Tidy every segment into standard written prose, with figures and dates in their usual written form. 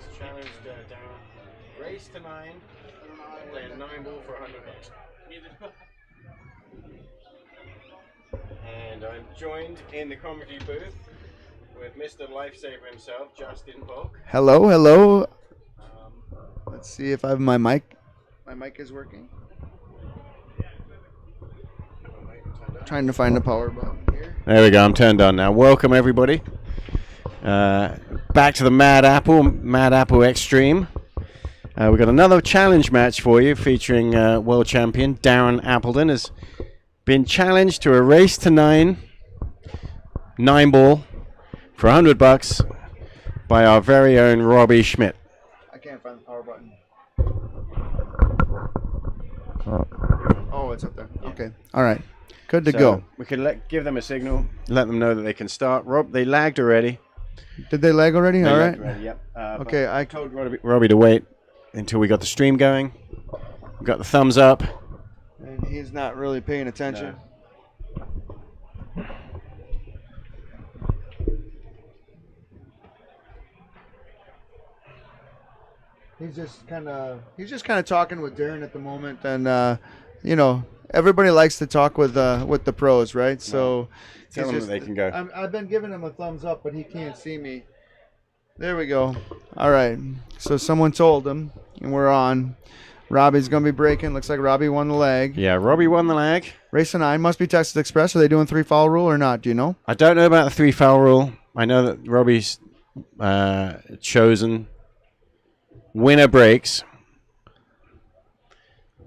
just challenged Darren. Race to 9. Playing 9 ball for $100. And I'm joined in the comedy booth with Mr. Lifesaver himself, Justin Polk. Hello, hello. Let's see if I have my mic. My mic is working. Trying to find the power button here. There we go. I'm turned on now. Welcome everybody. Back to the Mad Apple Extreme. We've got another challenge match for you featuring world champion Darren Appleton has been challenged to a race to 9 ball for $100 by our very own Robbie Schmidt. I can't find the power button. Oh, it's up there. Yeah. Okay. All right. Good to go. We can give them a signal, let them know that they can start. They lagged already. Did they lag already? They all lagged right. already, yep. Okay. I told Robbie to wait until we got the stream going. We got the thumbs up. And he's not really paying attention. No. He's just kind of talking with Darren at the moment, and everybody likes to talk with the pros, right? So Tell them that they can go. I've been giving him a thumbs up, but he can't see me. There we go. All right. So someone told him, and we're on. Robbie's gonna be breaking. Looks like Robbie won the leg. Yeah, Robbie won the leg. Race to 9 must be Texas Express. Are they doing 3 foul rule or not? Do you know? I don't know about the 3 foul rule. I know that Robbie's chosen winner breaks.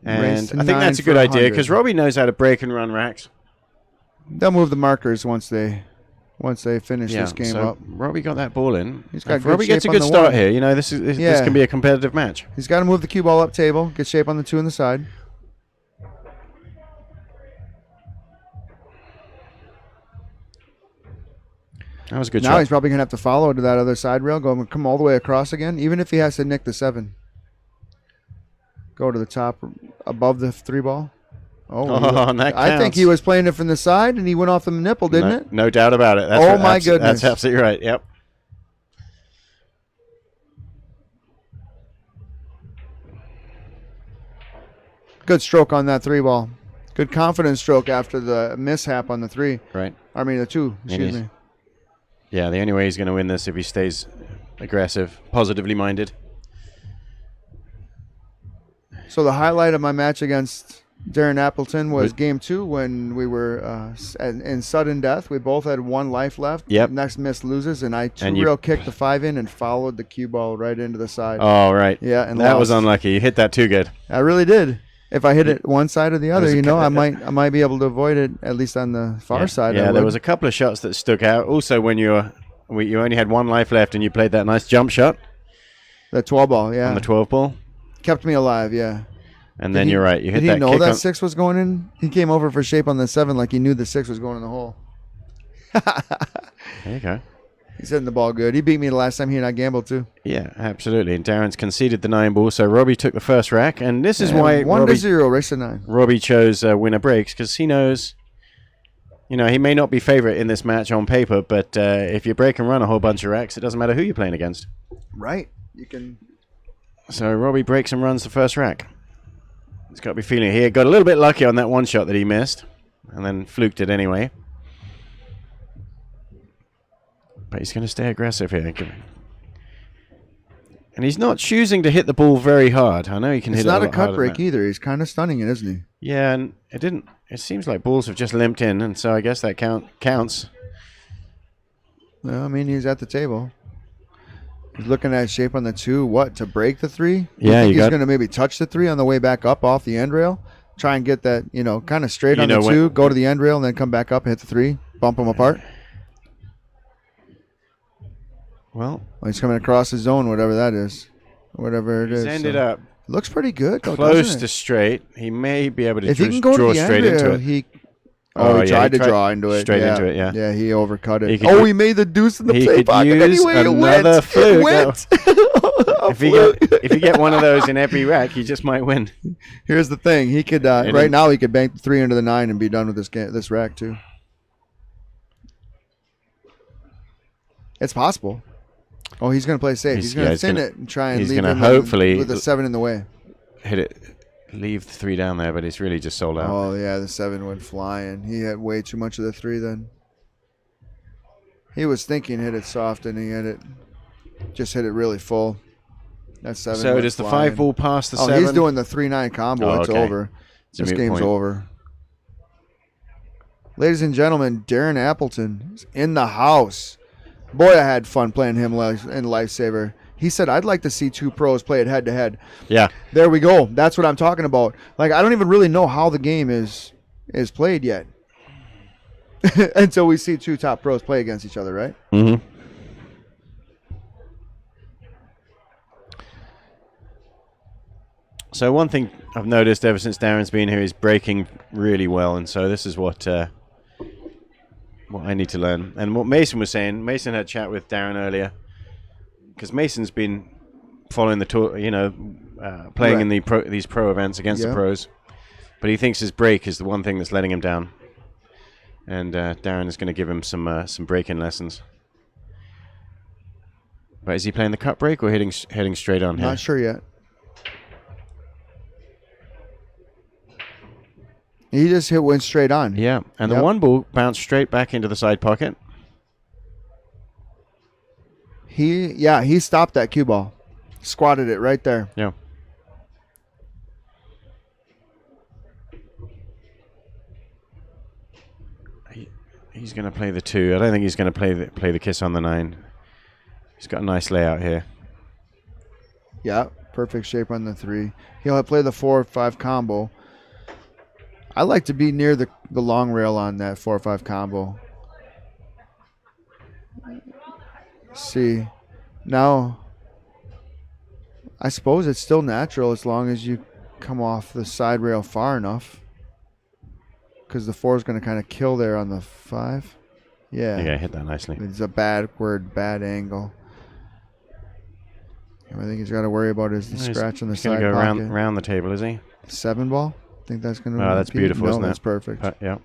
And I think that's a good idea because Robbie knows how to break and run racks. They'll move the markers once they finish this game up. Robbie got that ball in. He's got if Robbie gets a good start here, this can be a competitive match. He's got to move the cue ball up table, get shape on the 2 on the side. That was a good now shot. He's probably going to have to follow to that other side rail, come all the way across again, even if he has to nick the 7. Go to the top above the 3 ball. I think he was playing it from the side, and he went off the nipple, didn't it? No doubt about it. My goodness. That's absolutely right. Yep. Good stroke on that 3 ball. Good confidence stroke after the mishap on the 3. Right. I mean the 2. Excuse me. Yeah, the only way he's going to win this if he stays aggressive, positively minded. So the highlight of my match against Darren Appleton was game 2 when we were in sudden death. We both had 1 life left. Yep. Next miss loses, and I two-rail kicked the 5 in and followed the cue ball right into the side. Oh, right. Yeah, and that was unlucky. You hit that too good. I really did. If I hit it one side or the other, I might be able to avoid it, at least on the far side. Yeah, there was a couple of shots that stuck out. Also, when you only had 1 life left and you played that nice jump shot. That 12 ball, yeah. On the 12 ball. Kept me alive, yeah. And then you're right. You hit that. Did he know that 6 6 was going in? He came over for shape on the 7 like he knew the 6 was going in the hole. There you go. He's hitting the ball good. He beat me the last time he and I gambled too. Yeah, absolutely. And Darren's conceded the 9 ball, so Robbie took the first rack, and this is why 1-0 race to 9. Robbie chose winner breaks because he knows, he may not be favorite in this match on paper, but if you break and run a whole bunch of racks, it doesn't matter who you're playing against. Right. You can. So Robbie breaks and runs the first rack. He's got to be feeling it here. Got a little bit lucky on that 1 shot that he missed, and then fluked it anyway. But he's going to stay aggressive here. And he's not choosing to hit the ball very hard. I know he can hit it a lot harder. It's not a cut break either. He's kind of stunning it, isn't he? Yeah, and it seems like balls have just limped in, and so I guess that counts. Well, I mean, he's at the table. He's looking at shape on the 2. What, to break the 3? Yeah, he's going to maybe touch the 3 on the way back up off the end rail. Try and get that, kind of straight on the 2, go to the end rail, and then come back up and hit the 3, bump them apart. Well, he's coming across his zone, whatever that is. Whatever it is. He's ended up. Looks pretty good, though, close to straight. He may be able to if he can go draw to the straight end rail, into it. he tried to draw into it. Straight into it, yeah. Yeah, he overcut it. He made the deuce in the play could pocket use anyway. another It went. If you get one of those in every rack, you just might win. Here's the thing. He could right now he could bank the 3 into the 9 and be done with this rack too. It's possible. Oh, he's going to play safe. He's going to thin it and try and leave him hopefully with a 7 in the way. Hit it, leave the 3 down there, but it's really just sold out. Oh, yeah, the 7 went flying. He had way too much of the 3 then. He was thinking hit it soft, and he just hit it really full. That 7 So does the 5 ball pass the 7? Oh, he's doing the 3-9 combo. Oh, it's okay. over. This game's over. Ladies and gentlemen, Darren Appleton is in the house. Boy, I had fun playing him in Lifesaver. He said, I'd like to see 2 pros play it head-to-head. Yeah. There we go. That's what I'm talking about. Like, I don't even really know how the game is played yet. Until we see 2 top pros play against each other, right? Mm-hmm. So one thing I've noticed ever since Darren's been here is breaking really well, and so this is what I need to learn. And what Mason was saying, Mason had a chat with Darren earlier, because Mason's been following the tour, playing in these pro events against the pros, but he thinks his break is the one thing that's letting him down. And Darren is going to give him some break-in lessons. But is he playing the cut break or heading straight on here? Not sure yet. He just went straight on. Yeah, and the 1 ball bounced straight back into the side pocket. He stopped that cue ball. Squatted it right there. Yeah. He's going to play the 2. I don't think he's going to play the kiss on the 9. He's got a nice layout here. Yeah, perfect shape on the 3. He'll play the 4 or 5 combo. I like to be near the long rail on that 4 or 5 combo. See, now I suppose it's still natural as long as you come off the side rail far enough. Because the 4 is going to kind of kill there on the 5. Yeah. Yeah, hit that nicely. It's a bad angle. I think he's got to worry about is the scratch on the side pocket. He's going to go around the table, is he? 7 ball? I think that's going to Oh, that's beautiful, isn't it? That's perfect. Yeah.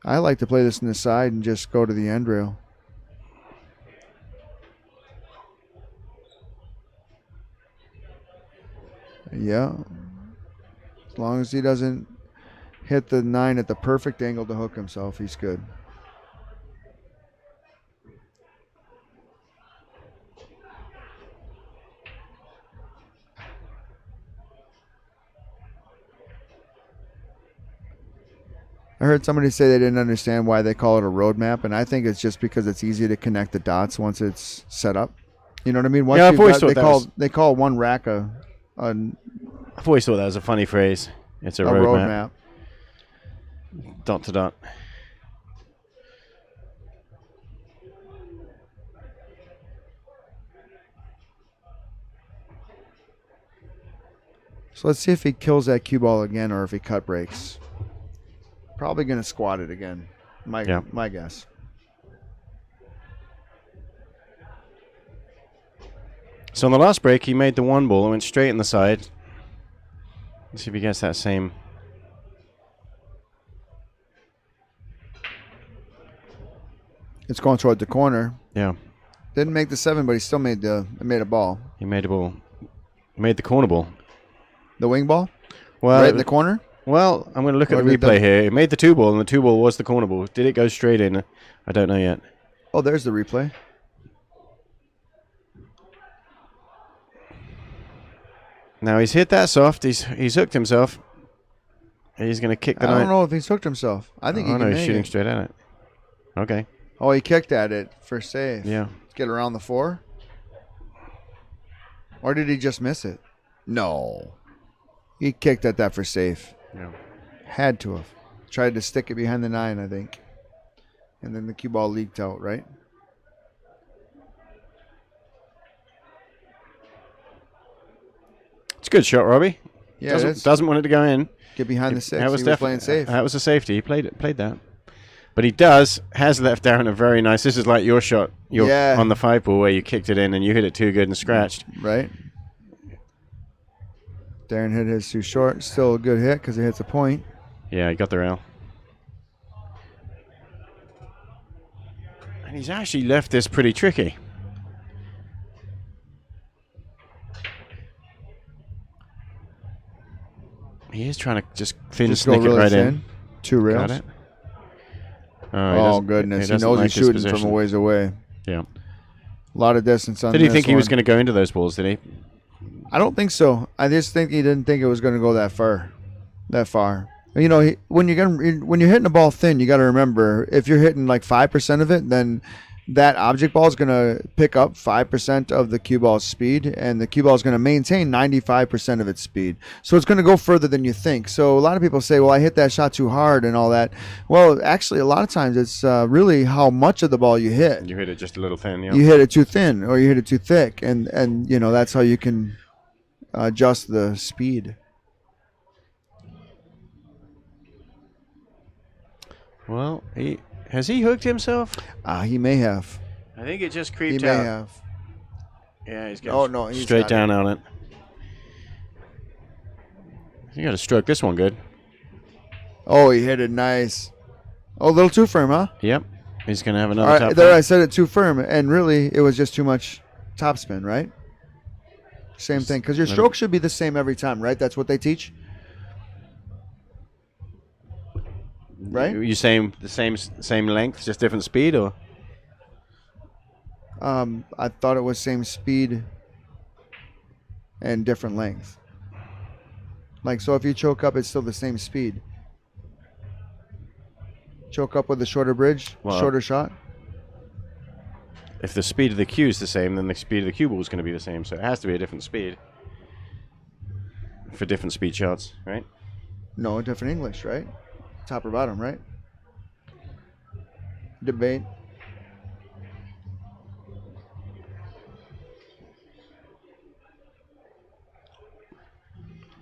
I like to play this in the side and just go to the end rail. Yeah. As long as he doesn't hit the 9 at the perfect angle to hook himself, he's good. I heard somebody say they didn't understand why they call it a roadmap, and I think it's just because it's easy to connect the dots once it's set up. You know what I mean? Once I've always thought they call one rack a I've always thought that was a funny phrase. It's a roadmap. Dot to dot. So let's see if he kills that cue ball again or if he cut breaks. Probably going to squat it again. My guess. So on the last break, he made the 1 ball and went straight in the side. Let's see if he gets that same. It's going toward the corner. Yeah. Didn't make the 7, but he still made a ball. He made a ball. He made the corner ball. The wing ball? Well, right in the corner? Well, I'm going to look at the replay here. It made the 2 ball, and the 2 ball was the corner ball. Did it go straight in? I don't know yet. Oh, there's the replay. Now he's hit that soft. He's hooked himself. He's going to kick the 9. I don't know if he's hooked himself. I think he can he's shooting straight at it. Okay. Oh, he kicked at it for safe. Yeah. Get around the 4? Or did he just miss it? No. He kicked at that for safe. Yeah. Had to have. Tried to stick it behind the 9, I think. And then the cue ball leaked out, right? It's a good shot, Robbie. Yeah, doesn't want it to go in. Get behind the 6. He was playing safe. That was a safety. He played that. But he has left Darren a very nice. This is like your shot. On the 5 ball where you kicked it in and you hit it too good and scratched. Right. Darren hit his too short. Still a good hit because it hits a point. Yeah, he got the rail. And he's actually left this pretty tricky. He is trying to just snick really it right thin. in. 2 rails. Got it. Oh, goodness. He knows he's shooting from a ways away. Yeah. A lot of distance on this. Did he think he was going to go into those balls, did he? I don't think so. I just think he didn't think it was going to go that far. You know, when you're hitting a ball thin, you got to remember, if you're hitting like 5% of it, then that object ball is going to pick up 5% of the cue ball's speed, and the cue ball is going to maintain 95% of its speed. So it's going to go further than you think. So a lot of people say, well, I hit that shot too hard and all that. Well, actually, a lot of times it's really how much of the ball you hit. You hit it just a little thin, yeah. You hit it too thin or you hit it too thick, and you know, that's how you can adjust the speed. Well, has he hooked himself? He may have. I think it just creeped out. He may have. Yeah, he's got he's straight down on it. You got to stroke this one good. Oh, he hit it nice. Oh, a little too firm, huh? Yep. He's going to have another top there, I said it too firm, and really it was just too much topspin, right? Same thing, because your stroke should be the same every time, right? That's what they teach. Right? You saying the same length, just different speed, or? I thought it was same speed and different length. Like, so if you choke up, it's still the same speed. Choke up with a shorter bridge, shorter shot. If the speed of the cue is the same, then the speed of the cue ball is going to be the same. So it has to be a different speed for different speed shots, right? No, different English, right? Top or bottom, right? Debate.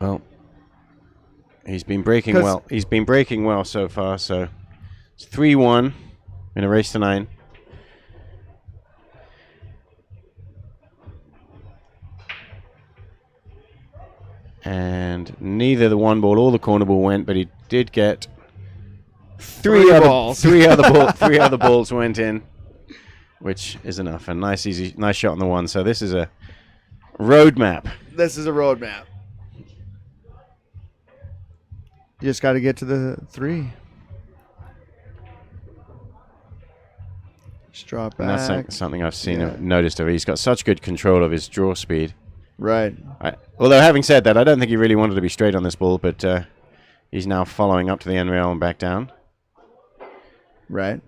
Well, he's been breaking well. He's been breaking well so far. So it's 3-1 in a race to 9. And neither the one ball or the corner ball went, but he did get three other balls went in, which is enough. A nice shot on the one. So this is a roadmap. This is a roadmap. You just got to get to the 3. Just drop back. And that's something I've noticed of. He's got such good control of his draw speed. Right. Although having said that, I don't think he really wanted to be straight on this ball, but he's now following up to the end rail and back down. Right.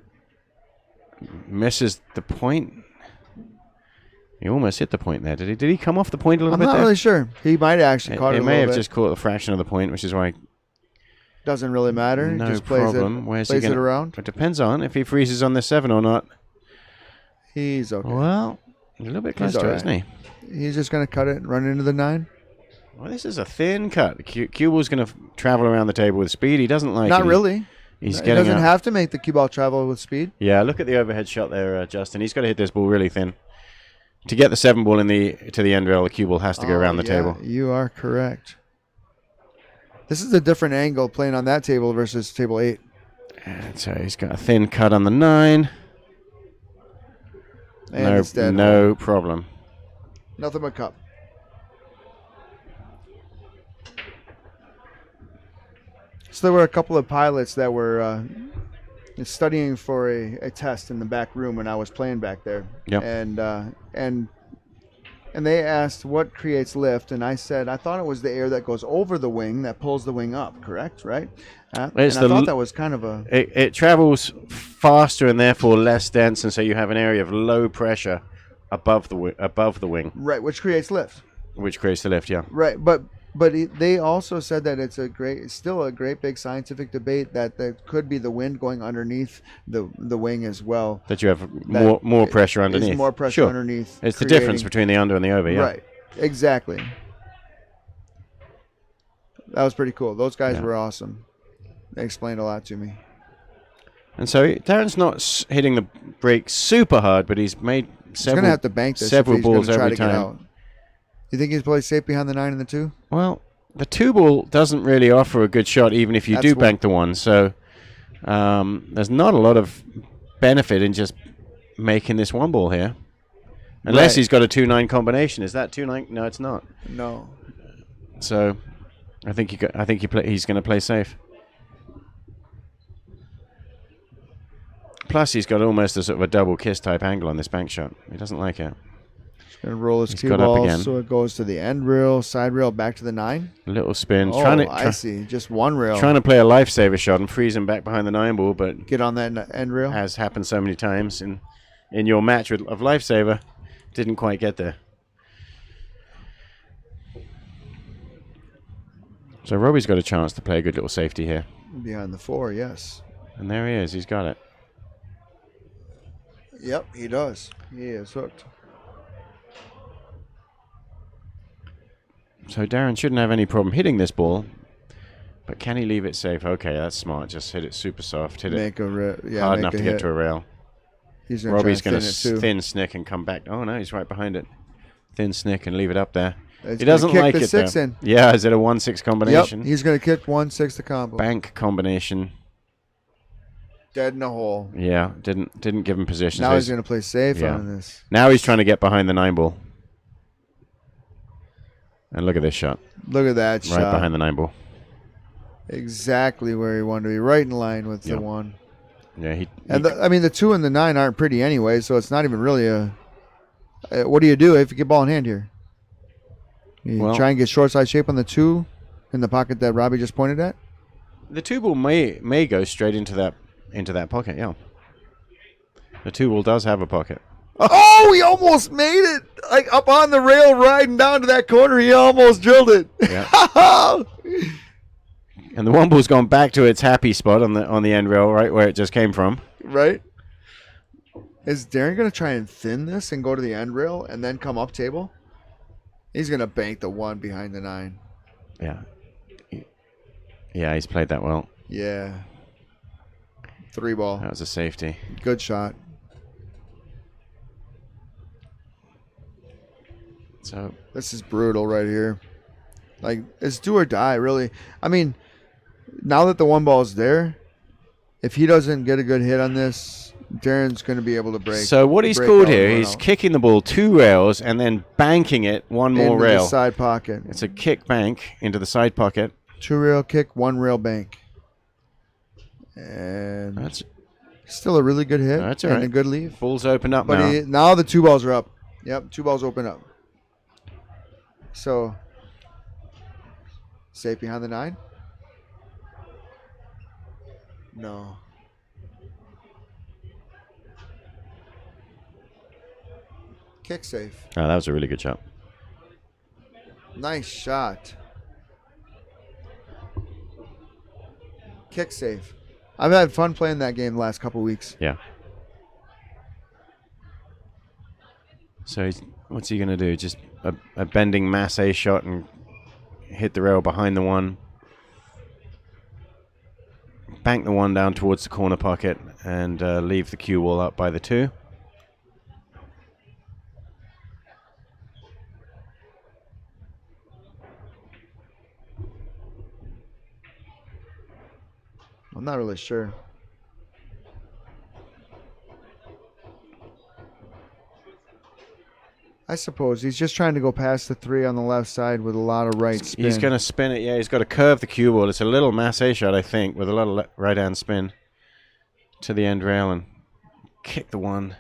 Misses the point. He almost hit the point there. Did he come off the point a little bit there? I'm not really sure. He might have actually caught it a little bit. He may have just caught a fraction of the point, which is why... Doesn't really matter. No just problem. Plays it around. It depends on if he freezes on the 7 or not. He's okay. Well, a little bit close to it, isn't he? He's just going to cut it and run into the 9. Well, this is a thin cut. The cue ball's going to travel around the table with speed. He doesn't like it. Not really. He doesn't have to make the cue ball travel with speed. Yeah, look at the overhead shot there, Justin. He's got to hit this ball really thin. To get the 7 ball to the end rail, the cue ball has to go around the table. You are correct. This is a different angle playing on that table versus table 8. And so he's got a thin cut on the 9. And no problem. Nothing but cup. So there were a couple of pilots that were studying for a test in the back room when I was playing back there. Yep. And they asked what creates lift, and I said I thought it was the air that goes over the wing that pulls the wing up. Correct, right? And I thought that was kind of a... It travels faster and therefore less dense, and so you have an area of low pressure above the wing. Right, which creates lift. Which creates the lift, yeah. Right, but they also said that it's still a great big scientific debate that there could be the wind going underneath the wing as well. That you have more pressure underneath. More pressure underneath. It's the difference between the under and the over, yeah. Right, exactly. That was pretty cool. Those guys were awesome. They explained a lot to me. And so Darren's not hitting the brake super hard, but he's made he's going to have to bank this several balls every time. Get out. You think he's played safe behind the 9 and the 2? Well, the 2 ball doesn't really offer a good shot, even if you do bank the 1. So there's not a lot of benefit in just making this one ball here. Unless he's got a 2-9 combination. Is that 2-9? No, it's not. No. So, I think he's going to play safe. Plus, he's got almost a sort of a double kiss type angle on this bank shot. He doesn't like it. He's going to roll his cue ball so it goes to the end rail, side rail, back to the 9. A little spin. Oh, I see. Just one rail. Trying to play a lifesaver shot and freeze him back behind the 9 ball, but get on that end rail. As happened so many times in your match of lifesaver, didn't quite get there. So Robbie's got a chance to play a good little safety here. Behind the 4, yes. And there he is. He's got it. Yep, he does. He is hooked. So Darren shouldn't have any problem hitting this ball. But can he leave it safe? Okay, that's smart. Just hit it super soft. Hit it hard enough to get to a rail. Robbie's going to thin snick and come back. Oh, no, he's right behind it. Thin snick and leave it up there. He doesn't like it, though. Yeah, is it a 1-6 combination? Yep, he's going to kick 1-6 the combo. Bank combination. Dead in a hole. Yeah, didn't give him position. Now he's going to play safe on this. Now he's trying to get behind the 9 ball. And look at this shot. Look at that shot. Right behind the 9 ball. Exactly where he wanted to be. Right in line with the 1. Yeah, the 2 and the 9 aren't pretty anyway, so it's not even really a... what do you do if you get ball in hand here? You try and get short side shape on the 2 in the pocket that Robbie just pointed at? The 2 ball may go straight into that pocket, yeah. The 2 ball does have a pocket. Oh, he almost made it! Like up on the rail riding down to that corner, he almost drilled it. Yeah. And the 1 ball's gone back to its happy spot on the end rail, right where it just came from. Right. Is Darren going to try and thin this and go to the end rail and then come up table? He's going to bank the 1 behind the 9. Yeah. Yeah, he's played that well. Yeah. 3 ball. That was a safety. Good shot. So this is brutal right here. Like, it's do or die, really. I mean, now that the 1 ball is there, if he doesn't get a good hit on this, Darren's going to be able to break. So what he's called here, he's kicking the ball 2 rails and then banking it 1 more rail. Into the side pocket. It's a kick bank into the side pocket. 2 rail kick, 1 rail bank. And that's still a really good hit. That's all right. And a good leave. Ball's opened up now. Now the 2 balls are up. Yep, 2 balls open up. So, safe behind the 9? No. Kick safe. Oh, that was a really good shot. Nice shot. Kick safe. I've had fun playing that game the last couple weeks. Yeah. So what's he going to do? Just a bending mass A shot and hit the rail behind the 1. Bank the 1 down towards the corner pocket and leave the cue wall up by the 2. I'm not really sure. I suppose he's just trying to go past the 3 on the left side with a lot of right spin. He's going to spin it. Yeah, he's got to curve the cue ball. It's a little mass A shot, I think, with a lot of right-hand spin to the end rail and kick the 1.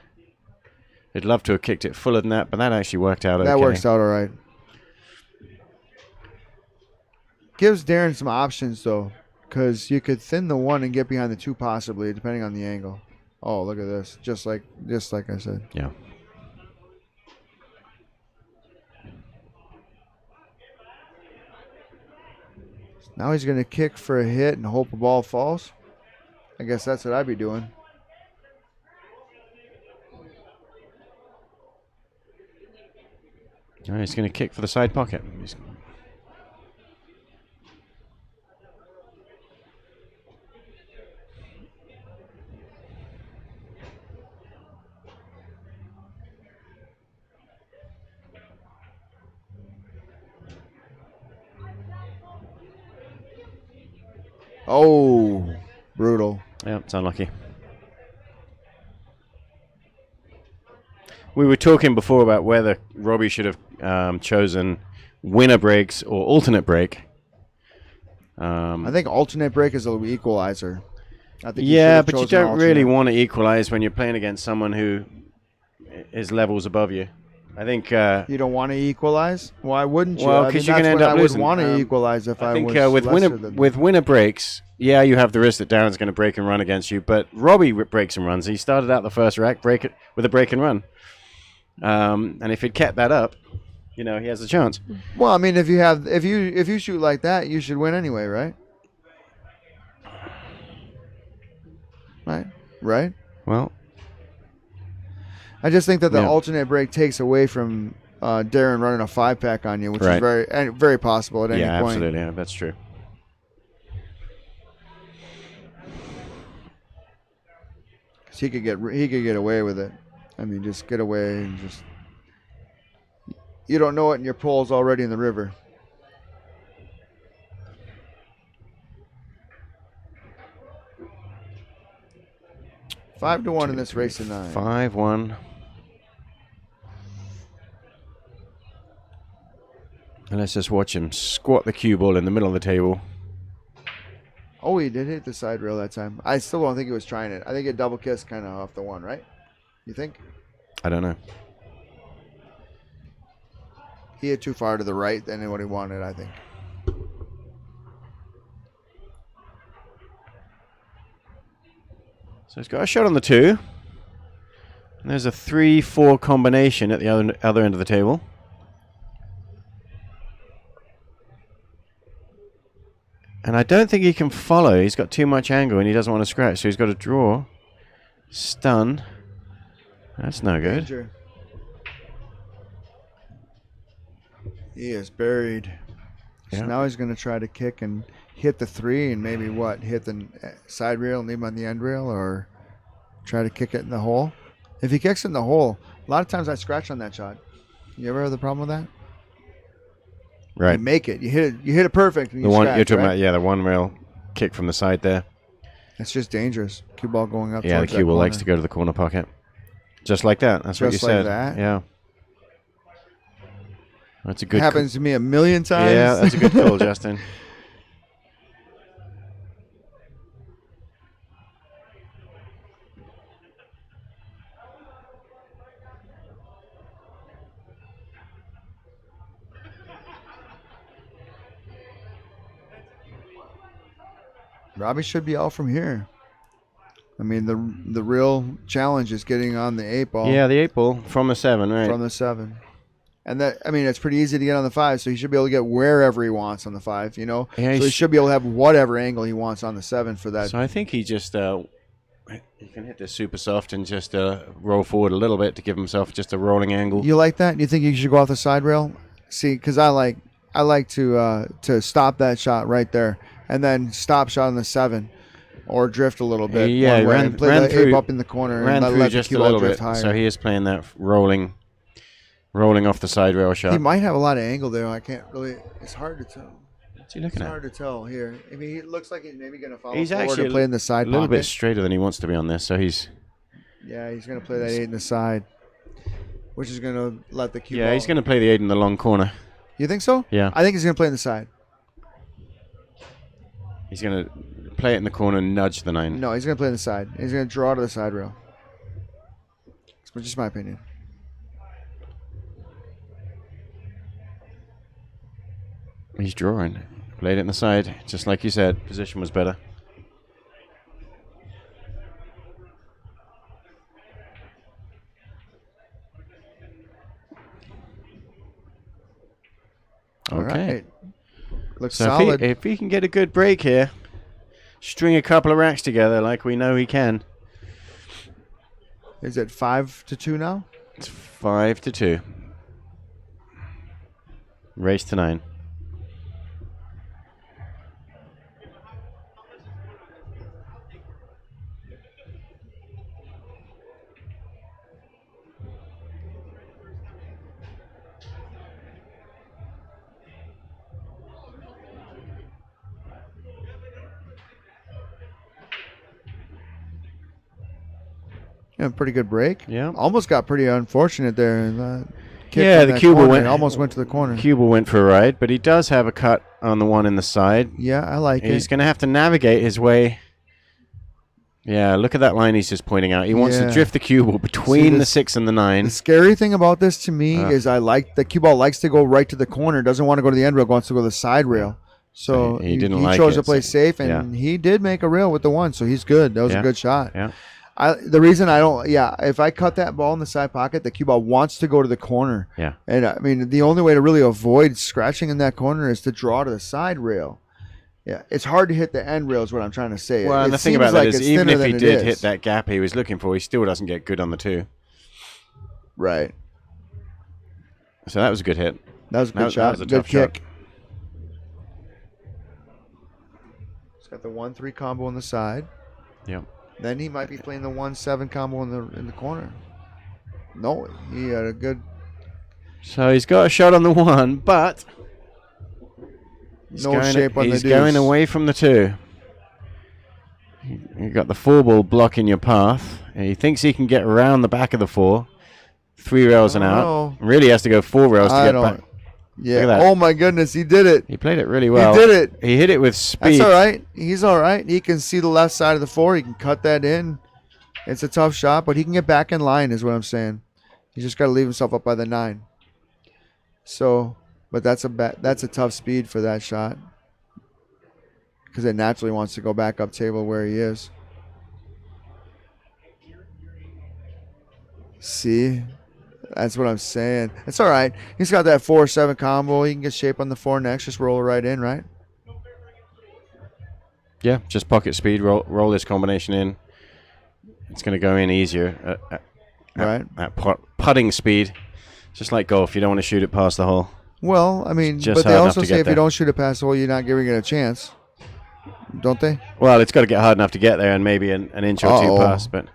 He'd love to have kicked it fuller than that, but that actually worked out okay. That works out all right. Gives Darren some options, though, because you could thin the 1 and get behind the 2 possibly, depending on the angle. Oh, look at this. Just like I said. Yeah. Now he's going to kick for a hit and hope a ball falls. I guess that's what I'd be doing. He's going to kick for the side pocket. Oh, brutal. Yeah, it's unlucky. We were talking before about whether Robbie should have chosen winner breaks or alternate break. I think alternate break is an equalizer. I think but you don't really want to equalize when you're playing against someone who is levels above you. I think you don't want to equalize. Why wouldn't you? Well, because you're going to end up losing. I would want to equalize if I think with winner breaks, you have the risk that Darren's going to break and run against you. But Robbie breaks and runs. He started out the first rack with a break and run, and if he'd kept that up, he has a chance. Well, I mean, if you shoot like that, you should win anyway, right? Right. Well, I just think that the alternate break takes away from Darren running a 5-pack on you, which is very possible at any point. Yeah, absolutely. Yeah, that's true. Because he could get away with it. I mean, just get away and just you don't know it, and your pole's already in the river. Five to 1 in this race of 9. 5-1. And let's just watch him squat the cue ball in the middle of the table. Oh, he did hit the side rail that time. I still don't think he was trying it. I think it double kissed kind of off the 1, right? You think? I don't know. He hit too far to the right than what he wanted, I think. So he's got a shot on the 2. And there's a 3-4 combination at the other end of the table. And I don't think he can follow. He's got too much angle and he doesn't want to scratch. So he's got to draw. Stun. That's no good. Danger. He is buried. So now he's going to try to kick and hit the 3 and maybe hit the side rail and leave him on the end rail, or try to kick it in the hole. If he kicks it in the hole, a lot of times I scratch on that shot. You ever have the problem with that? Right. You make it. You hit it perfect. And the one you're talking about, the one rail kick from the side there. It's just dangerous. Cue ball going up. Yeah, the cue ball likes to go to the corner pocket. Just like that. That's what you said. Just like that? Yeah. That's a good. Happens to me a million times. Yeah, that's a good call, Justin. Robbie should be out from here. I mean, the real challenge is getting on the 8 ball. Yeah, the 8 ball from the 7, right? From the 7. And that, I mean, it's pretty easy to get on the 5, so he should be able to get wherever he wants on the 5, Yeah, so he should be able to have whatever angle he wants on the 7 for that. So I think he just he can hit this super soft and just roll forward a little bit to give himself just a rolling angle. You like that? You think you should go off the side rail? See, because I like to stop that shot right there and then stop shot on the 7. Or drift a little bit. Yeah, ran through up in the corner and let just a little bit. Higher. So he is playing that rolling off the side rail shot. He might have a lot of angle there. I can't really. It's hard to tell. What's he looking at? It's hard to tell here. I mean, he looks like he's maybe going to follow he's forward and play in the side a little pocket. Bit straighter than he wants to be on this. So he's. Yeah, he's going to play that 8 in the side, which is going to let the cue. Yeah, he's going to play the 8 in the long corner. You think so? Yeah. I think he's going to play in the side. He's going to play it in the corner and nudge the 9. No, he's going to play in the side. He's going to draw to the side rail. It's just my opinion. He's drawing. Played it in the side, just like you said. Position was better. Okay. All right. Looks so solid. If he can get a good break here, string a couple of racks together like we know he can. Is it 5 to 2 now? It's 5 to 2. Race to 9. Yeah, pretty good break. Yeah. Almost got pretty unfortunate there. The Cuba almost went to the corner. Cuba went for a ride, but he does have a cut on the one in the side. Yeah, I like it. He's going to have to navigate his way. Yeah, look at that line he's just pointing out. He wants to drift the cue ball between the 6 and the 9. The scary thing about this to me is I like the cue ball likes to go right to the corner. Doesn't want to go to the end rail. Wants to go to the side rail. So he chose to play safe, and he did make a rail with the 1. So he's good. That was a good shot. Yeah. The reason I don't, if I cut that ball in the side pocket, the cue ball wants to go to the corner. Yeah. And I mean, the only way to really avoid scratching in that corner is to draw to the side rail. Yeah, it's hard to hit the end rail is what I'm trying to say. Well, and the thing about that is even if he did hit that gap he was looking for, he still doesn't get good on the 2. Right. So that was a good hit. That was a good shot. That was a tough kick. Shot. He's got the 1-3 combo on the side. Yeah. Then he might be playing the 1-7 combo in the corner. No, he had a good. So he's got a shot on the 1, but he's going away from the 2. You got the 4 ball blocking your path, and he thinks he can get around the back of the 4, 3 rails and out. Really has to go 4 rails to get back. Yeah. Oh my goodness, he did it. He played it really well. He did it. He hit it with speed. That's all right. He's all right. He can see the left side of the 4. He can cut that in. It's a tough shot, but he can get back in line is what I'm saying. He's just got to leave himself up by the 9. So, but that's a tough speed for that shot because it naturally wants to go back up table where he is. See? That's what I'm saying. It's all right. He's got that 4-7 combo. He can get shape on the 4 next. Just roll it right in, right? Yeah, just pocket speed. Roll this combination in. It's going to go in easier. At putting speed. Just like golf. You don't want to shoot it past the hole. Well, I mean, but they also say if you don't shoot it past the hole, you're not giving it a chance. Don't they? Well, it's got to get hard enough to get there and maybe an inch or 2 past, but...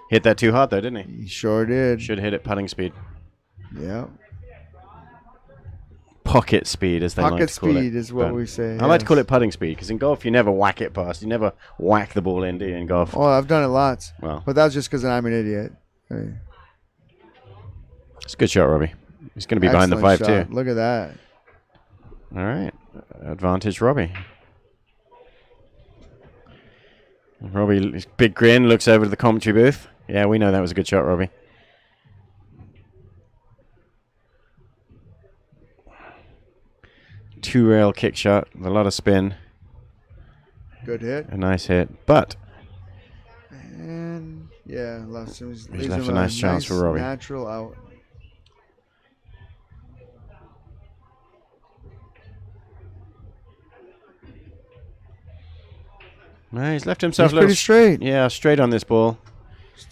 Hit that too hard, though, didn't he? He sure did. Should hit it putting speed. Yeah. Pocket speed, as they like to call it. Pocket speed is what we say. I like to call it putting speed, because in golf, you never whack it past. You never whack the ball in, do you, in golf? Oh, I've done it lots. Well. But that's just because I'm an idiot. Hey. It's a good shot, Robbie. He's going to be behind the 5, shot. too. Look at that. All right. Advantage, Robbie. Robbie, his big grin, looks over to the commentary booth. Yeah, we know that was a good shot, Robbie. Two rail kick shot with a lot of spin. Good hit. A nice hit, but... And, yeah, he's left a nice chance for Robbie. Natural out. No, he's left himself pretty straight. Yeah, straight on this ball.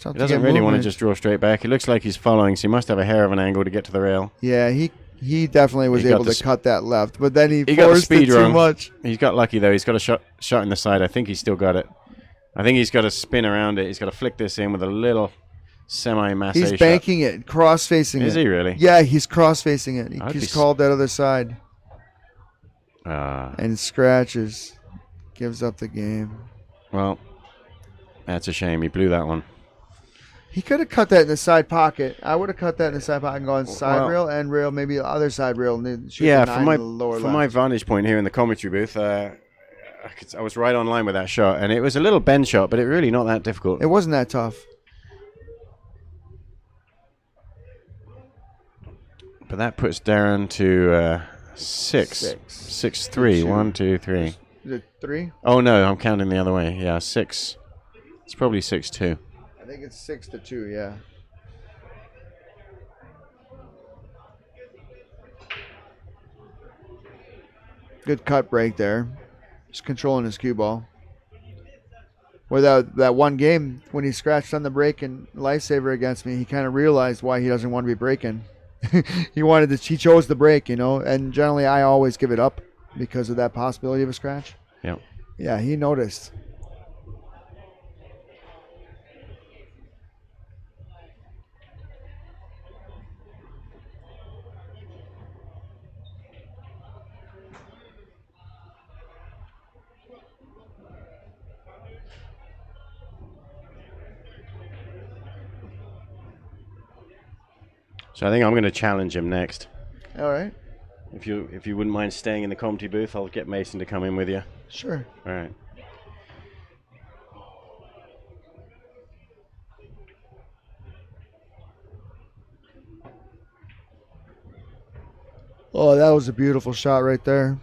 He doesn't really want to just draw straight back. It looks like he's following, so he must have a hair of an angle to get to the rail. Yeah, he definitely was able to cut that left, but then he forced got the speed it wrong. too much. He's got lucky, though. He's got a shot in the side. I think he's still got it. I think he's got to spin around it. He's got to flick this in with a little semi-masse He's banking it, cross-facing it. Is he really? Yeah, he's cross-facing it. He's called that other side. And scratches. Gives up the game. Well, that's a shame. He blew that one. He could have cut that in the side pocket. I would have cut that in the side pocket and gone side rail, end rail, maybe the other side rail. And then shoot from my vantage point here in the commentary booth, I was right on line with that shot. And it was a little bend shot, but it really not that difficult. It wasn't that tough. But that puts Darren to 6. 6-3. 1, 2, 3. Is it 3? Oh, no, I'm counting the other way. Yeah, 6. It's probably 6-2. I think it's 6-2, yeah. Good cut break there. Just controlling his cue ball. Without that one game, when he scratched on the break and Lifesaver against me, he kind of realized why he doesn't want to be breaking. He chose the break, and generally I always give it up because of that possibility of a scratch. Yeah. Yeah, he noticed. So I think I'm going to challenge him next. All right. If you wouldn't mind staying in the comedy booth, I'll get Mason to come in with you. Sure. All right. Oh, that was a beautiful shot right there.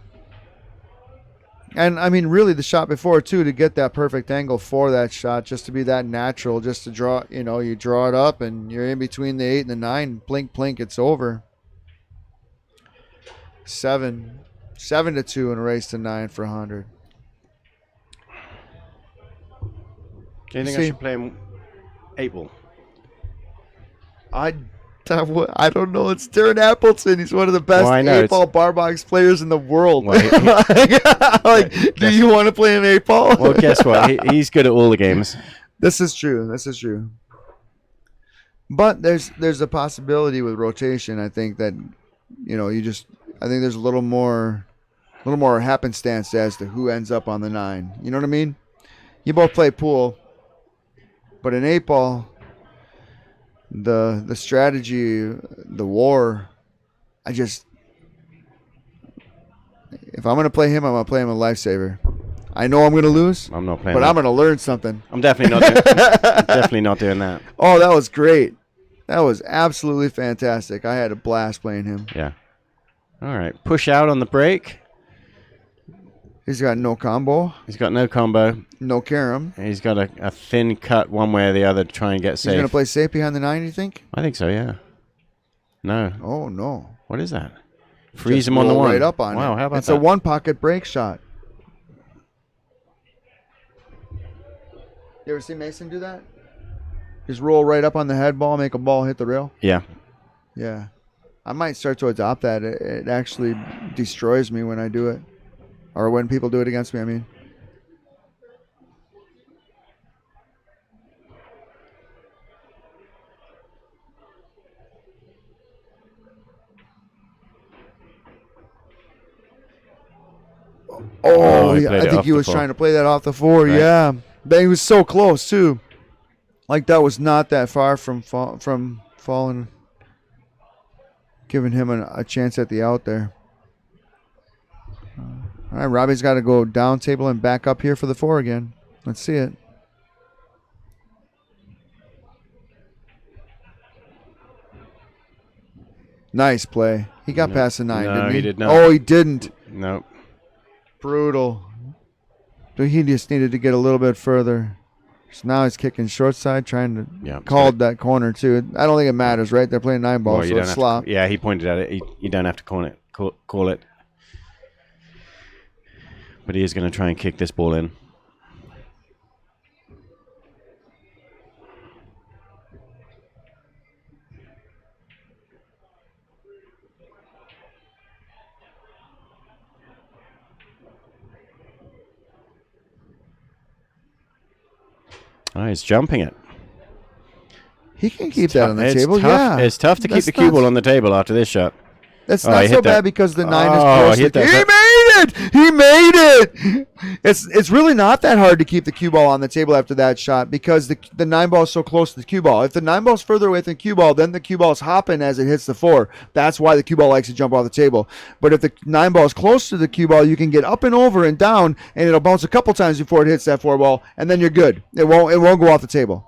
And, I mean, really the shot before, too, to get that perfect angle for that shot, just to be that natural, just to draw, you draw it up and you're in between the 8 and the 9. Blink, blink, it's over. 7-2 in a race to 9 for 100. Do you think I should play him 8 ball? I don't know. It's Darren Appleton. He's one of the best 8-ball bar box players in the world. Well, do you want to play him 8-ball? Well, guess what? He's good at all the games. This is true. But there's a possibility with rotation. I think that I think there's a little more happenstance as to who ends up on the 9. You know what I mean? You both play pool, but in 8-ball. The strategy, the war, if I'm going to play him, I'm going to play him a lifesaver. I know I'm going to lose. I'm not playing but I'm going to learn something. I'm definitely not doing that. Oh, that was great. That was absolutely fantastic. I had a blast playing him. Yeah. All right. Push out on the break. He's got no combo. He's got no combo. No carom. He's got a thin cut one way or the other to try and get safe. He's going to play safe behind the 9, you think? I think so, yeah. No. Oh, no. What is that? Freeze him on the 1. Right up on wow, it. How about it's that? It's a one-pocket break shot. You ever see Mason do that? Just roll right up on the head ball, make a ball hit the rail? Yeah. Yeah. I might start to adopt that. It actually destroys me when I do it. Or when people do it against me, I mean. Oh, I think he was trying to play that off the 4. Right. Yeah. But he was so close, too. Like, that was not that far from falling. Giving him a chance at the out there. All right, Robbie's got to go down table and back up here for the 4 again. Let's see it. Nice play. He got past the 9, didn't he? He did not. Oh, he didn't. Nope. Brutal. He just needed to get a little bit further. So now he's kicking short side, trying to call that corner, too. I don't think it matters, right? They're playing 9 ball, so it's slop. He pointed at it. You don't have to call it. But he is going to try and kick this ball in. Oh, he's jumping it. He can keep that on the table. Yeah, it's tough to keep the cue ball on the table after this shot. That's not so bad because the 9 is close. He made it! It's really not that hard to keep the cue ball on the table after that shot because the 9 ball is so close to the cue ball. If the 9 ball is further away than the cue ball, then the cue ball is hopping as it hits the 4. That's why the cue ball likes to jump off the table. But if the 9 ball is close to the cue ball, you can get up and over and down, and it'll bounce a couple times before it hits that 4 ball, and then you're good. It won't go off the table.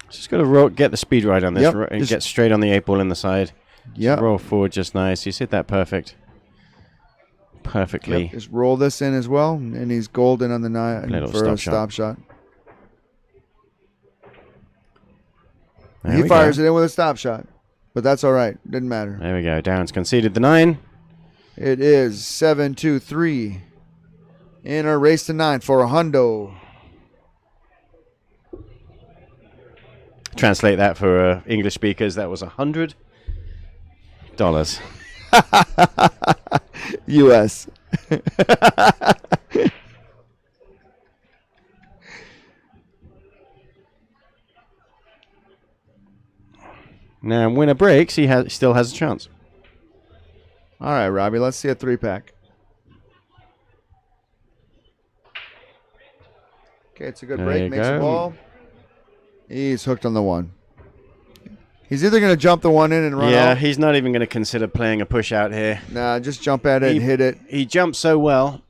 Just got to get the speed right on this and get straight on the 8 ball in the side. Yeah. Roll forward just nice. He's hit that perfectly. Yep. Just roll this in as well, and he's golden on the 9 for a stop shot. He fires it in with a stop shot, but that's all right. Didn't matter. There we go. Darren's conceded the 9. It is 7-2-3 in a race to 9 for a hundo. Translate that for English speakers. That was $100. U.S. Now, winner breaks. He still has a chance. All right, Robbie. Let's see a 3-pack. Okay, it's a good break. Makes the ball. He's hooked on the 1. He's either going to jump the one in and run out. Yeah, he's not even going to consider playing a push out here. Nah, just jump at it and hit it. He jumps so well.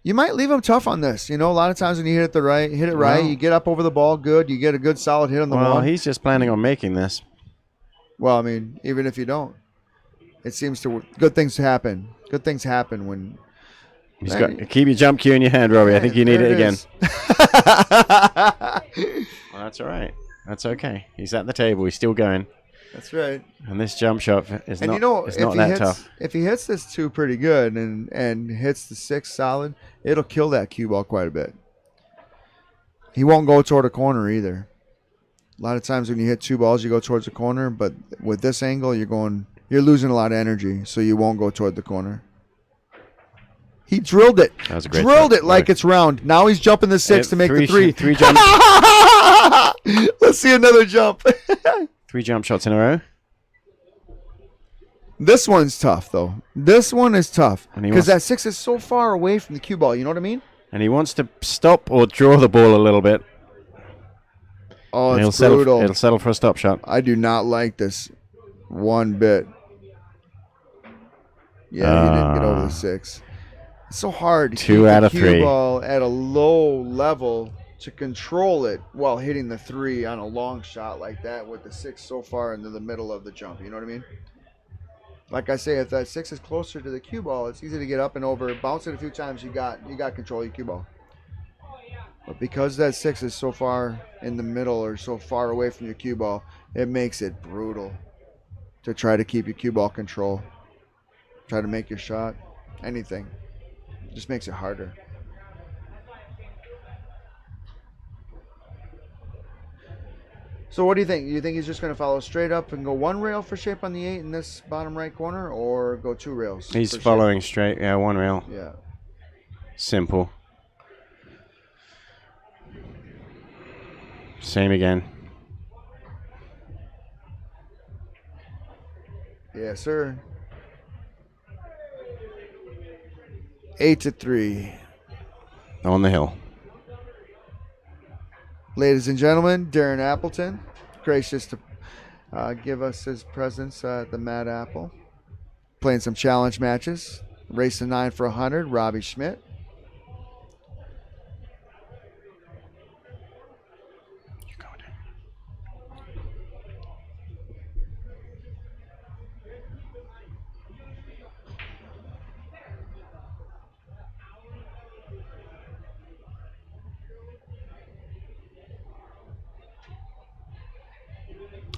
You might leave him tough on this. You know, a lot of times when you hit it right, you get up over the ball good. You get a good solid hit on the one. Well, he's just planning on making this. Well, I mean, even if you don't, it seems to good things happen. Good things happen when. Keep your jump cue in your hand, Robbie. I think you need it again. Well, that's all right. That's okay. He's at the table. He's still going. That's right. And this jump shot is not tough. If he hits this 2 pretty good and hits the 6 solid, it'll kill that cue ball quite a bit. He won't go toward a corner either. A lot of times when you hit 2 balls, you go towards the corner, but with this angle, you're losing a lot of energy, so you won't go toward the corner. He drilled it. That was a great drilled it like it's round. Now he's jumping the 6 to make the 3. 3 jumps. Let's see another jump. 3 jump shots in a row. This one's tough, though. This one is tough because that 6 is so far away from the cue ball. You know what I mean? And he wants to stop or draw the ball a little bit. Oh, it's brutal. It'll settle for a stop shot. I do not like this one bit. Yeah, he didn't get over the 6. It's so hard to 2 out of 3. Cue ball at a low level to control it while hitting the 3 on a long shot like that with the 6 so far into the middle of the jump. You know what I mean? Like I say, if that 6 is closer to the cue ball, it's easy to get up and over. Bounce it a few times, you got control of your cue ball. But because that 6 is so far in the middle or so far away from your cue ball, it makes it brutal to try to keep your cue ball control. Try to make your shot. Anything. Just makes it harder. So what do you think? Do you think he's just going to follow straight up and go 1 rail for shape on the 8 in this bottom right corner, or go 2 rails? He's following straight. Yeah, 1 rail. Yeah. Simple. Same again. Yes, sir. 8-3. On the hill. Ladies and gentlemen, Darren Appleton, gracious to give us his presence at the Mad Apple. Playing some challenge matches. Racing 9 for 100, Robbie Schmidt.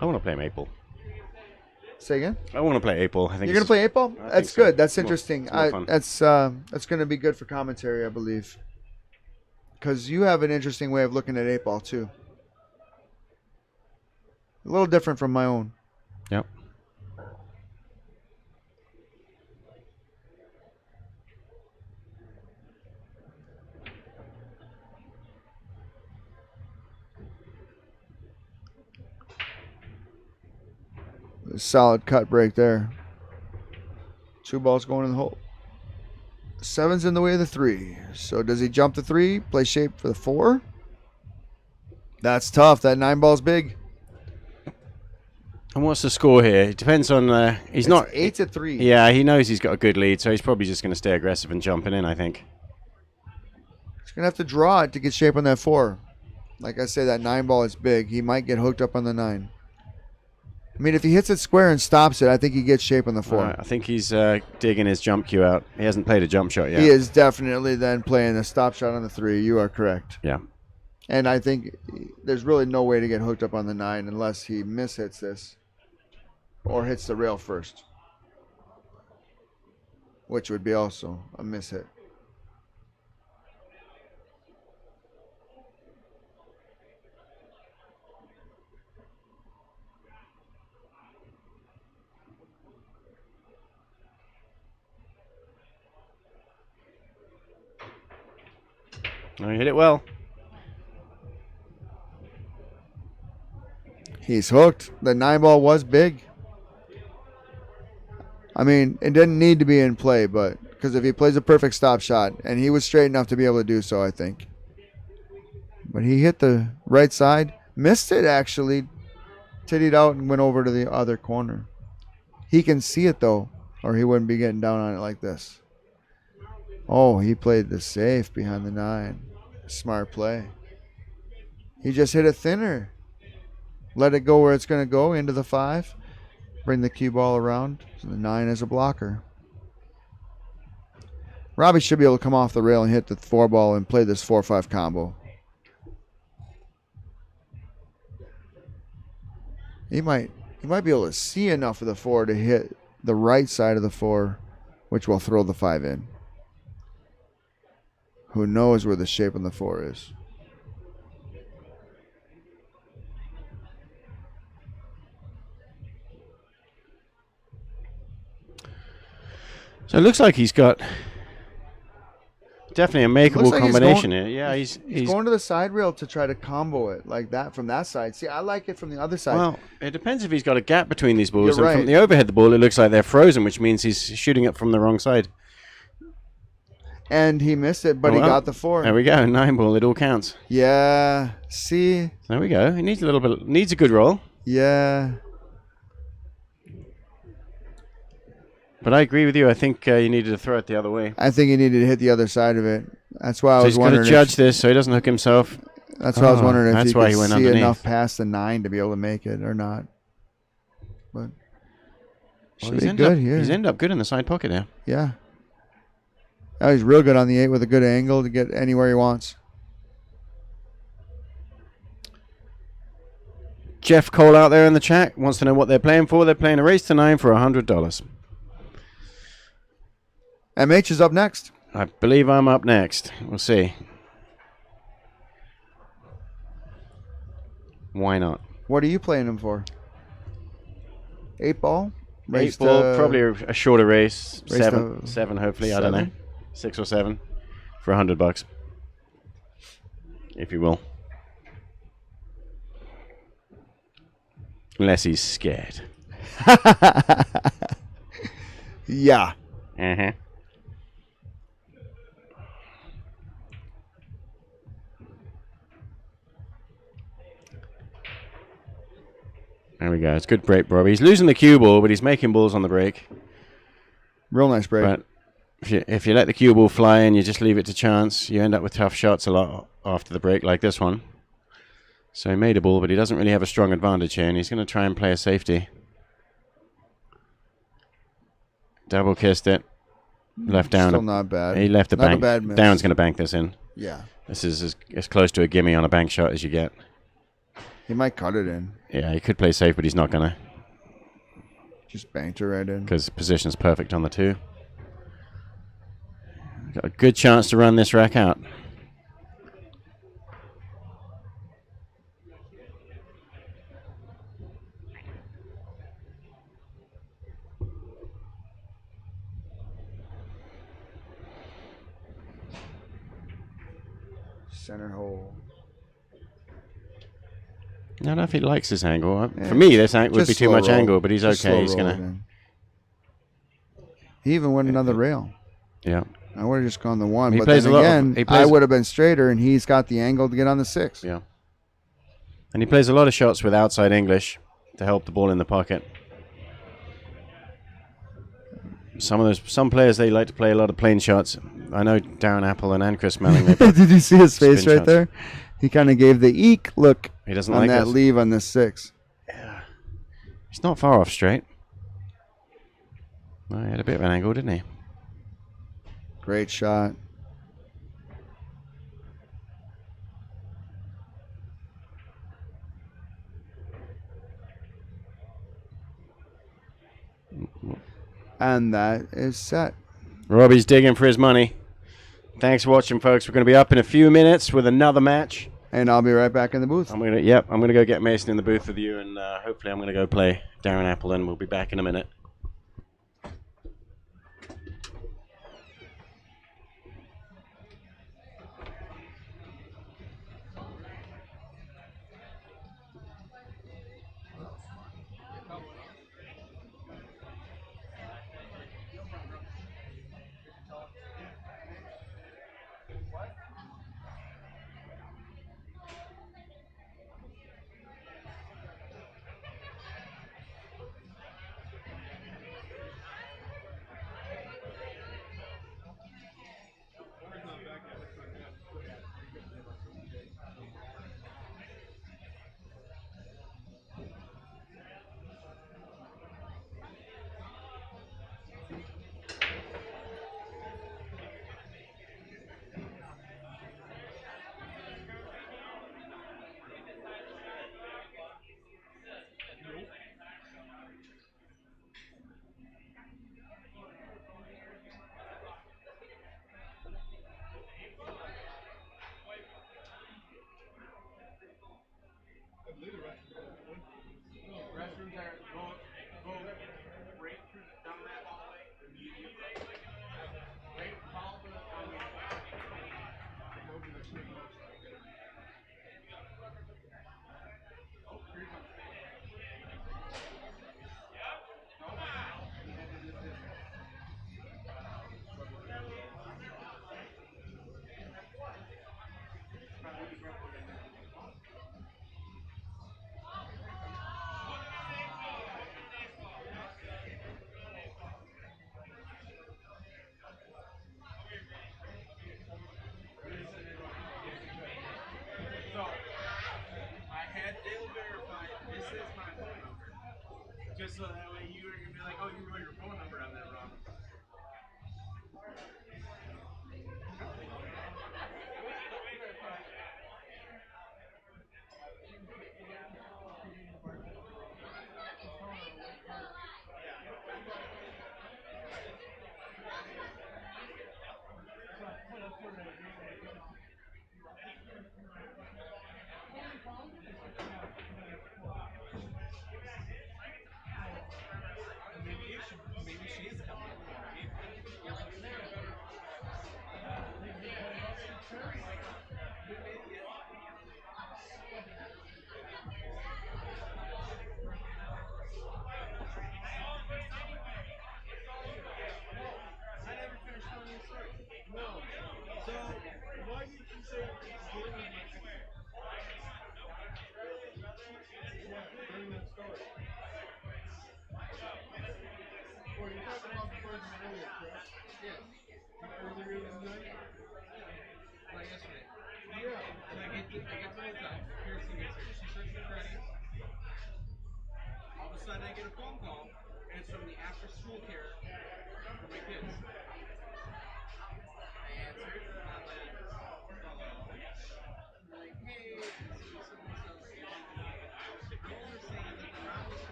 I want to play Maple. Say again? I want to play April. I think you're going to play April? That's good. That's interesting. It's more That's going to be good for commentary, I believe. Because you have an interesting way of looking at 8-ball, too. A little different from my own. Yep. Solid cut break there. 2 balls going in the hole. 7's in the way of the 3. So does he jump the 3? Play shape for the 4? That's tough. That 9 ball's big. And what's the score here? It depends on. It's not 8-3. Yeah, he knows he's got a good lead, so he's probably just going to stay aggressive and jumping in, I think. He's going to have to draw it to get shape on that 4. Like I say, that 9 ball is big. He might get hooked up on the 9. I mean, if he hits it square and stops it, I think he gets shape on the 4. I think he's digging his jump cue out. He hasn't played a jump shot yet. He is definitely then playing a stop shot on the 3. You are correct. Yeah. And I think there's really no way to get hooked up on the 9 unless he mishits this or hits the rail first, which would be also a mishit. Oh, he hit it well. He's hooked. The 9 ball was big. I mean, it didn't need to be in play, but because if he plays a perfect stop shot, and he was straight enough to be able to do so, I think. But he hit the right side, missed it actually. tittied out and went over to the other corner. He can see it, though, or he wouldn't be getting down on it like this. Oh, he played the safe behind the 9. Smart play. He just hit it thinner. Let it go where it's going to go, into the 5. Bring the cue ball around. So the 9 is a blocker. Robbie should be able to come off the rail and hit the 4 ball and play this 4-5 combo. He might be able to see enough of the 4 to hit the right side of the 4, which will throw the 5 in. Who knows where the shape on the 4 is? So it looks like he's got definitely a makeable combination here. Yeah, he's going to the side rail to try to combo it like that from that side. See, I like it from the other side. Well, it depends if he's got a gap between these balls. You're and right. From the overhead, the ball, it looks like they're frozen, which means he's shooting it from the wrong side. And he missed it, but he got the 4. There we go, 9 ball. It all counts. Yeah. See. There we go. He needs a good roll. Yeah. But I agree with you. I think you needed to throw it the other way. I think he needed to hit the other side of it. That's why I was wondering. He's got to judge this so he doesn't hook himself. That's why I was wondering if he could went see underneath. enough past the 9 to be able to make it or not. But should be good here. He's ended up good in the side pocket now. Yeah. Oh, he's real good on the 8 with a good angle to get anywhere he wants. Jeff Cole out there in the chat wants to know what they're playing for. They're playing a race to 9 for $100. MH is up next. I believe I'm up next. We'll see. Why not? What are you playing him for? 8 ball? 8 ball, probably a shorter race. 7 hopefully. 7? I don't know. 6 or 7 for $100, if you will. Unless he's scared. Yeah. Uh-huh. There we go. It's a good break, Bobby. He's losing the cue ball, but he's making balls on the break. Real nice break. But if you let the cue ball fly and you just leave it to chance, you end up with tough shots a lot after the break, like this one. So he made a ball, but he doesn't really have a strong advantage here, and he's going to try and play a safety. Double kissed it. Left down. Still not bad. He left the not bank. A bad miss. Darren's going to bank this in. Yeah. This is as close to a gimme on a bank shot as you get. He might cut it in. Yeah, he could play safe, but he's not going to. Just banked it right in. Because the position's perfect on the 2. Got a good chance to run this rack out. Center hole. I don't know if he likes this angle. For me, this would be too much angle, but he's okay. He's gonna. He even went another rail. Yeah. I would have just gone the 1, He but plays then a lot again, I would have been straighter, and he's got the angle to get on the 6. Yeah. And he plays a lot of shots with outside English to help the ball in the pocket. Some players, they like to play a lot of plain shots. I know Darren Appleton and Chris Melling. Did you see his face right there? He kind of gave the eek look. He doesn't on like that this. leave on this 6. Yeah. He's not far off straight. Well, he had a bit of an angle, didn't he? Great shot. And that is set. Robbie's digging for his money. Thanks for watching, folks. We're going to be up in a few minutes with another match. And I'll be right back in the booth. I'm gonna go get Mason in the booth with you, and hopefully I'm gonna go play Darren Appleton. We'll be back in a minute.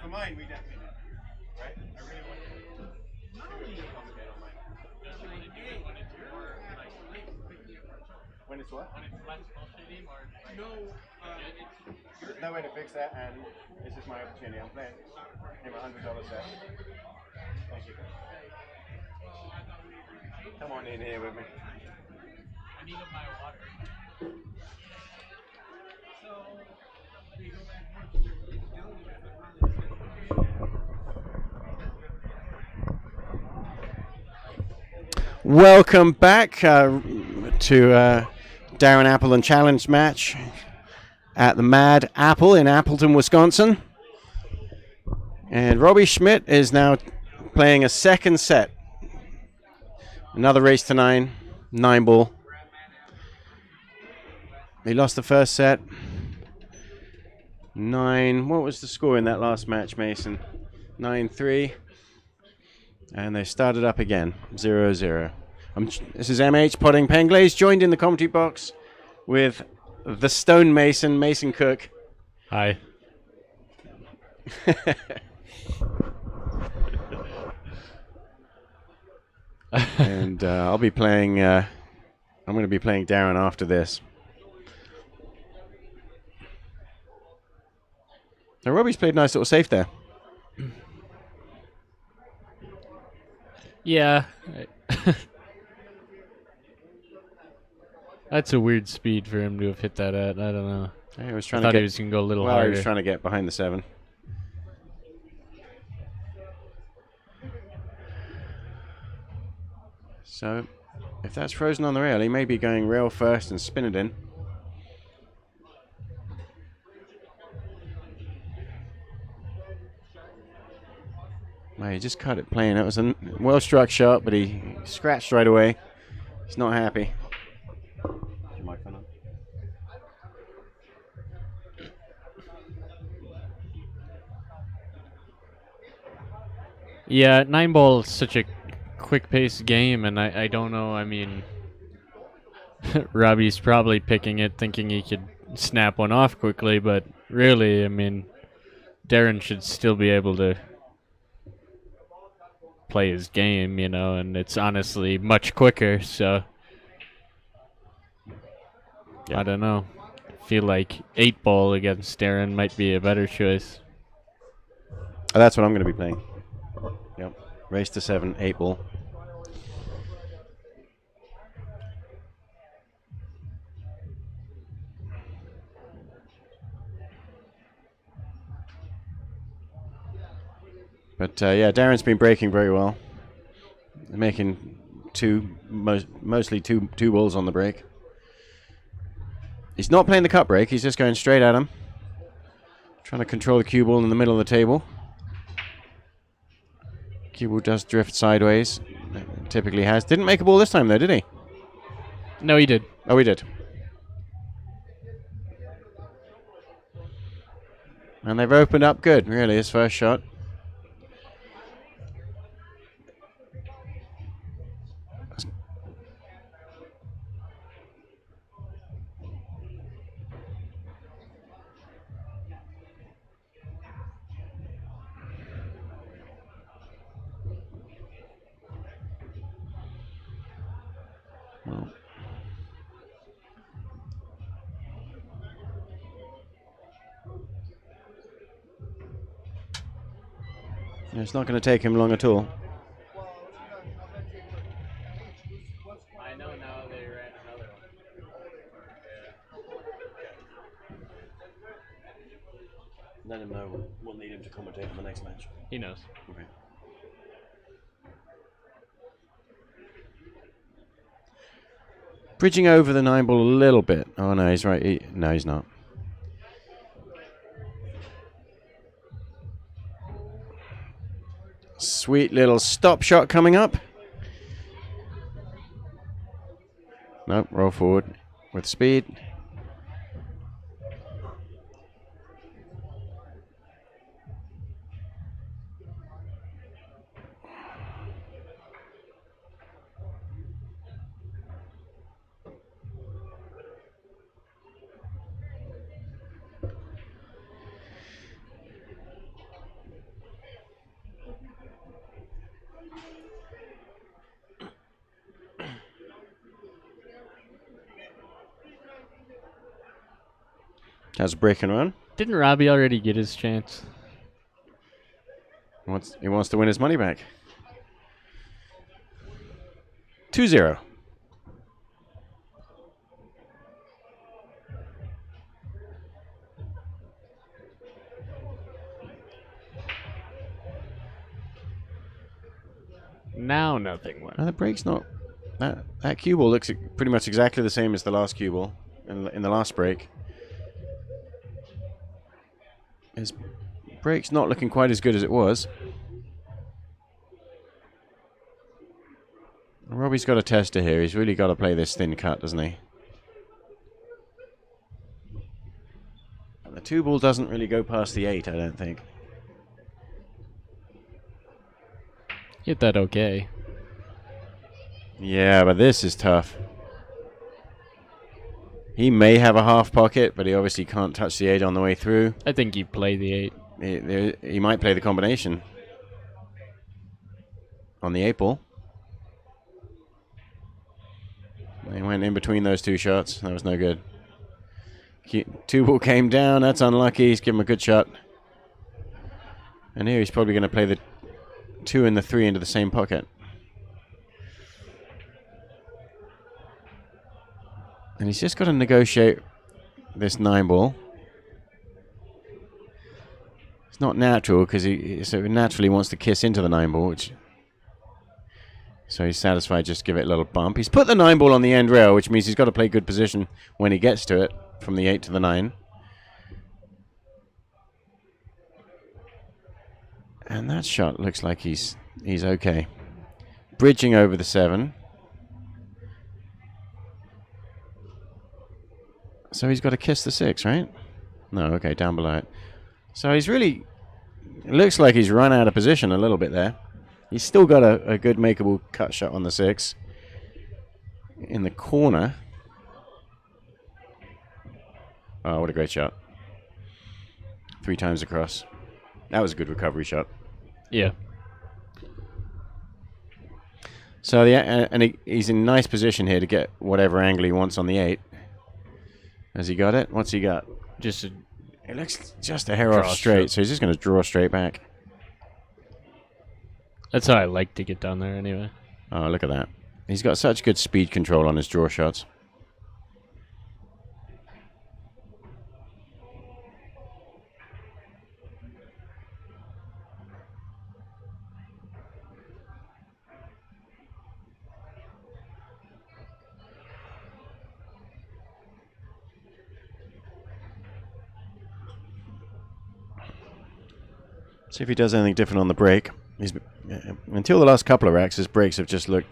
For mine, we definitely do, right? I really want to concentrate on mine. When it's what? When it's less pulsating or there's no way to fix that, and this is my opportunity. I'm playing him $100 set. Thank you. Come on in here with me. I need to buy water. Welcome back to Darren Appleton Challenge match at the Mad Apple in Appleton, Wisconsin. And Robbie Schmidt is now playing a second set. Another race to 9 ball. He lost the first set. 9. What was the score in that last match, Mason? 9-3. And they started up again, 0-0. This is MH potting Penglaze, joined in the commentary box with the Stone Mason, Mason Cook. Hi. And I'll be playing. I'm going to be playing Darren after this. Now Robbie's played nice little safe there. Yeah. That's a weird speed for him to have hit that at. I don't know. I was thought he was going to go a little harder. He was trying to get behind the 7. So, if that's frozen on the rail, he may be going rail first and spin it in. Well, he just cut it plain. That was a well-struck shot, but he scratched right away. He's not happy. Yeah, 9-ball is such a quick-paced game, and I don't know. I mean, Robbie's probably picking it thinking he could snap one off quickly, but really, I mean, Darren should still be able to play his game, you know, and it's honestly much quicker, so yeah. I don't know. I feel like 8-ball against Darren might be a better choice. Oh, that's what I'm going to be playing. Yep. Race to 7, 8-ball. But yeah, Darren's been breaking very well, making mostly two balls on the break. He's not playing the cut break; he's just going straight at him, trying to control the cue ball in the middle of the table. Cue ball does drift sideways, it typically has. Didn't make a ball this time though, did he? No, he did. Oh, he did. And they've opened up good, really, his first shot. It's not going to take him long at all. I know now they ran another one. Let him know we'll need him to commentate on the next match. He knows. Okay. Bridging over the 9-ball a little bit. Oh, no, he's right. No, he's not. Sweet little stop shot coming up. Nope, roll forward with speed. How's a break and run? Didn't Robbie already get his chance? He wants to win his money back. 2-0. Now nothing went. The break's not... That cue ball looks pretty much exactly the same as the last cue ball in the last break. His break's not looking quite as good as it was. Robbie's got a tester here. He's really got to play this thin cut, doesn't he? And the 2-ball doesn't really go past the 8, I don't think. Hit that okay. Yeah, but this is tough. He may have a half pocket, but he obviously can't touch the 8 on the way through. I think he played the 8. He might play the combination on the 8-ball. He went in between those two shots. That was no good. 2-ball came down. That's unlucky. He's given him a good shot. And here he's probably going to play the 2 and the 3 into the same pocket. And he's just got to negotiate this 9-ball. It's not natural because he naturally wants to kiss into the 9-ball, so he's satisfied just give it a little bump. He's put the 9-ball on the end rail, which means he's got to play good position when he gets to it from the 8 to the 9. And that shot looks like he's okay. Bridging over the 7. So he's got to kiss the 6, right? No, okay, down below it. So he's really... It looks like he's run out of position a little bit there. He's still got a good makeable cut shot on the 6. In the corner. Oh, what a great shot. 3 times across. That was a good recovery shot. Yeah. So he's in nice position here to get whatever angle he wants on the 8. Has he got it? What's he got? It looks just a hair off straight, so he's just going to draw straight back. That's how I like to get down there anyway. Oh, look at that. He's got such good speed control on his draw shots. See if he does anything different on the break. Until the last couple of racks, his breaks have just looked...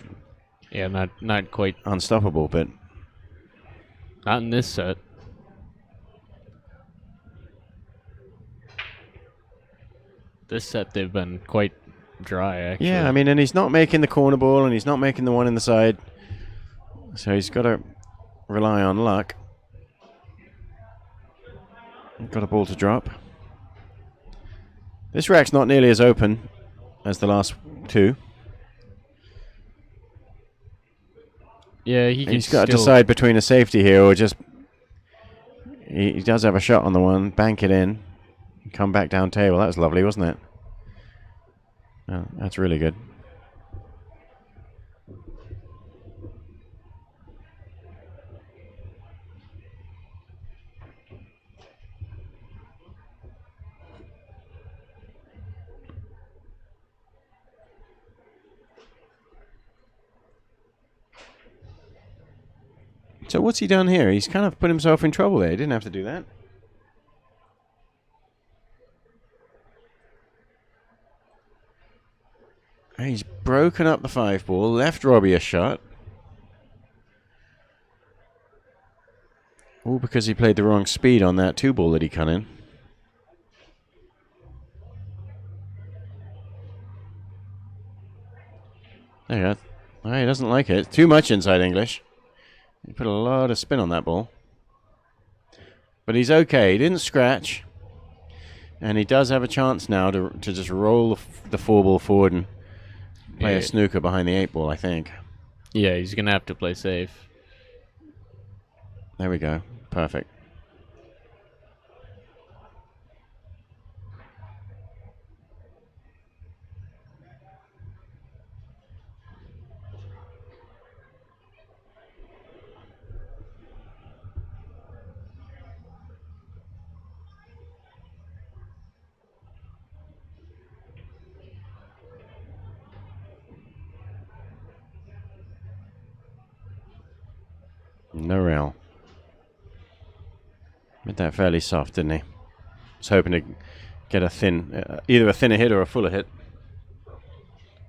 Yeah, not quite unstoppable, but... Not in this set. This set, they've been quite dry, actually. Yeah, I mean, and he's not making the corner ball, and he's not making the one in the side. So he's got to rely on luck. Got a ball to drop. This rack's not nearly as open as the last 2. Yeah, he's got to decide between a safety here or just... He does have a shot on the one. Bank it in. Come back down table. That was lovely, wasn't it? Oh, that's really good. So what's he done here? He's kind of put himself in trouble there. He didn't have to do that. He's broken up the 5-ball, left Robbie a shot. All because he played the wrong speed on that 2-ball that he cut in. There you go. Oh, he doesn't like it. Too much inside English. He put a lot of spin on that ball. But he's okay. He didn't scratch. And he does have a chance now to just roll the 4-ball forward and play a snooker behind the 8-ball, I think. Yeah, he's going to have to play safe. There we go. Perfect. No rail. Made that fairly soft, didn't he? Was hoping to get a thin, either a thinner hit or a fuller hit.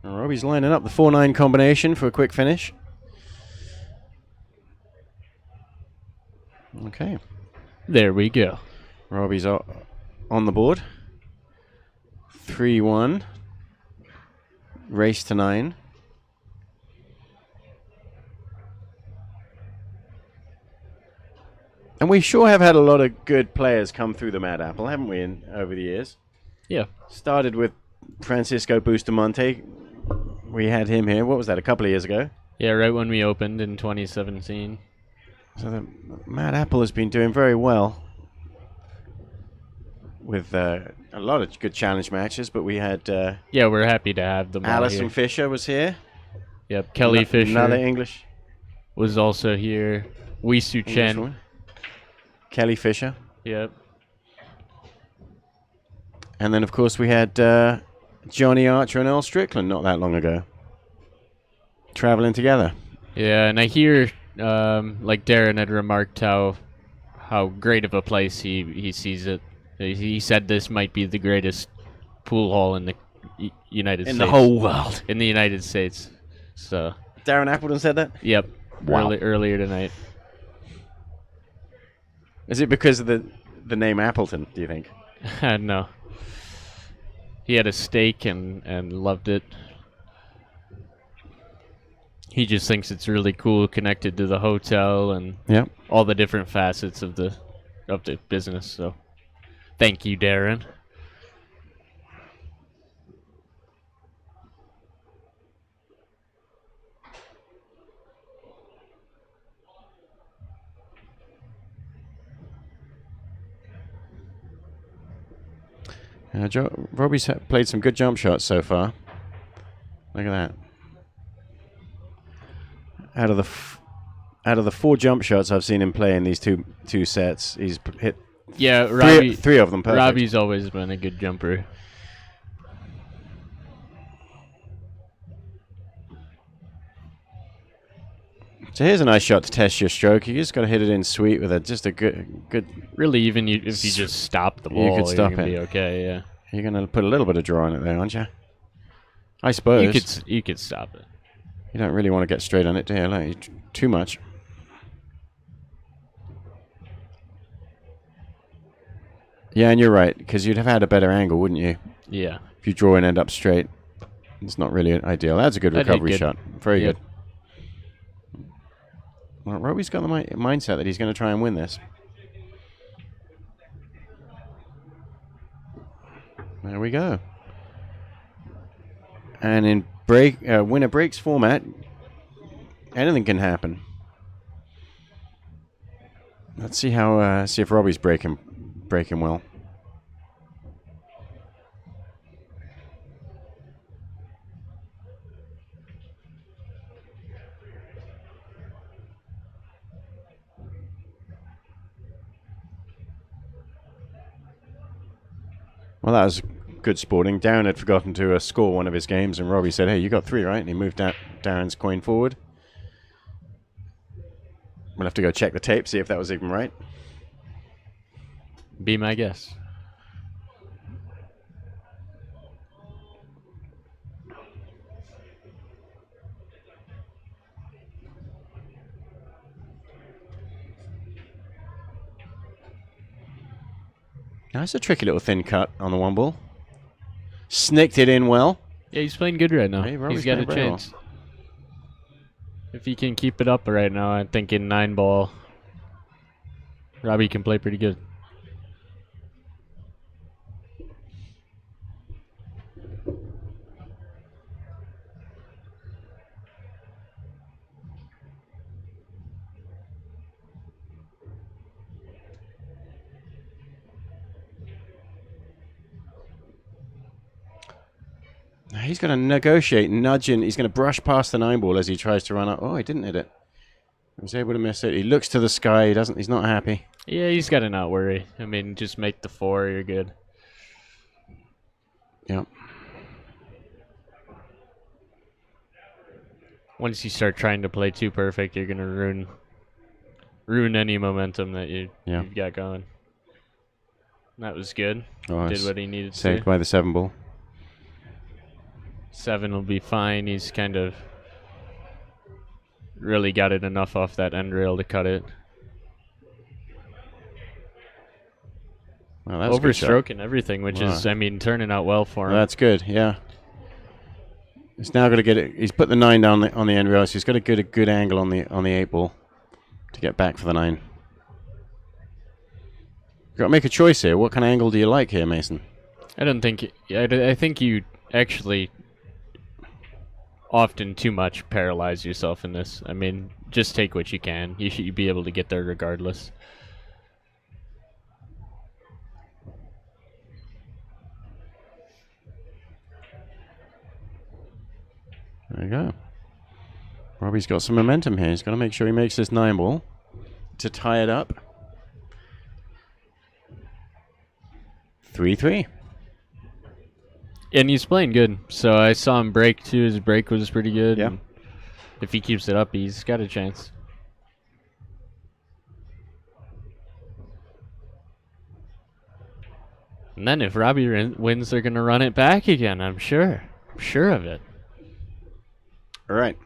And Robbie's lining up the 4-9 combination for a quick finish. Okay. There we go. Robbie's on the board. 3-1. Race to 9. And we sure have had a lot of good players come through the Mad Apple, haven't we, over the years? Yeah. Started with Francisco Bustamante. We had him here. What was that, a couple of years ago? Yeah, right when we opened in 2017. So the Mad Apple has been doing very well with a lot of good challenge matches, but we had... yeah, we're happy to have them all Alison here. Fisher was here. Yep, Kelly Fisher. Another English. Was also here. Wee Su Chen. Kelly Fisher. Yep. And then, of course, we had Johnny Archer and Earl Strickland not that long ago. Traveling together. Yeah, and I hear, like Darren had remarked, how great of a place he sees it. He said this might be the greatest pool hall in the United States. In the whole world. In the United States. So. Darren Appleton said that? Yep. Wow. Earlier tonight. Is it because of the name Appleton, do you think? No. He had a steak and loved it. He just thinks it's really cool, connected to the hotel and all the different facets of the business. So, thank you, Darren. Robbie's played some good jump shots so far. Look at that. Out of the 4 jump shots I've seen him play in these two sets, he's hit three of them perfect. Robbie's always been a good jumper. So here's a nice shot to test your stroke. You just got to hit it in sweet with just a good. Really, even if you just stop the ball, you could stop you're gonna it. be okay. Yeah. You're gonna put a little bit of draw on it there, aren't you? I suppose. You could stop it. You don't really want to get straight on it, do you? Like, too much. Yeah, and you're right, because you'd have had a better angle, wouldn't you? Yeah. If you draw and end up straight, it's not really ideal. That's a good recovery shot. Very good. Well, Robbie's got the mindset that he's going to try and win this. There we go. And in winner breaks format, anything can happen. Let's see how see if Robbie's breaking well. Well, that was good sporting. Darren had forgotten to score one of his games, and Robbie said, "Hey, you got 3, right?" And he moved Darren's coin forward. We'll have to go check the tape, see if that was even right. Be my guess. That's a tricky little thin cut on the 1 ball. Snicked it in well. Yeah, he's playing good right now. Hey, He's got a chance. If he can keep it up right now, I'm thinking 9 ball. Robbie can play pretty good. He's going to negotiate, nudge in. He's going to brush past the 9 ball as he tries to run up. Oh, he didn't hit it. He was able to miss it. He looks to the sky. He's not happy. Yeah, he's got to not worry. I mean, just make the 4. You're good. Yep. Once you start trying to play too perfect, you're going to ruin any momentum that you've got going. That was good. Oh, did what he needed to. Saved by the 7 ball. 7 will be fine. He's kind of really got it enough off that end rail to cut it. Well, that's overstroking everything, which is, I mean, turning out well for him. Well, that's good, yeah. He's now got to get it. He's put the 9 down on the end rail, so he's got to get a good angle on the 8 ball to get back for the 9. You've got to make a choice here. What kind of angle do you like here, Mason? I think you actually often too much paralyze yourself in this. I mean, just take what you can. You should be able to get there regardless. There you go. Robbie's got some momentum here. He's got to make sure he makes this 9 ball to tie it up. 3-3. And he's playing good. So I saw him break too. His break was pretty good. Yeah. And if he keeps it up, he's got a chance. And then if Robbie wins, they're going to run it back again, I'm sure. I'm sure of it. All right.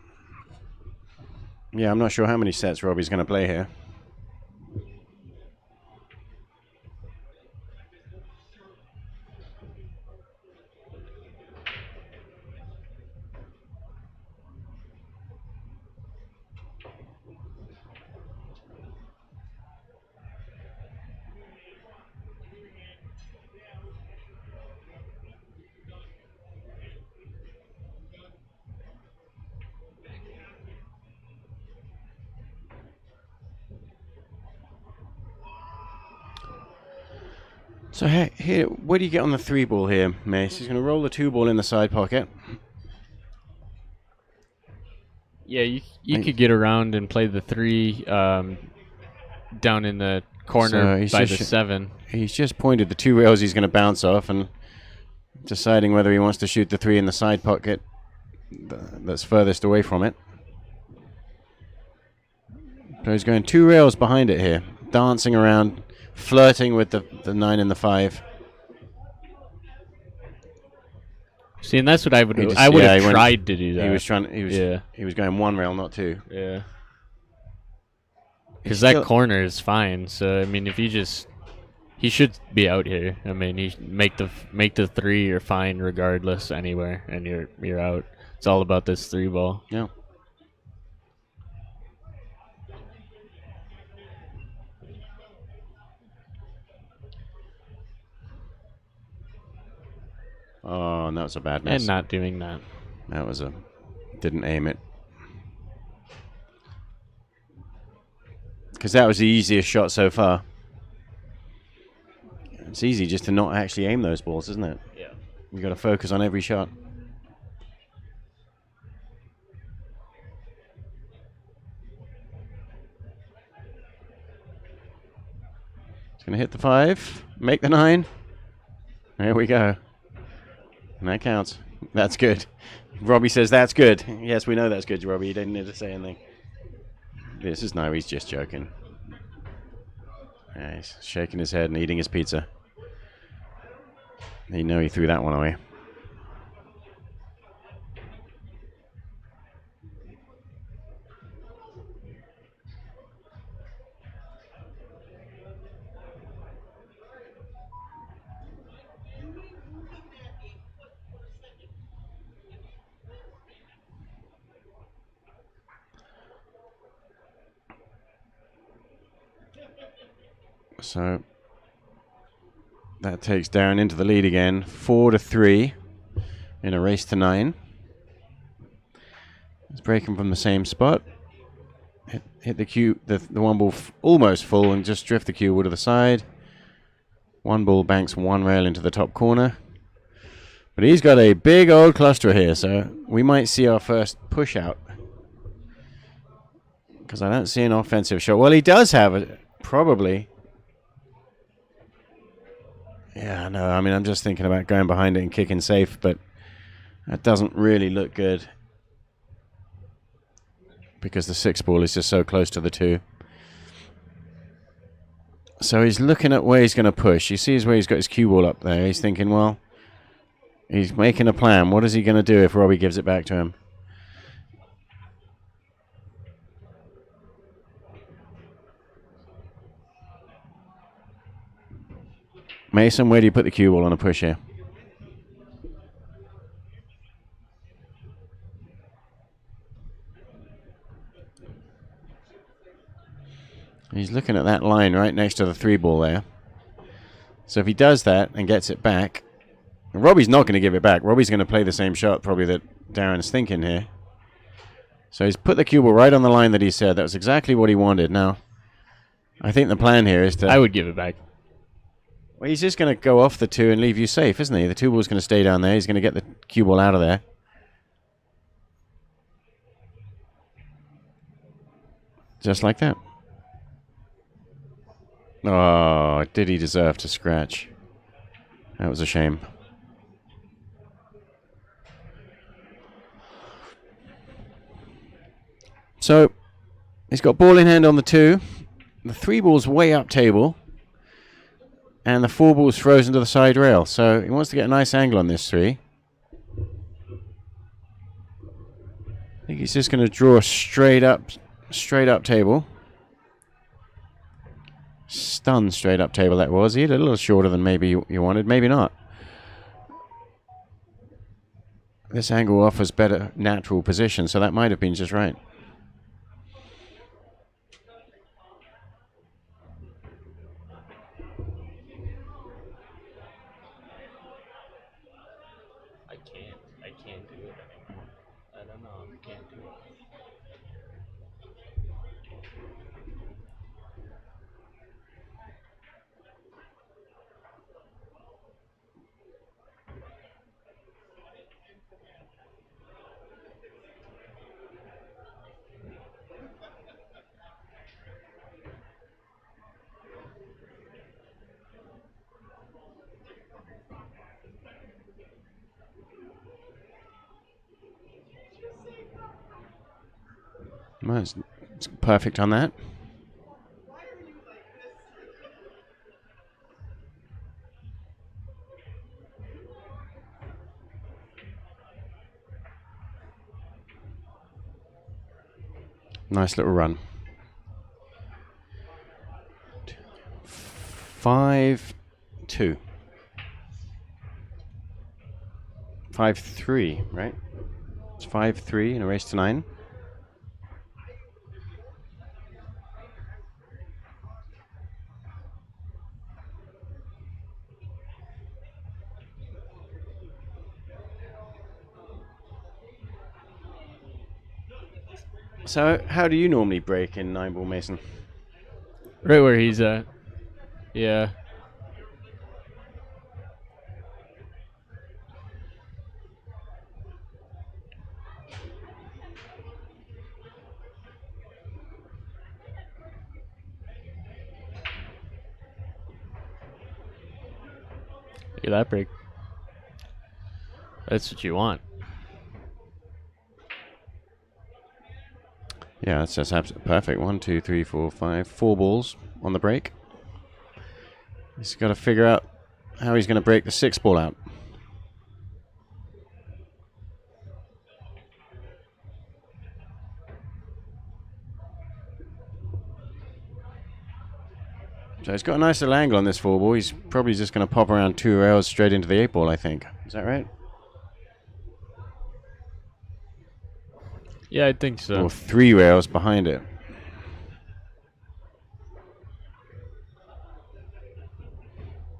Yeah, I'm not sure how many sets Robbie's going to play here. So here, what do you get on the 3 ball here, Mace? He's going to roll the 2 ball in the side pocket. Yeah, you could get around and play the 3 down in the corner by the 7. He's just pointed the 2 rails he's going to bounce off and deciding whether he wants to shoot the 3 in the side pocket that's furthest away from it. So he's going 2 rails behind it here, dancing around, flirting with the 9 and the 5. See, and that's what I would do. I would have tried to do that. He was going 1 rail, not 2. Yeah. Because that corner is fine. So I mean, if he should be out here. I mean, he make the 3. You're fine regardless anywhere, and you're out. It's all about this 3 ball. Yeah. Oh, and that was a bad miss. And not doing that. That was didn't aim it. Because that was the easiest shot so far. It's easy just to not actually aim those balls, isn't it? Yeah. You got to focus on every shot. It's going to hit the 5, make the 9. There we go. And that counts. That's good. Robbie says that's good. Yes, we know that's good, Robbie. You didn't need to say anything. This is no, he's just joking. Yeah, he's shaking his head and eating his pizza. You know he threw that one away. So that takes Darren into the lead again, 4-3 in a race to 9. He's breaking from the same spot. Hit the cue, the one ball almost full, and just drift the cue wood to the side. One ball banks one rail into the top corner. But he's got a big old cluster here, so we might see our first push out. Because I don't see an offensive shot. Well, he does have it, probably. Yeah, no, I mean, I'm just thinking about going behind it and kicking safe, but that doesn't really look good. Because the 6 ball is just so close to the 2. So he's looking at where he's going to push. He sees where he's got his cue ball up there. He's thinking, well, he's making a plan. What is he going to do if Robbie gives it back to him? Mason, where do you put the cue ball on a push here? He's looking at that line right next to the 3 ball there. So if he does that and gets it back, Robbie's not going to give it back. Robbie's going to play the same shot probably that Darren's thinking here. So he's put the cue ball right on the line that he said. That was exactly what he wanted. Now, I think the plan here is to... I would give it back. Well, he's just going to go off the 2 and leave you safe, isn't he? The 2 ball's going to stay down there. He's going to get the cue ball out of there. Just like that. Oh, did he deserve to scratch? That was a shame. So, he's got ball in hand on the 2. The 3 ball's way up table. And the 4 ball's frozen to the side rail. So, he wants to get a nice angle on this 3. I think he's just going to draw straight up table. Stunned straight up table that was. He hit a little shorter than maybe you wanted. Maybe not. This angle offers better natural position, so that might have been just right. I can't do it anymore. I don't know. I can't do it. Well, it's perfect on that. Nice little run. 5-2. 5-3, right? It's 5-3 in a race to 9. So, how do you normally break in 9-ball, Mason? Right where he's at. Yeah. Look at that break. That's what you want. Yeah, that's absolutely perfect. 1, 2, 3, 4, 5. 4 balls on the break. He's got to figure out how he's going to break the 6th ball out. So he's got a nice little angle on this 4 ball. He's probably just going to pop around 2 rails straight into the 8 ball, I think. Is that right? Yeah, I think so. Or 3 rails behind it.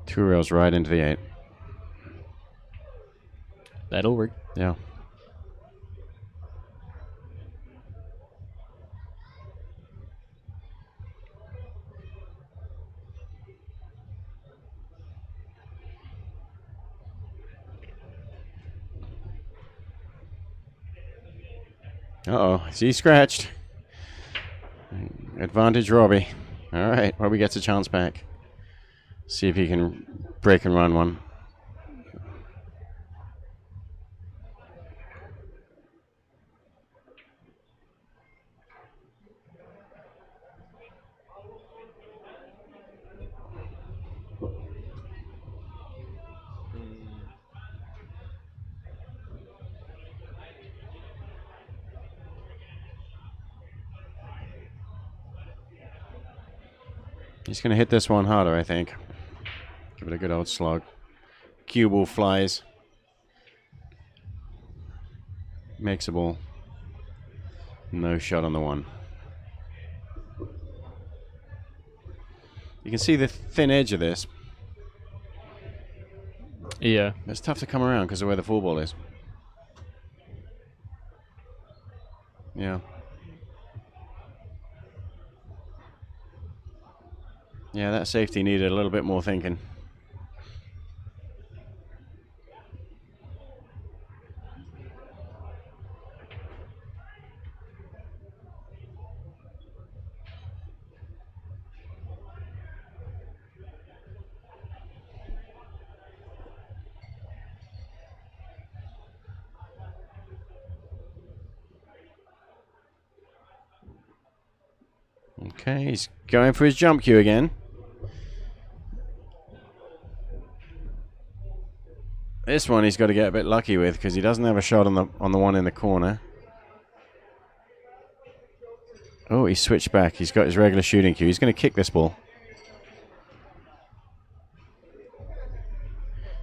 Two rails right into the 8. That'll work. Yeah. Uh-oh. He scratched. Advantage Robbie. All right. Robbie gets a chance back. See if he can break and run one. He's going to hit this one harder, I think. Give it a good old slog. Cue ball flies. Makes a ball. No shot on the 1. You can see the thin edge of this. Yeah. It's tough to come around because of where the 4 ball is. Yeah. Yeah, that safety needed a little bit more thinking. Okay, he's going for his jump cue again. This one he's got to get a bit lucky with because he doesn't have a shot on the one in the corner. Oh, he switched back. He's got his regular shooting cue. He's going to kick this ball.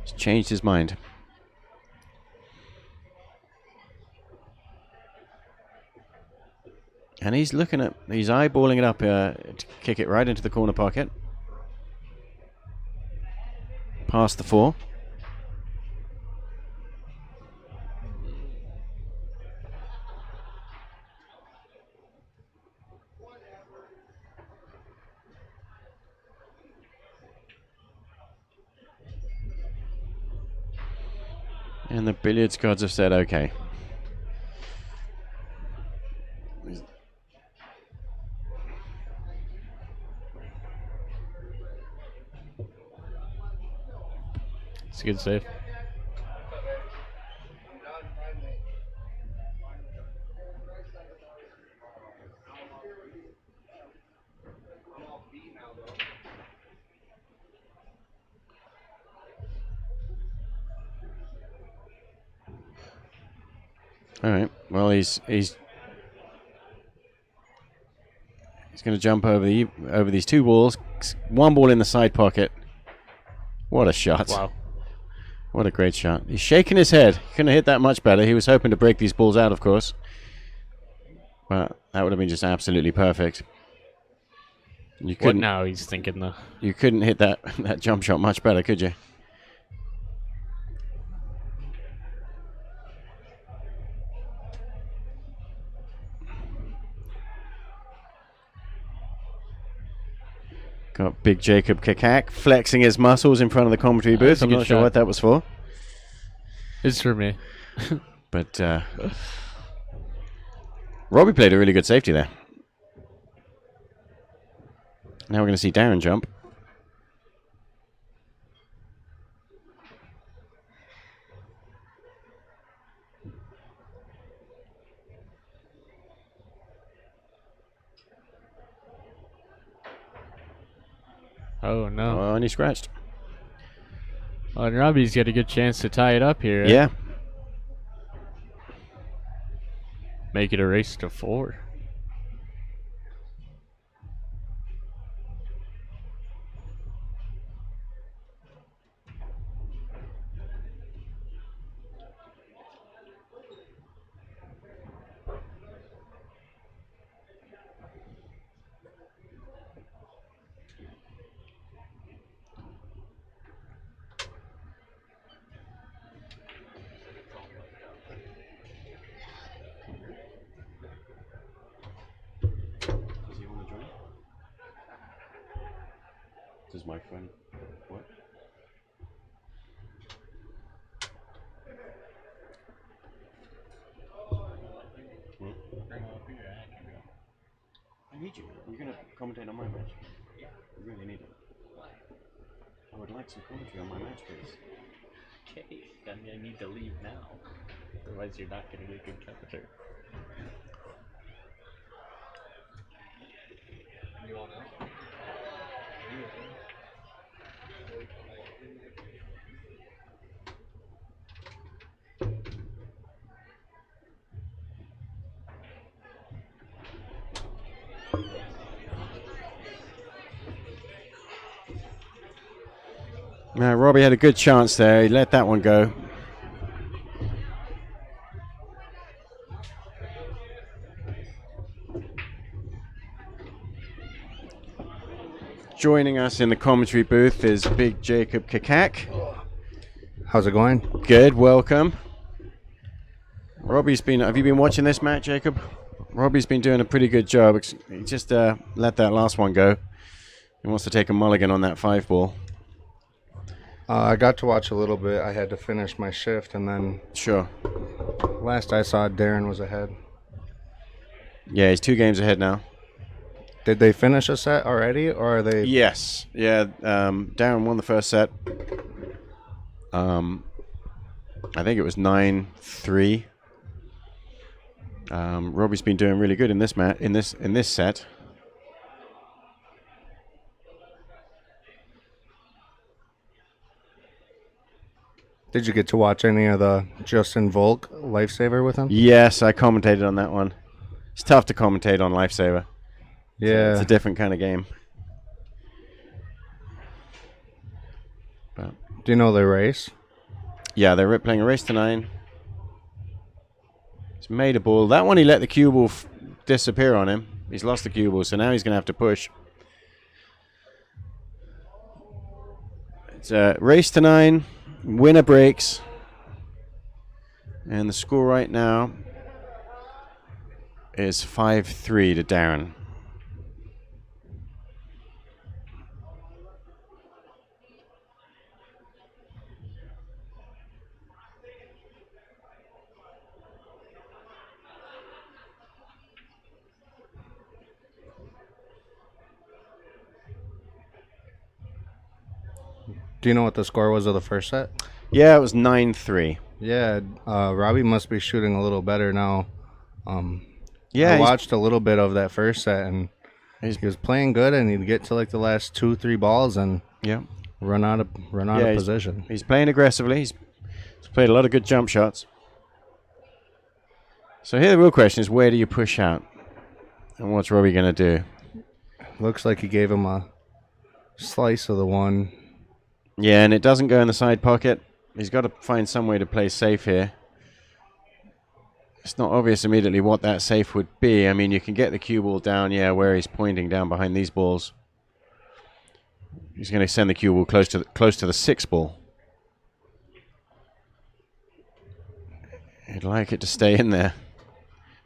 He's changed his mind. And he's eyeballing it up to kick it right into the corner pocket. Past the 4. And the billiards gods have said okay. It's a good save. All right. Well, he's going to jump over these 2 balls. 1 ball in the side pocket. What a shot! Wow. What a great shot. He's shaking his head. He couldn't have hit that much better. He was hoping to break these balls out, of course. But that would have been just absolutely perfect. You couldn't. What now? He's thinking though. You couldn't hit that jump shot much better, could you? Got big Jacob Kakak flexing his muscles in front of the commentary booth. I'm not sure what that was for. It's for me. But Robbie played a really good safety there. Now we're going to see Darren jump. Oh, no. Oh, and he scratched. Oh, and Robbie's got a good chance to tie it up here. Yeah. Make it a race to 4. Does my friend what? I need you. You're gonna commentate on my match. I really need it. I would like some commentary on my match, please. Okay, then I need to leave now. Otherwise, you're not going to get good temperature. Robbie had a good chance there. He let that one go. Joining us in the commentary booth is Big Jacob Kakak. How's it going? Good, welcome. Robbie's been. Have you been watching this match, Jacob? Robbie's been doing a pretty good job. He just let that last one go. He wants to take a mulligan on that 5-ball. I got to watch a little bit. I had to finish my shift, and then Sure. last I saw, Darren was ahead. Yeah, he's 2 games ahead now. Did they finish a set already, or are they? Yes. Yeah. Darren won the first set. I think it was 9-3. Robbie's been doing really good in this in this set. Did you get to watch any of the Justin Volk Lifesaver with him? Yes, I commentated on that one. It's tough to commentate on Lifesaver. Yeah. It's a different kind of game. But Do you know the race? yeah, they're playing a race to 9. He's made a ball. That one he let the cue ball disappear on him. He's lost the cue ball, so now he's going to have to push. It's a race to 9. Winner breaks. And the score right now is 5-3 to Darren. Do you know what the score was of the first set? Yeah, it was 9-3. Yeah, Robbie must be shooting a little better now. Yeah, I watched a little bit of that first set, and he was playing good, and he'd get to like the last 2-3 balls and yeah, run out of position. He's playing aggressively. He's played a lot of good jump shots. So here the real question is, where do you push out? And what's Robbie going to do? Looks like he gave him a slice of the one. Yeah, and it doesn't go in the side pocket. He's got to find some way to play safe here. It's not obvious immediately what that safe would be. I mean, you can get the cue ball down, yeah, where he's pointing down behind these balls. He's going to send the cue ball close to the 6 ball. He'd like it to stay in there,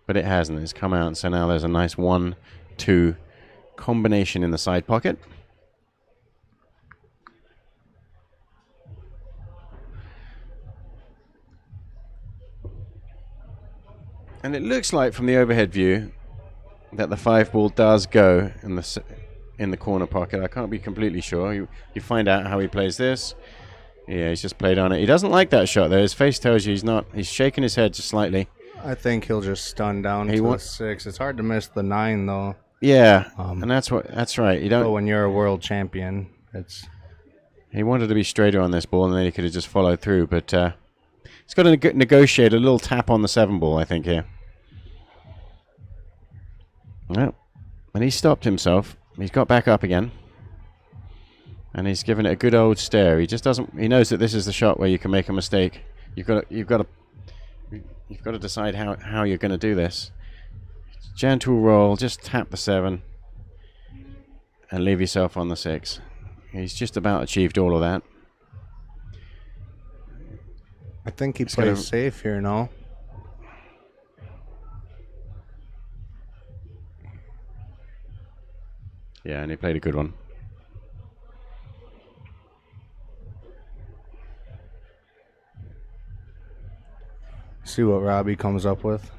but it hasn't. It's come out, so now there's a nice 1-2 combination in the side pocket. And it looks like from the overhead view that the 5 ball does go in the corner pocket. I can't be completely sure. You find out how he plays this. Yeah, he's just played on it. He doesn't like that shot though. His face tells you he's not. He's shaking his head just slightly. I think he'll just stun down to the 6. It's hard to miss the 9 though. Yeah, and that's right. You don't. But when you're a world champion, He wanted to be straighter on this ball, and then he could have just followed through. But he's got to negotiate a little tap on the 7 ball, I think, here. No. And he stopped himself. He's got back up again. And he's given it a good old stare. He just doesn't. He knows that this is the shot where you can make a mistake. You've got to decide how you're going to do this. Gentle roll. Just tap the 7, and leave yourself on the 6. He's just about achieved all of that. I think he plays safe here, no? Yeah, and he played a good one. See what Robbie comes up with.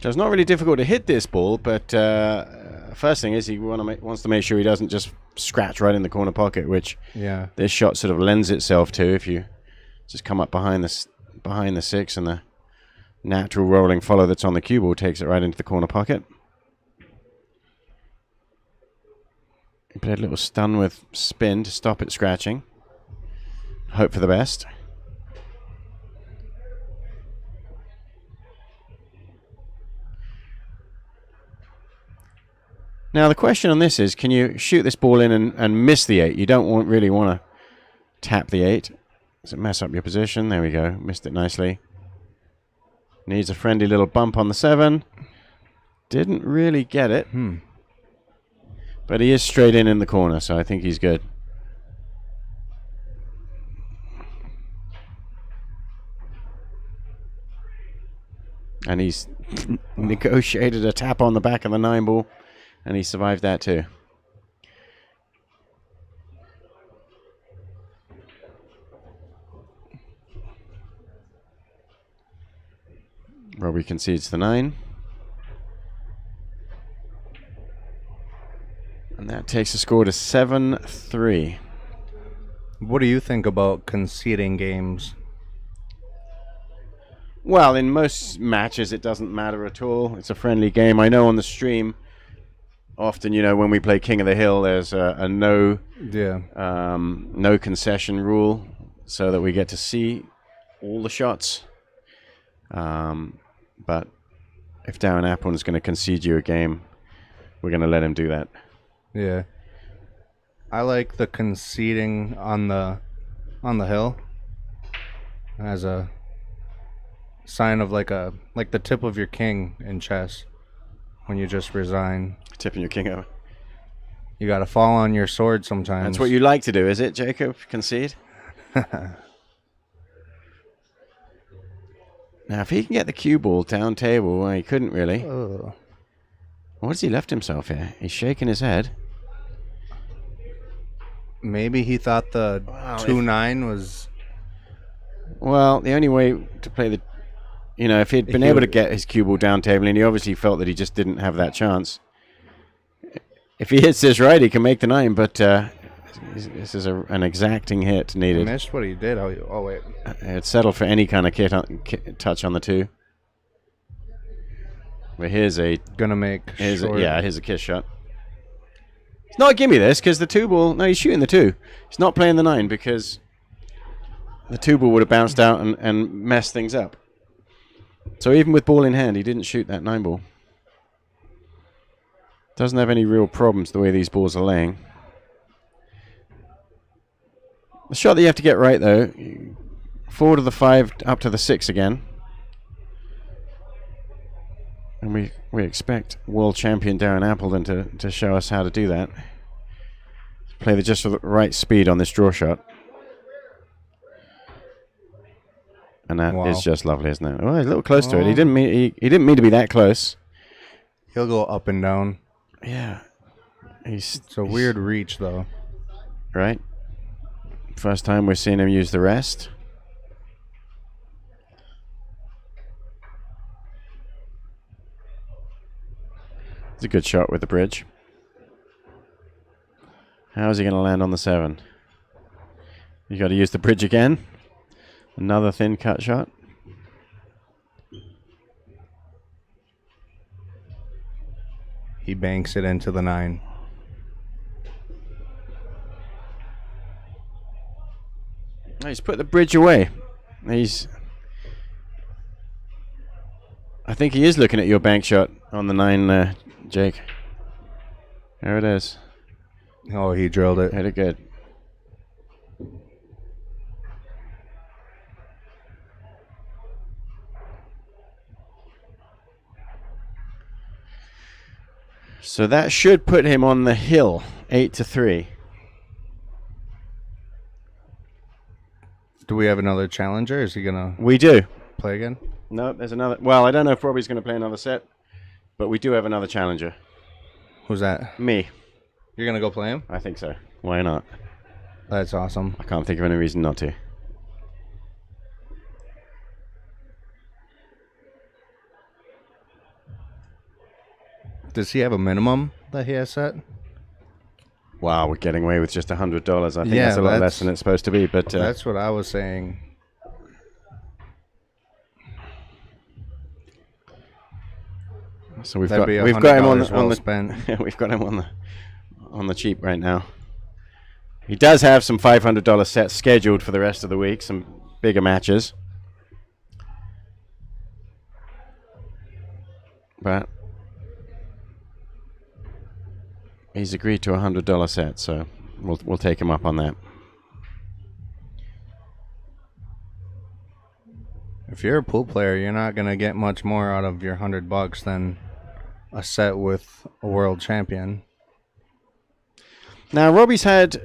So it's not really difficult to hit this ball, but first thing is he wants to make sure he doesn't just scratch right in the corner pocket, which this shot sort of lends itself to if you just come up behind the 6 and the natural rolling follow that's on the cue ball takes it right into the corner pocket. He played a little stun with spin to stop it scratching. Hope for the best. Now the question on this is, can you shoot this ball in and miss the 8? You don't really want to tap the 8. Does it mess up your position? There we go. Missed it nicely. Needs a friendly little bump on the 7. Didn't really get it. But he is straight in the corner, so I think he's good. And he's negotiated a tap on the back of the 9 ball. And he survived that too. Robbie concedes the 9. And that takes the score to 7-3. What do you think about conceding games? Well, in most matches it doesn't matter at all. It's a friendly game. I know on the stream, often, when we play King of the Hill, there's a no concession rule, so that we get to see all the shots. But if Darren Appleton is going to concede you a game, we're going to let him do that. Yeah, I like the conceding on the hill as a sign of like the tip of your king in chess when you just resign. Tipping your king over. You got to fall on your sword sometimes. That's what you like to do, is it, Jacob? Concede? Now, if he can get the cue ball down table, well, he couldn't really. What has he left himself here? He's shaking his head. Maybe he thought the 2-9 was... Well, the only way to play the... if he'd been able to get his cue ball down table, and he obviously felt that he just didn't have that chance. If he hits this right, he can make the 9, but this is an exacting hit needed. I missed what he did. Oh wait. It's settled for any kind of touch on the 2. But here's a... Here's a kiss shot. He's not gimme this, because the 2 ball... No, he's shooting the 2. He's not playing the 9, because the 2 ball would have bounced out and messed things up. So even with ball in hand, he didn't shoot that 9 ball. Doesn't have any real problems the way these balls are laying. The shot that you have to get right, though, forward of the 5, up to the 6 again. And we expect world champion Darren Appleton to show us how to do that. Play just the right speed on this draw shot. And that is just lovely, isn't it? Oh, he's a little close to it. He didn't mean to be that close. He'll go up and down. Yeah. It's a weird reach, though. Right? First time we're seeing him use the rest. It's a good shot with the bridge. How's he going to land on the 7? You got to use the bridge again. Another thin cut shot. He banks it into the 9. He's put the bridge away. I think he is looking at your bank shot on the 9, Jake. There it is. Oh, he drilled it. Hit it good. So that should put him on the hill, 8-3. Do we have another challenger? Is he gonna? We do. Play again? No, there's another. Well, I don't know if Robbie's going to play another set, but we do have another challenger. Who's that? Me. You're gonna go play him? I think so. Why not? That's awesome. I can't think of any reason not to. Does he have a minimum that he has set? Wow, we're getting away with just $100. I think that's a lot less than it's supposed to be. But that's what I was saying. So we've got him on the we've got him on the cheap right now. He does have some $500 sets scheduled for the rest of the week, some bigger matches. But he's agreed to a $100 set, so we'll take him up on that. If you're a pool player, you're not gonna get much more out of your $100 than a set with a world champion. Now, Robbie's had,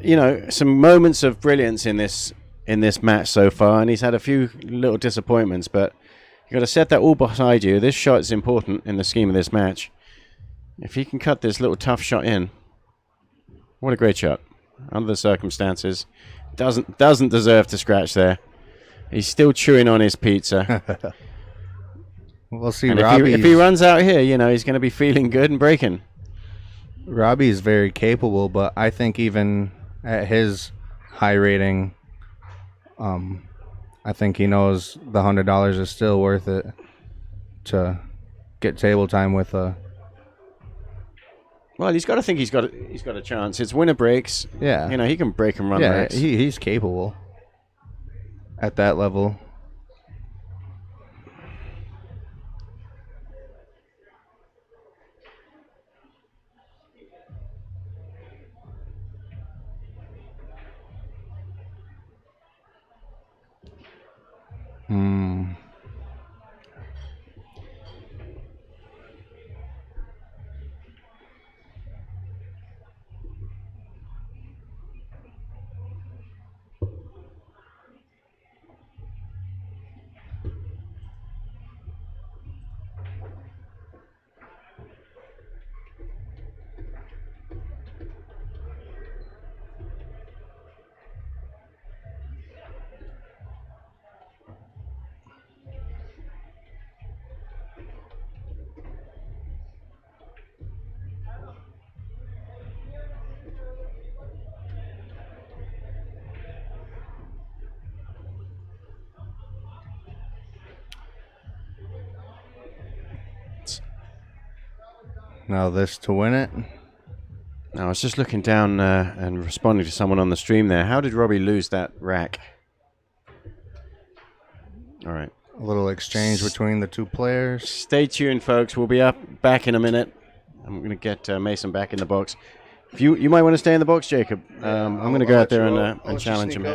some moments of brilliance in this match so far, and he's had a few little disappointments, but you've got to set that all beside you. This shot is important in the scheme of this match. If he can cut this little tough shot in, what a great shot. Under the circumstances, doesn't deserve to scratch there. He's still chewing on his pizza. We'll see. And if he runs out here, he's going to be feeling good and breaking. Robbie is very capable, but I think even at his high rating, I think he knows the $100 is still worth it to get table time with a. Well, he's got to think he's got a chance. It's winner breaks. Yeah, he can break and run racks. He's capable at that level. Now this to win it. Now I was just looking down and responding to someone on the stream there. How did Robbie lose that rack? All right. A little exchange between the two players. Stay tuned, folks. We'll be back in a minute. I'm going to get Mason back in the box. If you might want to stay in the box, Jacob. I'm going to go out there and challenge him.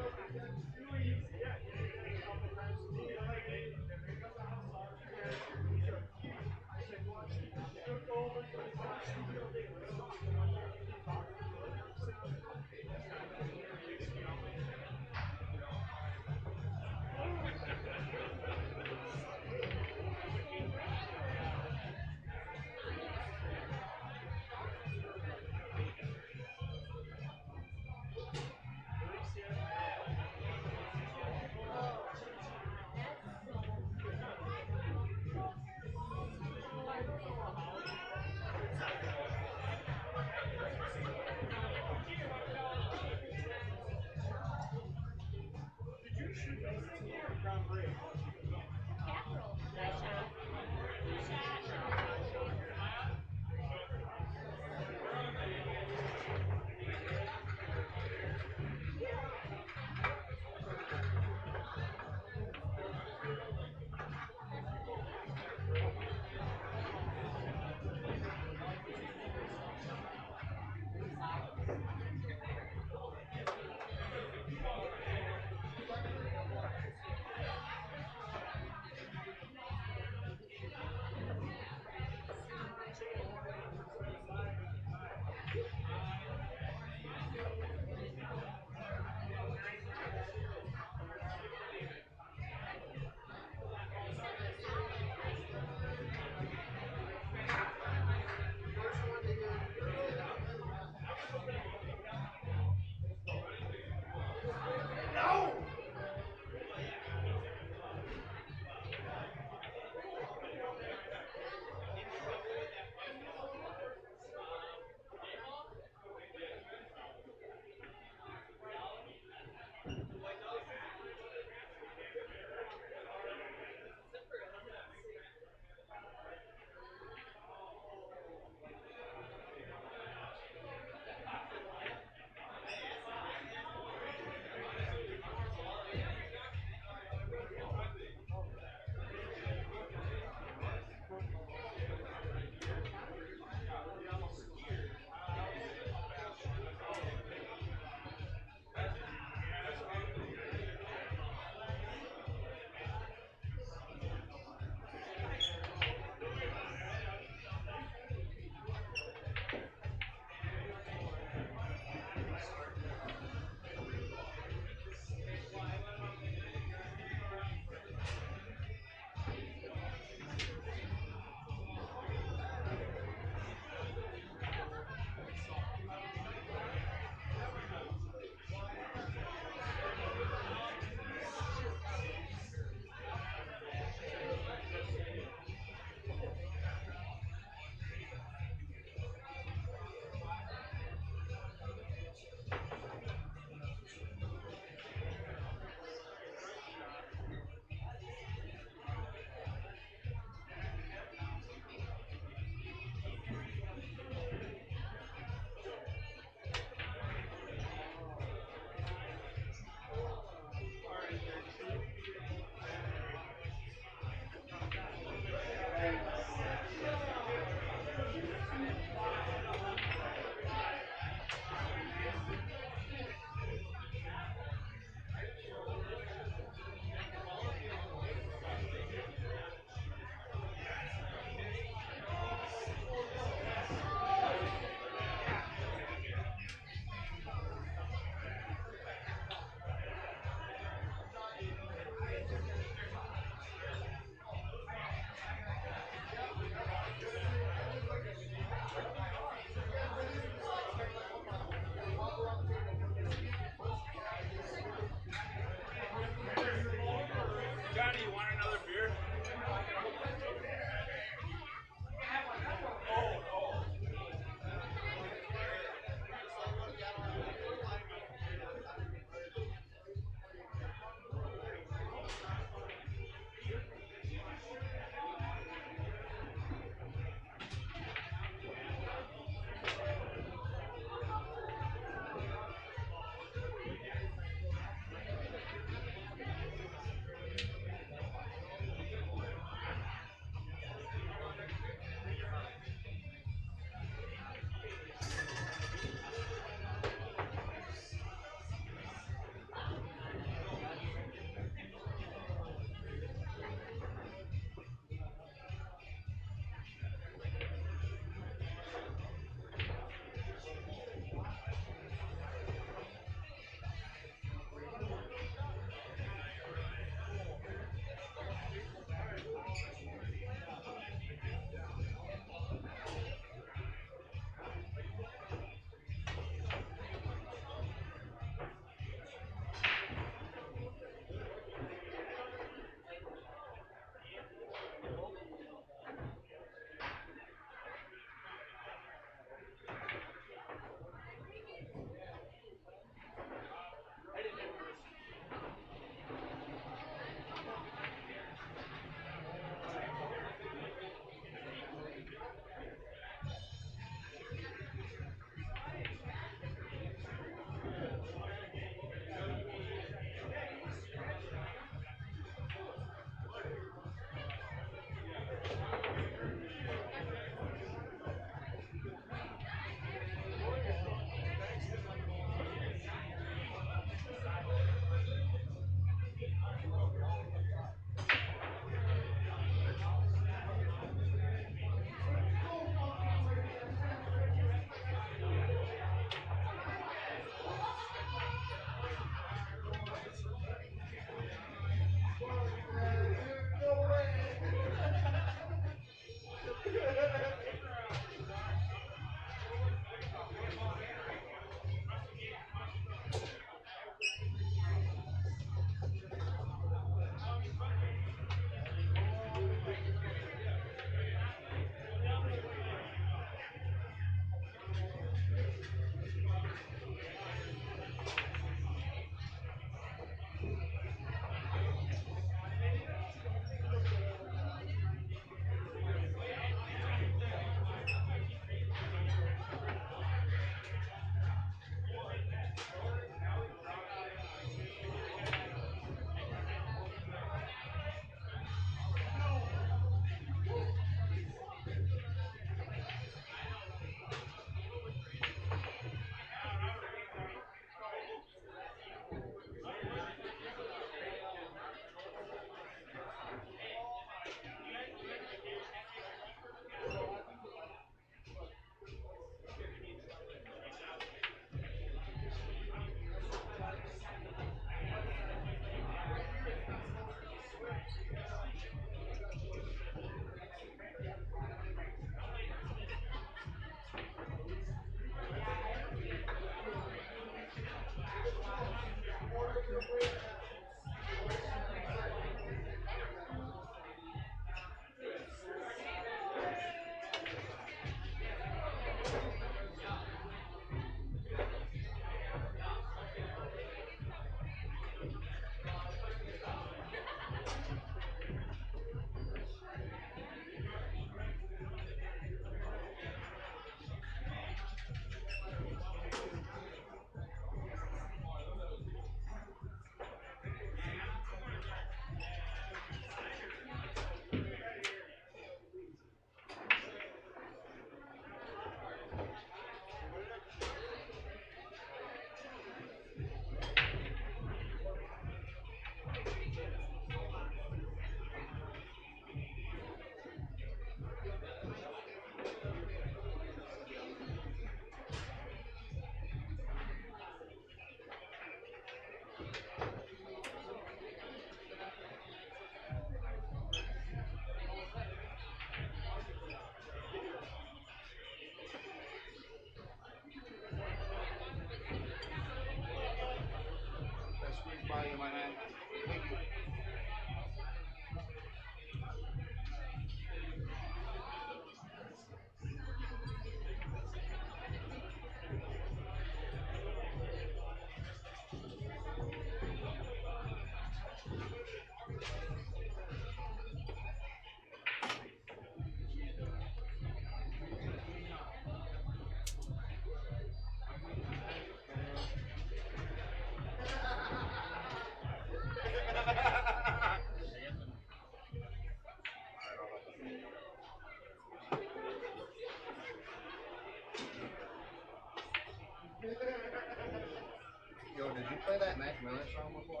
that Mac Miller song before?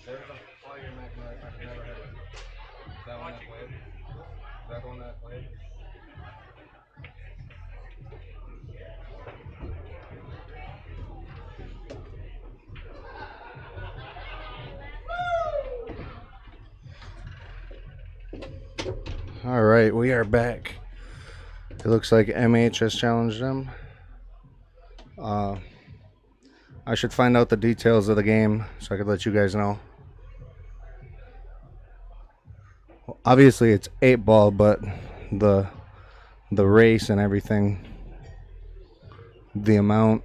There's a Fire Mac Miller. I've never heard it. Is that one that played? Is that the one that played? All right, we are back. It looks like MH has challenged him. I should find out the details of the game so I could let you guys know. Obviously, it's 8-ball, but the race and everything, the amount.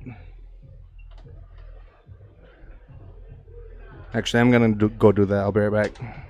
Actually, I'm gonna go do that. I'll be right back.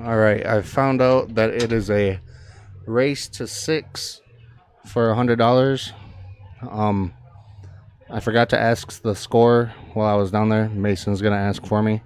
All right, I found out that it is a race to 6 for $100. I forgot to ask the score while I was down there. Mason's gonna ask for me.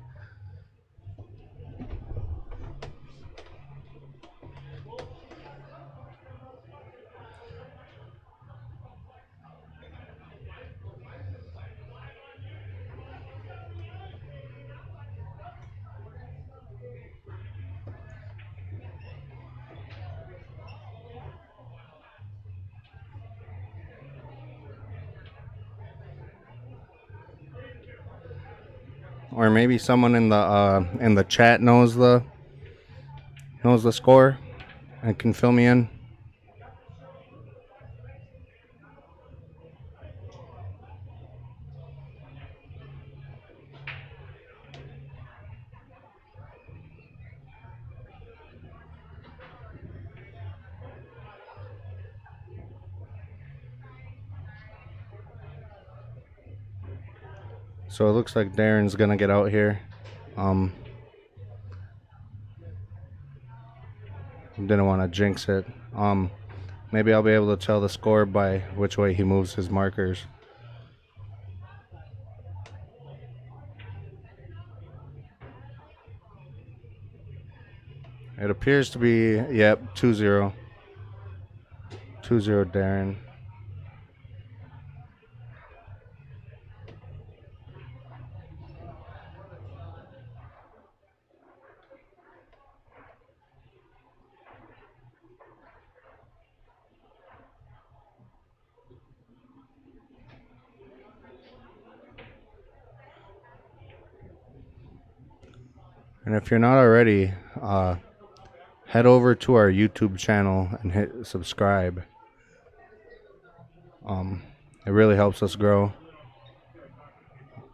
Or maybe someone in the chat knows the score and can fill me in. So it looks like Darren's gonna get out here. Didn't want to jinx it. Maybe I'll be able to tell the score by which way he moves his markers. It appears to be, yep, 2-0. 2-0 Darren. And if you're not already, head over to our YouTube channel and hit subscribe. It really helps us grow.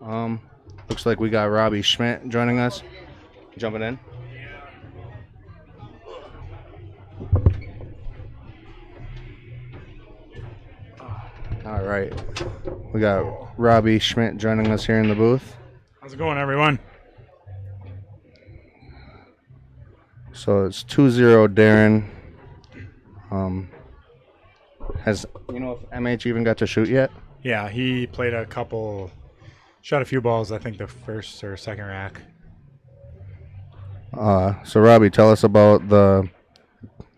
Looks like we got Robbie Schmidt joining us. Jumping in. All right. We got Robbie Schmidt joining us here in the booth. How's it going, everyone? So it's 2-0 Darren. Has, if MH even got to shoot yet? Yeah, he played a couple Shot a few balls, I think the first or second rack. So Robbie, tell us about the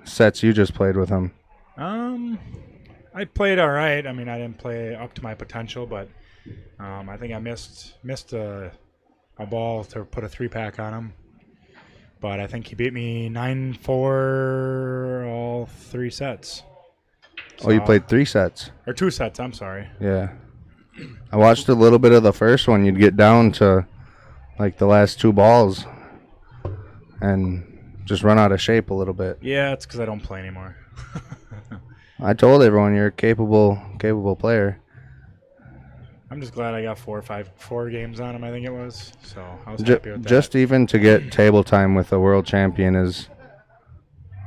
sets you just played with him. I played all right. I mean, I didn't play up to my potential, but I think I missed a ball to put a 3-pack on him. But I think he beat me 9-4 all 3 sets. So, you played 3 sets? Or 2 sets, I'm sorry. Yeah. I watched a little bit of the first one. You'd get down to like the last 2 balls and just run out of shape a little bit. Yeah, it's because I don't play anymore. I told everyone you're a capable player. I'm just glad I got 4 games on him, I think it was. So I was happy with that. Just even to get table time with a world champion is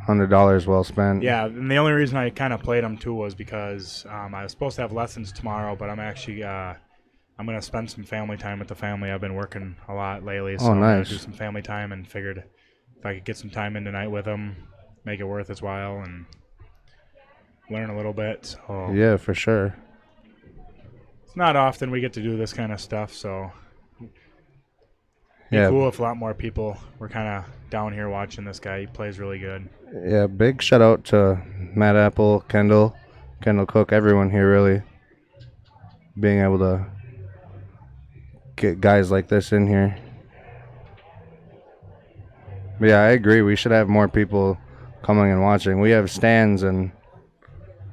$100 well spent. Yeah, and the only reason I kind of played him too was because I was supposed to have lessons tomorrow, but I'm actually I'm going to spend some family time with the family. I've been working a lot lately, so nice. I'm going to do some family time and figured if I could get some time in tonight with him, make it worth his while and learn a little bit. So yeah, for sure. It's not often we get to do this kind of stuff, so yeah, cool if a lot more people were kind of down here watching this guy. He plays really good. Yeah, big shout out to Matt Apple, Kendall Cook, everyone here really being able to get guys like this in here. But yeah, I agree. We should have more people coming and watching. We have stands and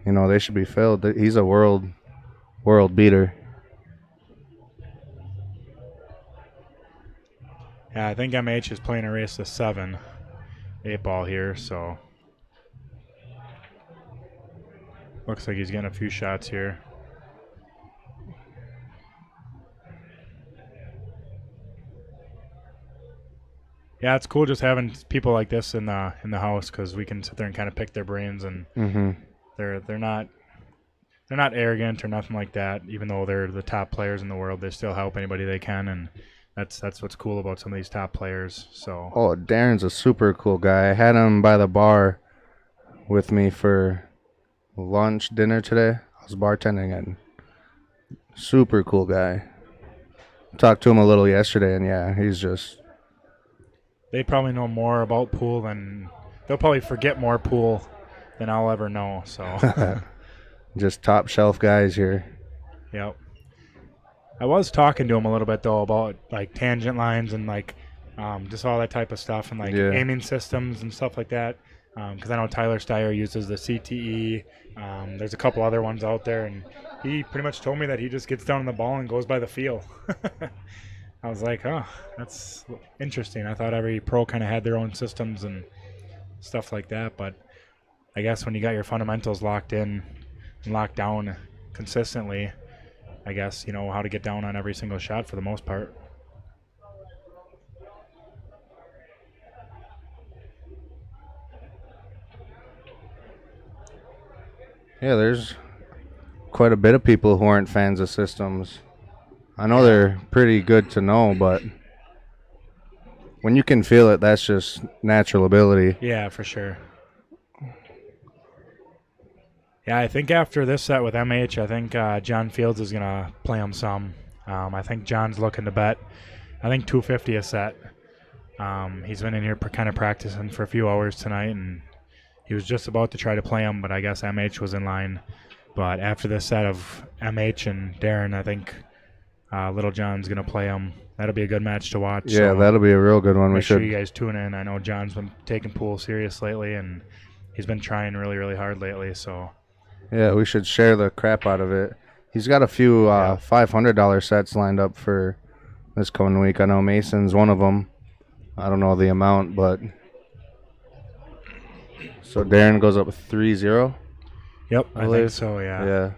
they should be filled. He's a world beater. Yeah, I think MH is playing a race to 7, 8-ball here, so looks like he's getting a few shots here. Yeah, it's cool just having people like this in the house because we can sit there and kind of pick their brains, and they're not arrogant or nothing like that. Even though they're the top players in the world, they still help anybody they can, and that's what's cool about some of these top players. So Darren's a super cool guy. I had him by the bar with me for lunch, dinner today. I was bartending and super cool guy. Talked to him a little yesterday, and yeah, he's just. They probably know more about pool than they'll probably forget more pool than I'll ever know. So just top shelf guys here. Yep. I was talking to him a little bit though about like tangent lines and like just all that type of stuff and like aiming systems and stuff like that. Because I know Tyler Steyer uses the CTE. There's a couple other ones out there, and he pretty much told me that he just gets down on the ball and goes by the feel. I was like, oh, that's interesting. I thought every pro kind of had their own systems and stuff like that, but I guess when you got your fundamentals locked in and locked down consistently, I guess you know how to get down on every single shot for the most part. Yeah, there's quite a bit of people who aren't fans of systems. I know they're pretty good to know, but when you can feel it, that's just natural ability. Yeah, for sure. Yeah, I think after this set with MH, I think John Fields is going to play him some. I think John's looking to bet, I think $250 a set. He's been in here kind of practicing for a few hours tonight, and he was just about to try to play him, but I guess MH was in line. But after this set of MH and Darren, I think Little John's going to play him. That'll be a good match to watch. Yeah, so that'll be a real good one. Make sure you guys tune in. I know John's been taking pool serious lately, and he's been trying really, really hard lately. So yeah, we should share the crap out of it. He's got a few $500 sets lined up for this coming week. I know Mason's one of them. I don't know the amount, but so Darren goes up 3-0. Yep, I think so. Yeah.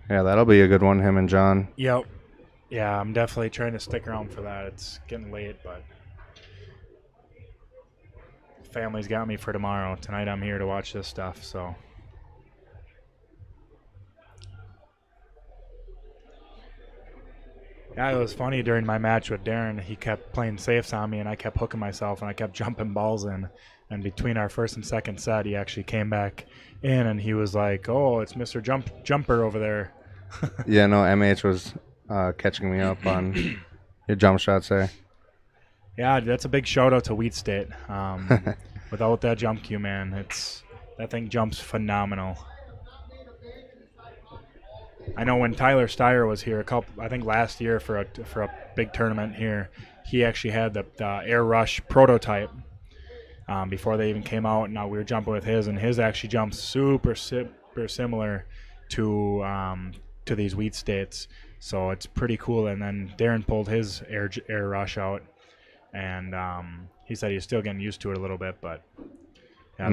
Yeah, that'll be a good one, him and John. Yep. Yeah, I'm definitely trying to stick around for that. It's getting late, but family's got me for tomorrow. Tonight I'm here to watch this stuff, so. Yeah, it was funny during my match with Darren. He kept playing safes on me, and I kept hooking myself, and I kept jumping balls in. And between our first and second set, he actually came back in, and he was like, "Oh, it's Mr. Jumper over there." Yeah, no, MH was catching me up on your jump shots there. Yeah, that's a big shout out to Wheat State. Without that jump cue, man, that thing jumps phenomenal. I know when Tyler Steyer was here I think last year for a big tournament here, he actually had the Air Rush prototype before they even came out. Now we were jumping with his, and his actually jumps super similar to these Wheat States. So it's pretty cool. And then Darren pulled his Air Rush out, and he said he's still getting used to it a little bit. But yeah,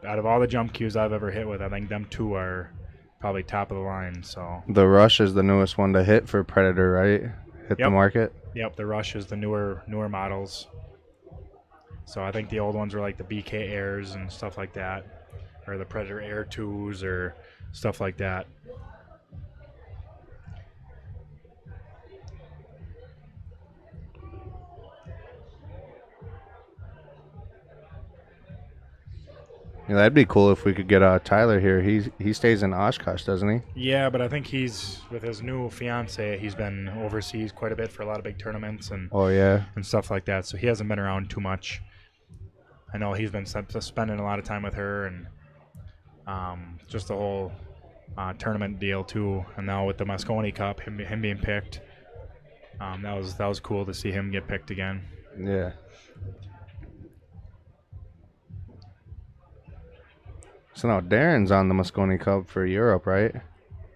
out of all the jump cues I've ever hit with, I think them two are probably top of the line. So the Rush is the newest one to hit for Predator, right? Hit the market. Yep, the Rush is the newer models. So I think the old ones were like the BK Airs and stuff like that, or the Predator Air 2s or stuff like that. Yeah, that'd be cool if we could get Tyler here. He stays in Oshkosh, doesn't he? Yeah, but I think he's with his new fiance. He's been overseas quite a bit for a lot of big tournaments and and stuff like that. So he hasn't been around too much. I know he's been spending a lot of time with her and just the whole tournament deal too. And now with the Moscone Cup, him being picked, that was cool to see him get picked again. Yeah. So now Darren's on the Moscone Cup for Europe, right?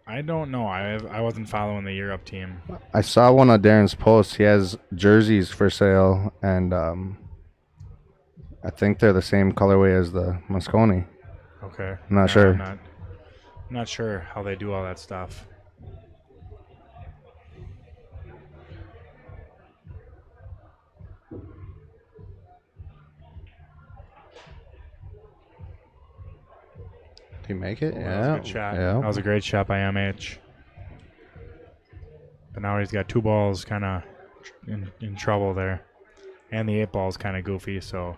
I don't know. I wasn't following the Europe team. I saw one of Darren's posts. He has jerseys for sale, and I think they're the same colorway as the Moscone. Okay. I'm not sure. I'm not sure how they do all that stuff. Did he make it? That Yeah. was a good shot. Yeah. That was a great shot by MH. But now he's got two balls kind of in trouble there. And the 8 ball's kind of goofy, so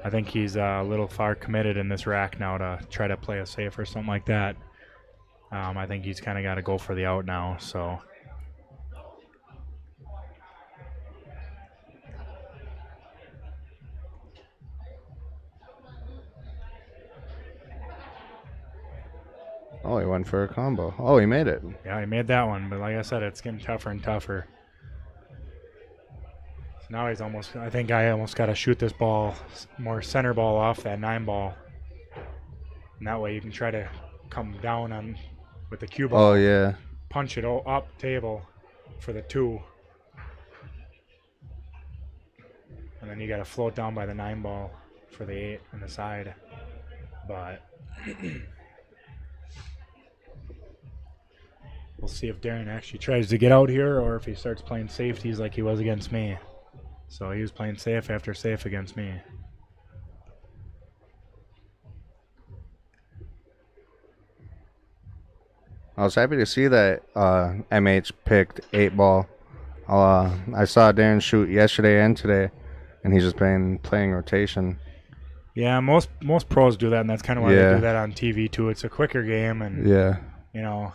I think he's a little far committed in this rack now to try to play a safe or something like that. I think he's kind of got to go for the out now, so. Oh, he went for a combo. Oh, he made it. Yeah, he made that one, but like I said, it's getting tougher and tougher. So now I think I almost got to shoot this ball, more center ball off that 9 ball. And that way you can try to come down with the cue ball. Oh, yeah. Punch it up table for the 2. And then you got to float down by the 9 ball for the 8 on the side. But we'll see if Darren actually tries to get out here or if he starts playing safeties like he was against me. So he was playing safe after safe against me. I was happy to see that MH picked 8 ball. I saw Darren shoot yesterday and today, and he's just playing rotation. Yeah, most pros do that, and that's kind of why they do that on TV too. It's a quicker game, and you know.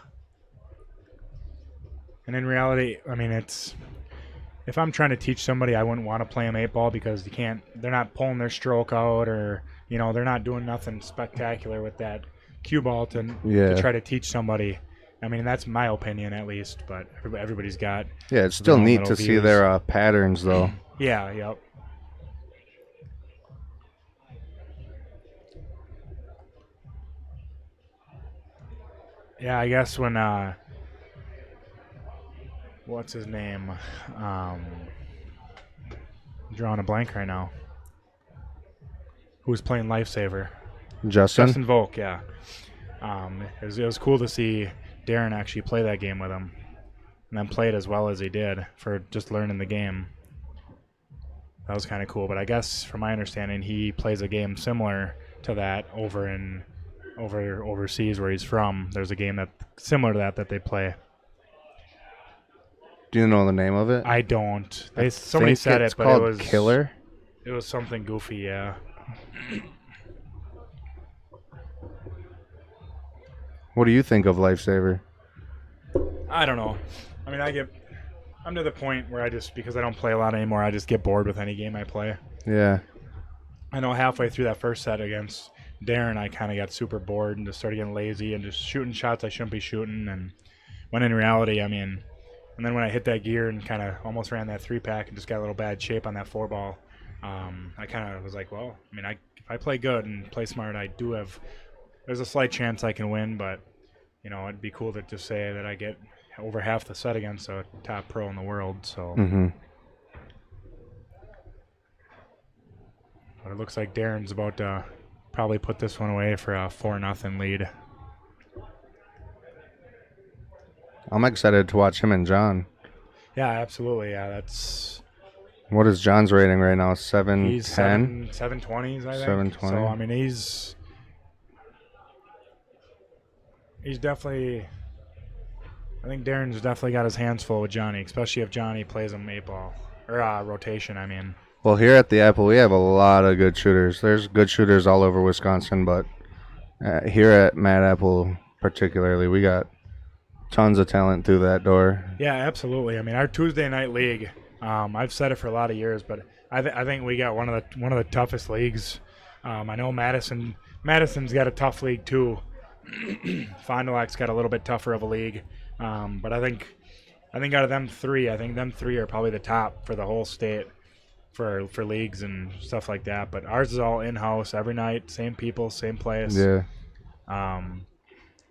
And in reality, I mean, if I'm trying to teach somebody, I wouldn't want to play them 8 ball because they're not pulling their stroke out, or they're not doing nothing spectacular with that cue ball to try to teach somebody. I mean, that's my opinion at least, but everybody's got. Yeah, it's still neat to see their patterns, though. Yeah, yep. Yeah, I guess when what's his name? I'm drawing a blank right now. Who was playing Lifesaver? Justin Volk, yeah. It was cool to see Darren actually play that game with him, and then play it as well as he did for just learning the game. That was kind of cool. But I guess, from my understanding, he plays a game similar to that overseas where he's from. There's a game that similar to that they play. Do you know the name of it? I don't. Somebody said it, but called it was Killer. It was something goofy, yeah. What do you think of Lifesaver? I don't know. I mean, I'm to the point where because I don't play a lot anymore, I just get bored with any game I play. Yeah. I know halfway through that first set against Darren, I kind of got super bored and just started getting lazy and just shooting shots I shouldn't be shooting. And when in reality, I mean, and then when I hit that gear and kind of almost ran that 3-pack and just got a little bad shape on that 4-ball, I kind of was like, well, I mean, if I play good and play smart, there's a slight chance I can win, but, you know, it'd be cool to just say that I get over half the set against a top pro in the world. So. Mm-hmm. But it looks like Darren's about to probably put this one away for a 4-0 lead. I'm excited to watch him and John. Yeah, absolutely. Yeah, that's. What is John's rating right now? 710? He's 720s, I think. 720. So I mean, he's definitely. I think Darren's definitely got his hands full with Johnny, especially if Johnny plays him 8-ball or rotation. I mean. Well, here at the Apple, we have a lot of good shooters. There's good shooters all over Wisconsin, but here at Mad Apple particularly, we got tons of talent through that door. Yeah, absolutely. I mean, our Tuesday night league, I've said it for a lot of years, but I think we got one of the toughest leagues. I know Madison's got a tough league too. Fond du Lac's got a little bit tougher of a league, but I think out of them three, are probably the top for the whole state. For leagues and stuff like that, but ours is all in-house every night, same people, same place. Yeah.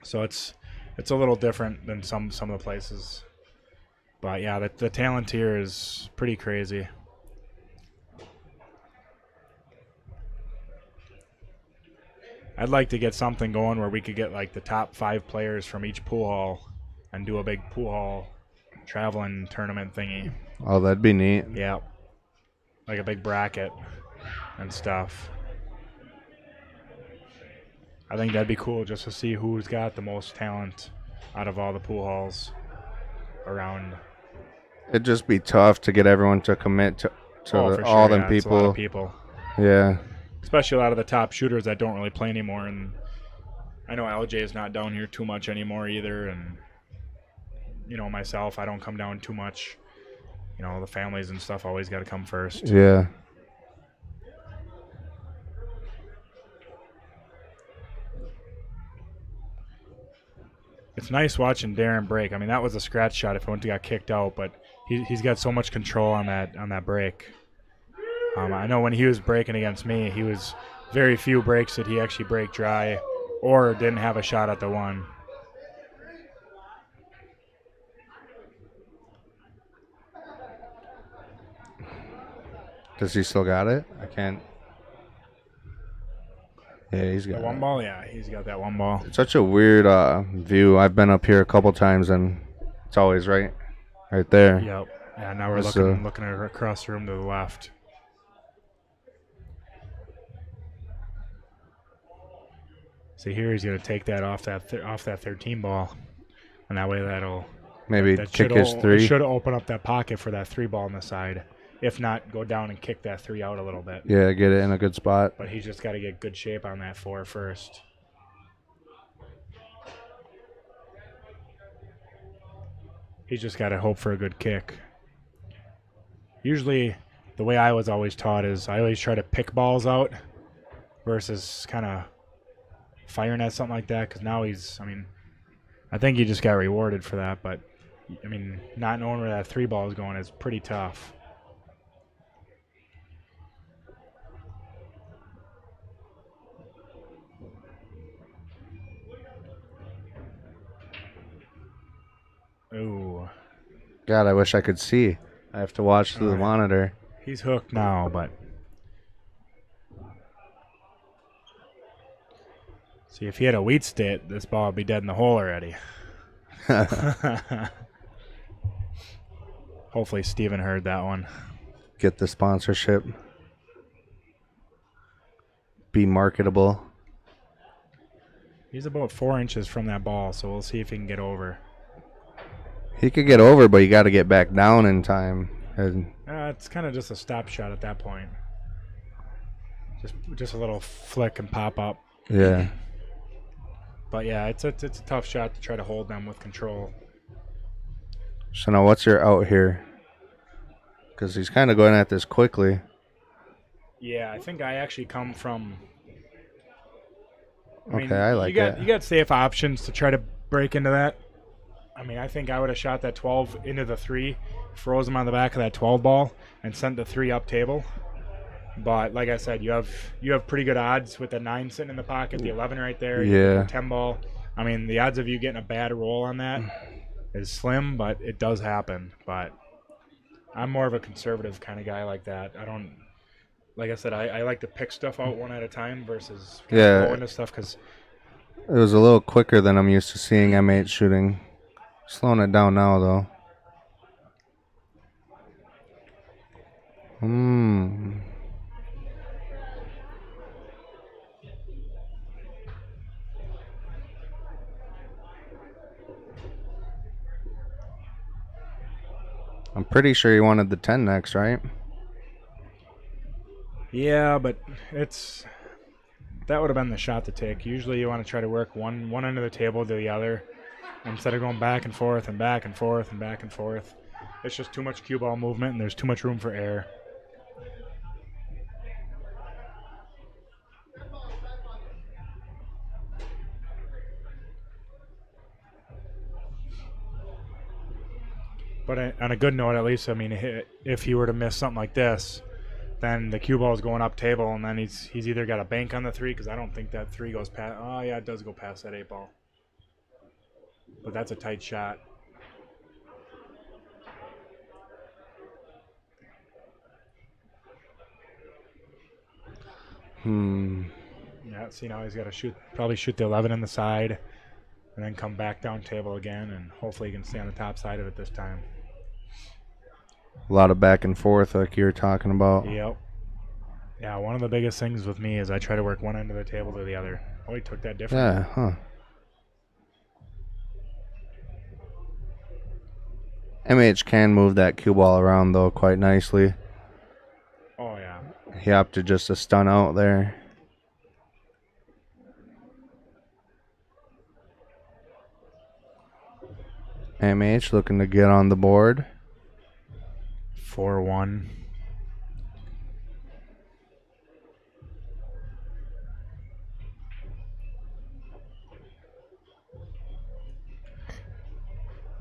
So it's a little different than some of the places, but yeah, the talent here is pretty crazy. I'd like to get something going where we could get like the top 5 players from each pool hall and do a big pool hall traveling tournament thingy. Oh, that'd be neat. Yeah. Like a big bracket and stuff. I think that'd be cool just to see who's got the most talent out of all the pool halls around. It'd just be tough to get everyone to commit to all them people. It's a lot of people. people. Yeah. Especially a lot of the top shooters that don't really play anymore. And I know LJ is not down here too much anymore either. And, you know, myself, I don't come down too much. You know, the families and stuff always got to come first. Yeah. It's nice watching Darren break. I mean, that was a scratch shot if it wouldn't have got kicked out, but he's got so much control on that break. I know when he was breaking against me, he was very few breaks that he actually break dry or didn't have a shot at the one. Does he still got it? I can't. Yeah, he's got the one ball. Yeah, he's got that one ball. It's such a weird view. I've been up here a couple times, and it's always right there. Yep. Yeah. Now we're looking at across the room to the left. See here, he's gonna take that off that 13 ball, and that way that'll maybe kick his 3. Should open up that pocket for that 3 ball on the side. If not, go down and kick that 3 out a little bit. Yeah, get it in a good spot. But he's just got to get good shape on that 4 first. He's just got to hope for a good kick. Usually, the way I was always taught is I always try to pick balls out versus kind of firing at something like that. Because now I think he just got rewarded for that. But, I mean, not knowing where that 3 ball is going is pretty tough. Ooh. God, I wish I could see. I have to watch through the monitor. He's hooked now, but... See, if he had a wheat stick, this ball would be dead in the hole already. Hopefully Steven heard that one. Get the sponsorship. Be marketable. He's about 4 inches from that ball, so we'll see if he can get over. He could get over, but you got to get back down in time. And It's kind of just a stop shot at that point. Just a little flick and pop up. yeah. But yeah, it's a tough shot to try to hold them with control. So now what's your out here? Because he's kind of going at this quickly. Yeah, I think I actually come from. I like that. You got safe options to try to break into that. I mean, I think I would have shot that 12 into the 3, froze him on the back of that 12 ball, and sent the 3 up table. But like I said, you have pretty good odds with the 9 sitting in the pocket, the 11 right there, Yeah. the 10 ball. I mean, the odds of you getting a bad roll on that is slim, but it does happen. But I'm more of a conservative kind of guy like that. I don't, like I said, I like to pick stuff out one at a time versus go into stuff because it was a little quicker than I'm used to seeing M8 shooting. Slowing it down now, though. I'm pretty sure he wanted the 10 next, right? yeah, but that would have been the shot to take. Usually you want to try to work one end of the table to the other instead of going back and forth and back and forth and back and forth. It's just too much cue ball movement and there's too much room for error. But on a good note, at least, I mean, if he were to miss something like this, then the cue ball is going up table, and then he's either got a bank on the 3, because I don't think that 3 goes past. Oh, yeah, it does go past that 8 ball. But that's a tight shot. Yeah, see, now he's got to probably shoot the 11 in the side, and then come back down table again, and hopefully he can stay on the top side of it this time. A lot of back and forth like you were talking about. Yep. Yeah, one of the biggest things with me is I try to work one end of the table to the other. Oh, he took that different. Yeah, huh. MH can move that cue ball around, though, quite nicely. Oh, yeah. He opted just to stun out there. MH looking to get on the board. 4-1.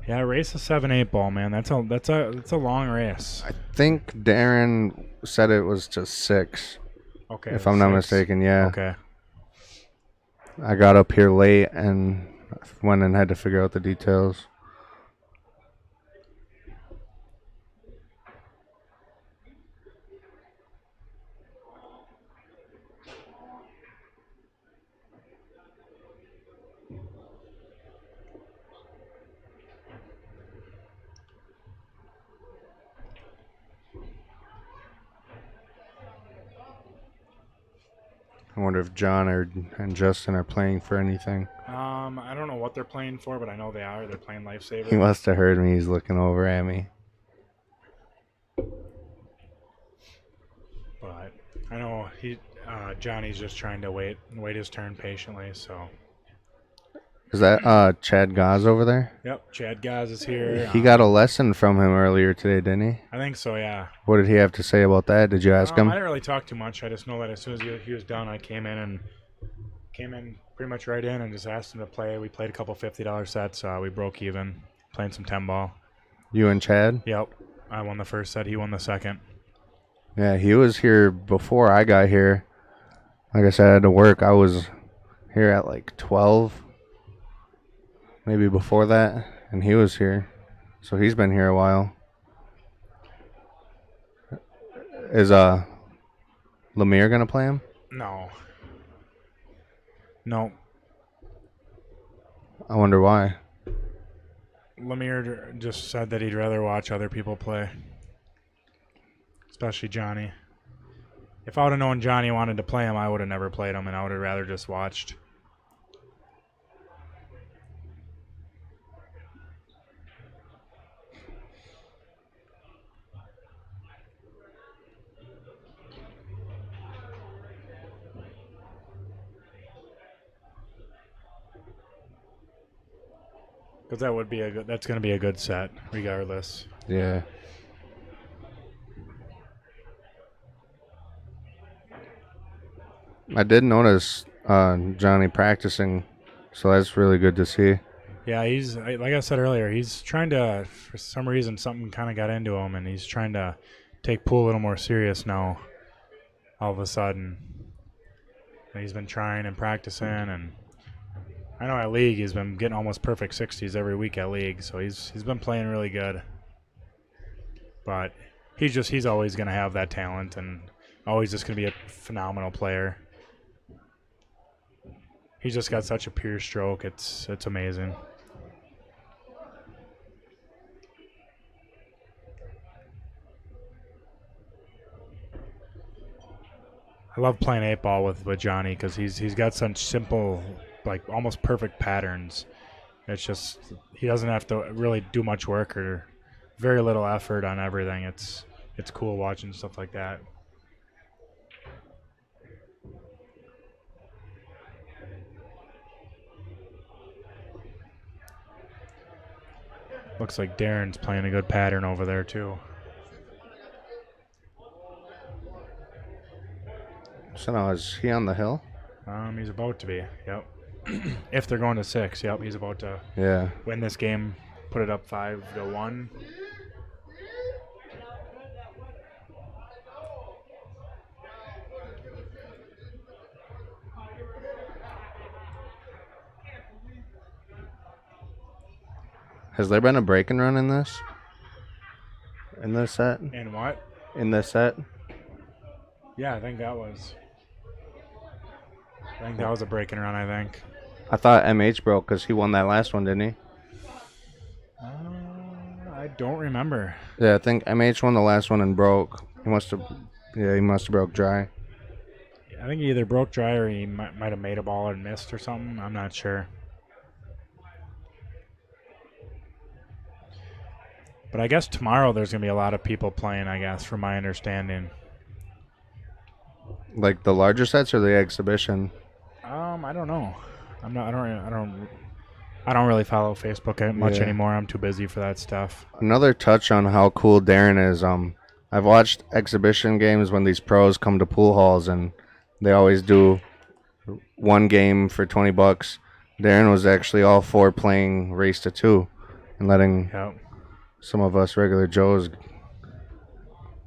Yeah, race a 7-8 ball, man. That's a long race. I think Darren said it was to 6. Okay. If I'm not mistaken, yeah. Okay. I got up here late and went and had to figure out the details. I wonder if John and Justin are playing for anything. I don't know what they're playing for, but I know they are. They're playing Lifesaver. He must have heard me. He's looking over at me. But I know Johnny's just trying to wait his turn patiently. So. Is that Chad Gaz over there? Yep, Chad Gaz is here. He got a lesson from him earlier today, didn't he? I think so, yeah. What did he have to say about that? Did you ask him? I didn't really talk too much. I just know that as soon as he was done, I came in pretty much right in and just asked him to play. We played a couple $50 sets. We broke even, playing some 10 ball. You and Chad? Yep. I won the first set. He won the second. Yeah, he was here before I got here. Like I said, I had to work. I was here at like 12. Maybe before that, and he was here. So he's been here a while. Is Lemire gonna play him? No. I wonder why. Lemire just said that he'd rather watch other people play. Especially Johnny. If I would have known Johnny wanted to play him, I would have never played him, and I would have rather just watched. Because that would be that's going to be a good set, regardless. Yeah. I did notice Johnny practicing, so that's really good to see. Yeah, like I said earlier, he's trying to, for some reason, something kind of got into him, and he's trying to take pool a little more serious now, all of a sudden. And he's been trying and practicing, and I know at League he's been getting almost perfect 60s every week at League, so he's been playing really good. But he's always going to have that talent, and always just going to be a phenomenal player. He's just got such a pure stroke, it's amazing. I love playing 8-ball with Johnny because he's got such simple, like almost perfect patterns. It's just he doesn't have to really do much work or very little effort on everything. It's cool watching stuff like that. Looks like Darren's playing a good pattern over there too. So now, is he on the hill? He's about to be. Yep. If they're going to 6, yep, he's about to win this game, put it up 5-1. Has there been a break and run in this? In this set? In what? In this set? Yeah, I think that was a break and run, I think. I thought MH broke because he won that last one, didn't he? I don't remember. Yeah, I think MH won the last one and broke. He must have broke dry. I think he either broke dry or he might have made a ball and missed or something. I'm not sure. But I guess tomorrow there's going to be a lot of people playing, I guess, from my understanding. Like the larger sets or the exhibition? I don't know. I don't really follow Facebook much anymore. I'm too busy for that stuff. Another touch on how cool Darren is. I've watched exhibition games when these pros come to pool halls and they always do one game for $20. Darren was actually all for playing race to 2 and letting some of us regular Joes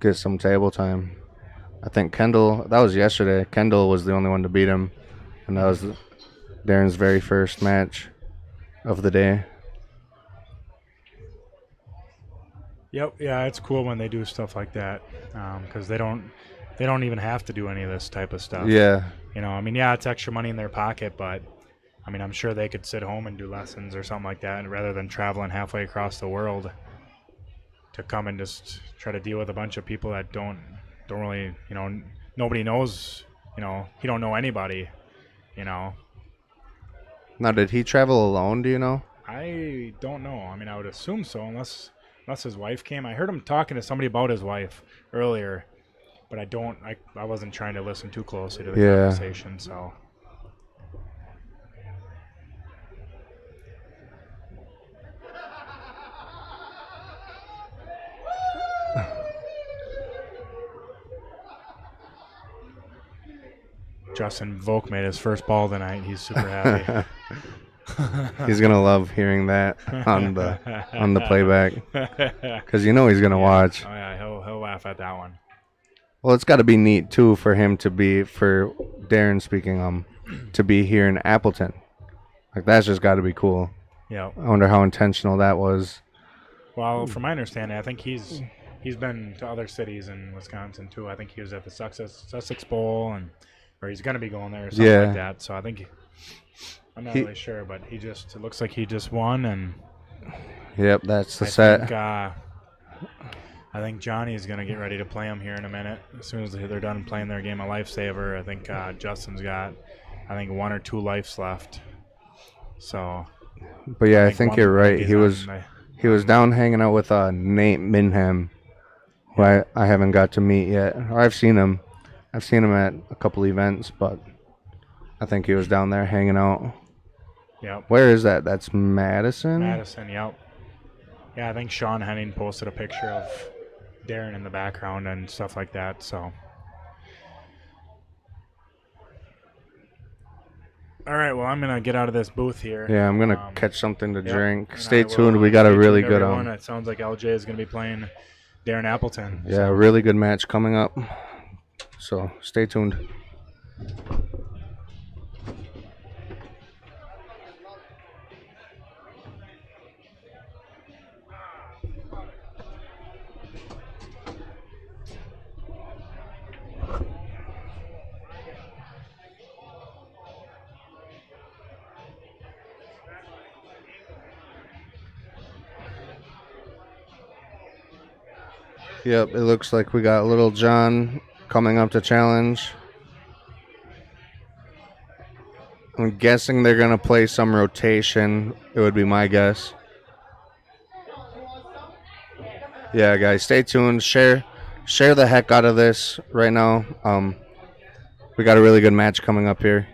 get some table time. I think Kendall, that was yesterday. Kendall was the only one to beat him, and that was Darren's very first match of the day. Yep, yeah, it's cool when they do stuff like that because they don't even have to do any of this type of stuff. Yeah. You know, I mean, yeah, it's extra money in their pocket, but I mean, I'm sure they could sit home and do lessons or something like that rather than traveling halfway across the world to come and just try to deal with a bunch of people that don't really, you know, nobody knows, you know, he don't know anybody, you know. Now, did he travel alone, do you know? I don't know. I mean, I would assume so, unless his wife came. I heard him talking to somebody about his wife earlier, but I wasn't trying to listen too closely to the conversation, so. Justin Volk made his first ball tonight. He's super happy. He's gonna love hearing that on the playback because you know he's gonna watch. Oh yeah, he'll laugh at that one. Well, it's got to be neat too for Darren speaking to be here in Appleton. Like that's just got to be cool. Yeah. I wonder how intentional that was. Well, from my understanding, I think he's been to other cities in Wisconsin too. I think he was at the Sussex Bowl or he's going to be going there or something like that. So I think I'm not really sure, but it looks like he just won and. Yep, that's the set. I think Johnny is going to get ready to play him here in a minute. As soon as they're done playing their game of Lifesaver, I think Justin's got, 1 or 2 lives left. So. But yeah, I think you're right. He was down hanging out with Nate Minham, who I haven't got to meet yet. Or I've seen him. I've seen him at a couple events, but I think he was down there hanging out. Yep. Where is that? That's Madison? Madison, yep. Yeah, I think Sean Henning posted a picture of Darren in the background and stuff like that, so. All right, well, I'm going to get out of this booth here. Yeah, I'm going to catch something to drink. Stay I tuned. We got a really good one. It sounds like LJ is going to be playing Darren Appleton. Yeah, so. Really good match coming up. So stay tuned. Yep, it looks like we got Little John coming up to challenge. I'm guessing they're going to play some rotation. It would be my guess. Yeah, guys, stay tuned. Share the heck out of this right now. We got a really good match coming up here.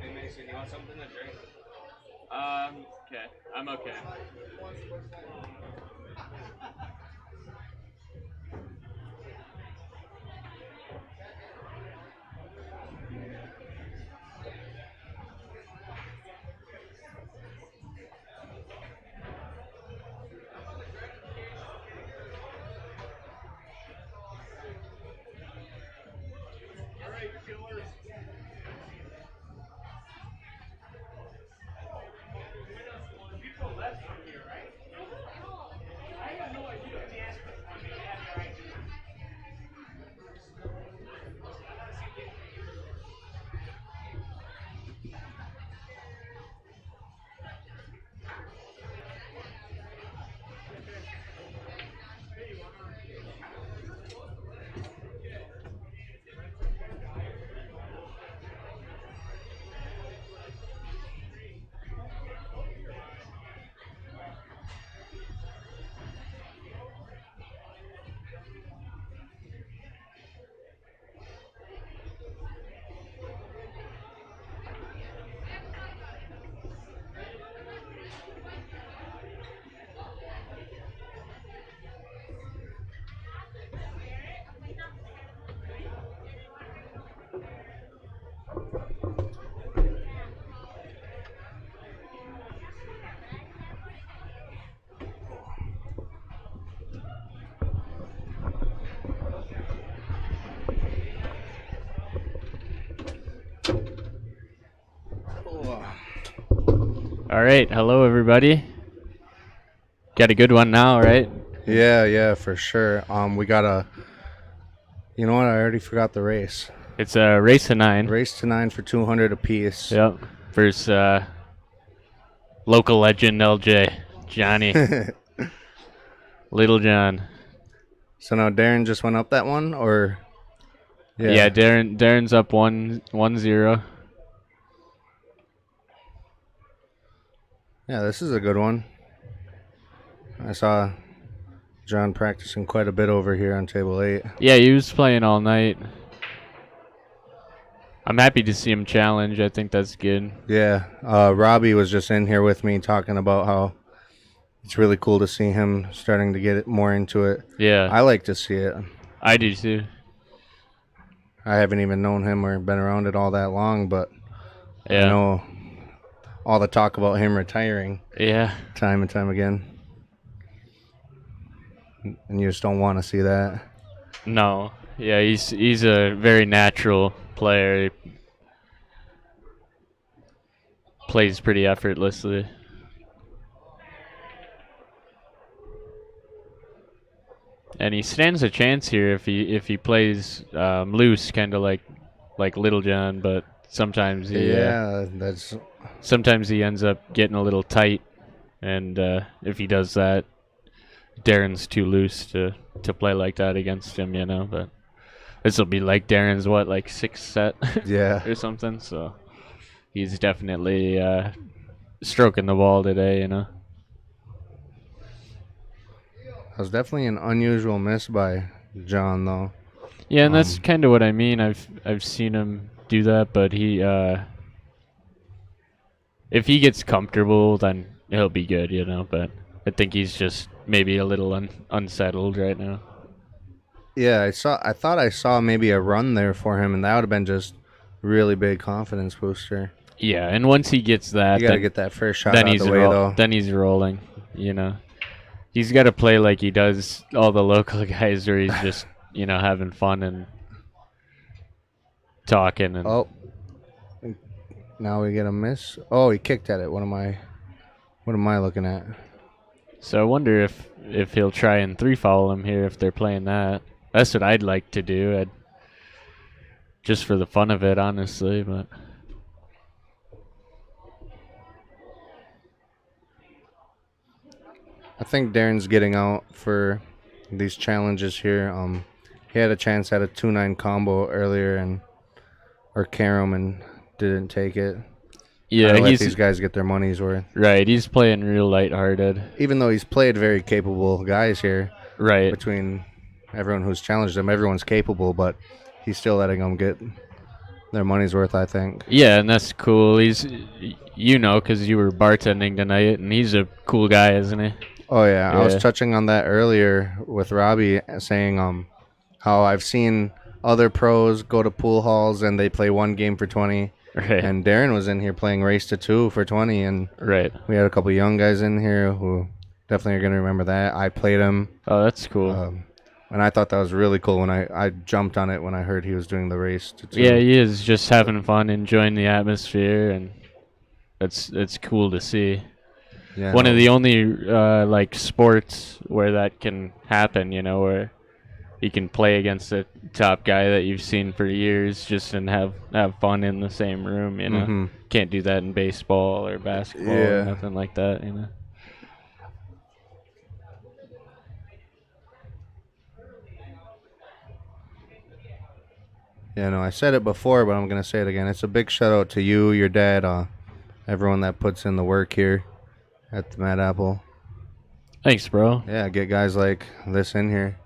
Hey Mason, you want something to drink? Okay. I'm okay. I had no idea. All right, hello everybody. Got a good one now, right? Yeah, for sure. We got a. You know what? I already forgot the race. It's a race to 9. Race to 9 for 200 apiece. Yep. Versus local legend LJ Johnny, Little John. So now Darren just went up that one, or? Yeah, Darren's up 1-0. Yeah, this is a good one. I saw John practicing quite a bit over here on table 8. Yeah, he was playing all night. I'm happy to see him challenge. I think that's good. Yeah, Robbie was just in here with me talking about how it's really cool to see him starting to get more into it. Yeah. I like to see it. I do too. I haven't even known him or been around it all that long, but Yeah. I know all the talk about him retiring Yeah. time and time again. And you just don't want to see that. No. Yeah, he's a very natural player. He plays pretty effortlessly. And he stands a chance here if he plays loose, kind of like Little John, but sometimes he sometimes he ends up getting a little tight, and if he does that, Darren's too loose to play like that against him, you know. But this will be like Darren's like 6th set, Yeah. or something. So he's definitely stroking the ball today, you know. That was definitely an unusual miss by John, though. Yeah, and that's kind of what I mean. I've seen him do that, but he if he gets comfortable, then he'll be good, you know. But I think he's just maybe a little unsettled right now. Yeah, I thought I saw maybe a run there for him, and that would have been just really big confidence booster. Yeah, and once he gets that, You got to get that first shot then out of the way, though. Then he's rolling, you know. He's got to play like he does all the local guys, where he's just, you know, having fun and talking. And Oh, now we get a miss. Oh, he kicked at it. What am I looking at? So I wonder if he'll try and 3-foul him here if they're playing that. That's what I'd like to do. Just for the fun of it, honestly, but. I think Darren's getting out for these challenges here. He had a chance at a 2-9 combo earlier or carom and didn't take it. Yeah, let these guys get their money's worth. Right, he's playing real lighthearted. Even though he's played very capable guys here. Right. Between everyone who's challenged him, everyone's capable, but he's still letting them get their money's worth, I think. Yeah, and that's cool. He's, you know, because you were bartending tonight, and he's a cool guy, isn't he? Oh, yeah. I was touching on that earlier with Robbie, saying how I've seen other pros go to pool halls and they play one game for 20. Right. And Darren was in here playing race to 2 for 20. And right. We had a couple young guys in here who definitely are going to remember that. I played him. Oh, that's cool. And I thought that was really cool when I jumped on it when I heard he was doing the race to 2. Yeah, he is just having fun, enjoying the atmosphere, and it's cool to see. Yeah, One of the only like sports where that can happen, you know, where you can play against a top guy that you've seen for years just and have fun in the same room, you know. Mm-hmm. Can't do that in baseball or basketball or nothing like that, you know. Yeah, no, I said it before, but I'm going to say it again. It's a big shout out to you, your dad, everyone that puts in the work here at the Mad Apple. Thanks, bro. Yeah, get guys like this in here.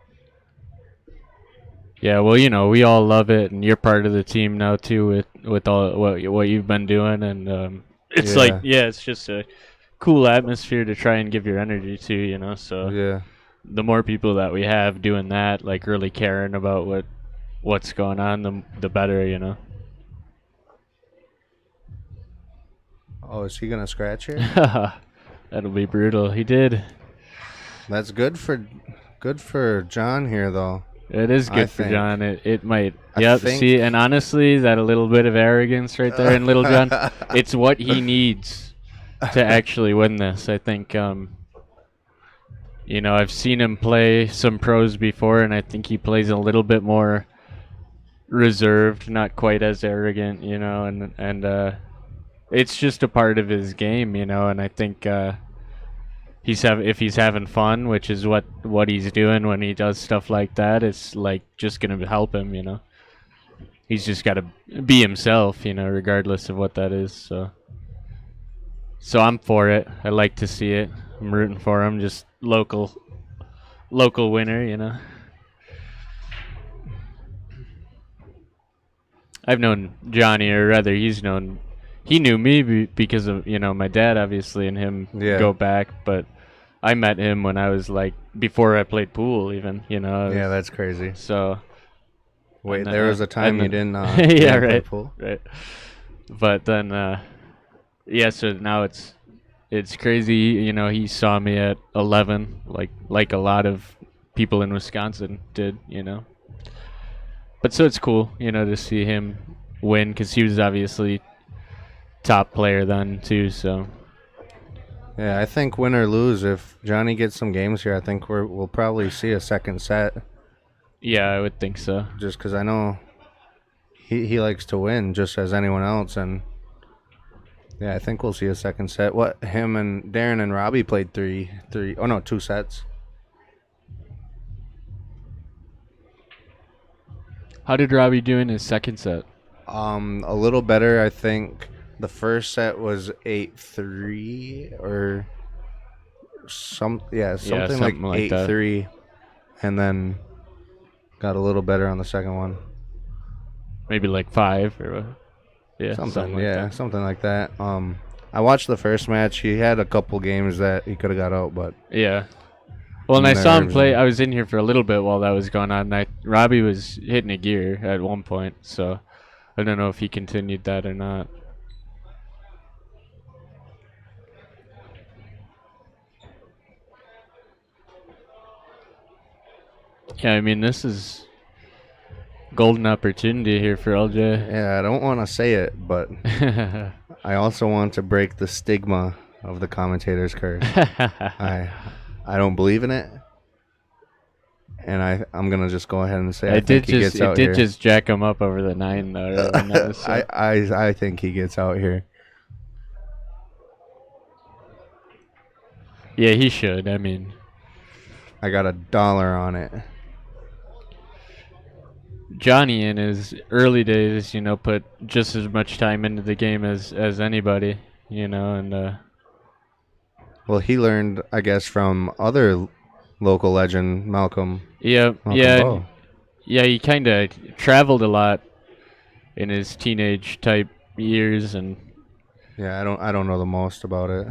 Yeah, well, you know, we all love it, and you're part of the team now too with all what you've been doing, and it's it's just a cool atmosphere to try and give your energy to, you know. So yeah, the more people that we have doing that, like really caring about what's going on, the better, you know. Oh, is he gonna scratch here? That'll be brutal. He did. That's good for John here, though. It is good for John. It might. Yep. See, and honestly, that a little bit of arrogance right there in Little John, it's what he needs. to actually win this. I think, I've seen him play some pros before, and I think he plays a little bit more reserved, not quite as arrogant, and it's just a part of his game, and I think if he's having fun, which is what he's doing when he does stuff like that, it's like just gonna help him. He's just got to be himself, regardless of what that is. So I'm for it. I like to see it. I'm rooting for him. Just local winner, I've known Johnny, or rather, he knew me because of my dad, obviously, and him go back. But I met him when I was before I played pool, even. Yeah, that's crazy. So. Wait, there was a time you didn't. Yeah, play right. pool? Right. But then, so now it's crazy. He saw me at 11, like a lot of people in Wisconsin did. But so it's cool, to see him win, because he was obviously top player then too. So. Yeah, I think win or lose, if Johnny gets some games here, I think we'll probably see a second set. Yeah, I would think so. Just because I know he likes to win, just as anyone else, and yeah, I think we'll see a second set. What him and Darren and Robbie played 2 sets. How did Robbie do in his second set? A little better, I think. The first set was 8-3 or something like 8-3, and then got a little better on the second one. Maybe like 5 or something like that. I watched the first match. He had a couple games that he could have got out, but yeah. Well, and I saw him play. I was in here for a little bit while that was going on. And Robbie was hitting a gear at one point, so I don't know if he continued that or not. Yeah, I mean, this is golden opportunity here for LJ. Yeah, I don't want to say it, but I also want to break the stigma of the commentator's curse. I don't believe in it, and I'm gonna just go ahead and say I think he gets out here. It did just jack him up over the 9 though. I think he gets out here. Yeah, he should. I mean, I got $1 on it. Johnny in his early days, put just as much time into the game as anybody, and well, he learned, I guess, from other local legend Malcolm. Yeah, Bowe. Yeah. He kind of traveled a lot in his teenage type years, and yeah, I don't know the most about it.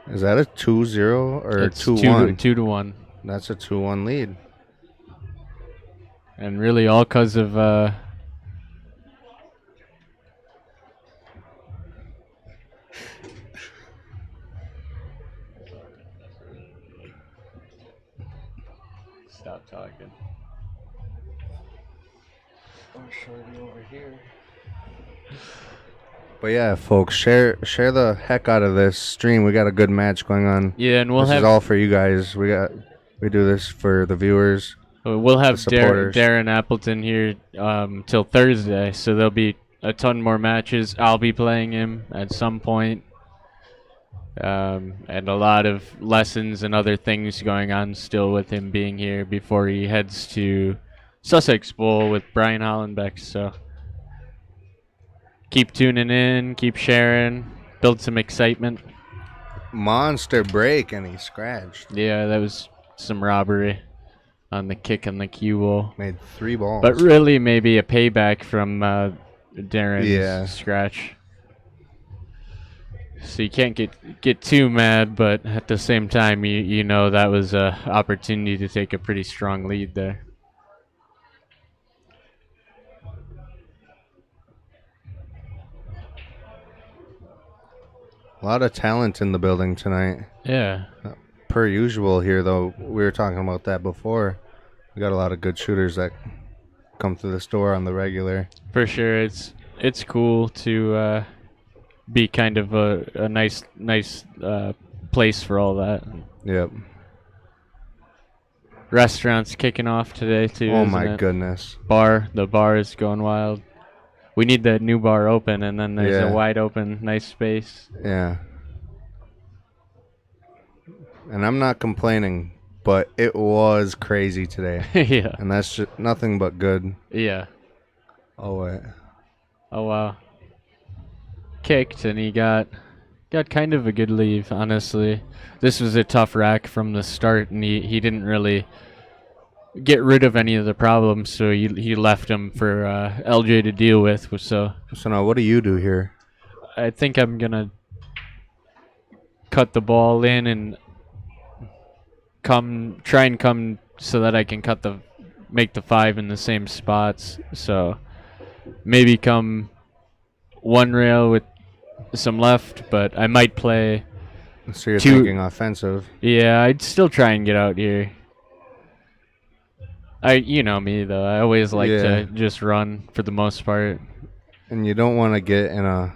Is that a 2-0 or 2-1? 2-1. That's a 2-1 lead. And really all because of stop talking. Over here. But yeah, folks, share the heck out of this stream. We got a good match going on. Yeah, and this is all for you guys. We do this for the viewers. We'll have Darren Appleton here till Thursday, so there'll be a ton more matches. I'll be playing him at some point, and a lot of lessons and other things going on still with him being here before he heads to Sussex Bowl with Brian Hollenbeck. So keep tuning in, keep sharing, build some excitement. Monster break, and he scratched. Yeah, that was some robbery on the kick and the cue ball. Made 3 balls. But really maybe a payback from Darren's scratch. So you can't get too mad, but at the same time, you know that was an opportunity to take a pretty strong lead there. A lot of talent in the building tonight. Yeah. Per usual here, though, we were talking about that before. We got a lot of good shooters that come through the store on the regular. For sure. It's it's cool to be kind of a nice place for all that. Yep. Restaurants kicking off today too. Oh isn't my it? goodness. The bar is going wild. We need that new bar open, and then there's a wide open, nice space. Yeah. And I'm not complaining, but it was crazy today. Yeah. And that's just nothing but good. Yeah. Oh wait. Oh wow. Kicked, and he got kind of a good leave, honestly. This was a tough rack from the start, and he didn't really get rid of any of the problems, so he left him for LJ to deal with. So now what do you do here? I think I'm gonna cut the ball in and try and come so that I can make the 5 in the same spots. So maybe come one rail with some left, but I might play. So you're thinking offensive. Yeah, I'd still try and get out here. You know me though. I always like to just run for the most part. And you don't want to get in a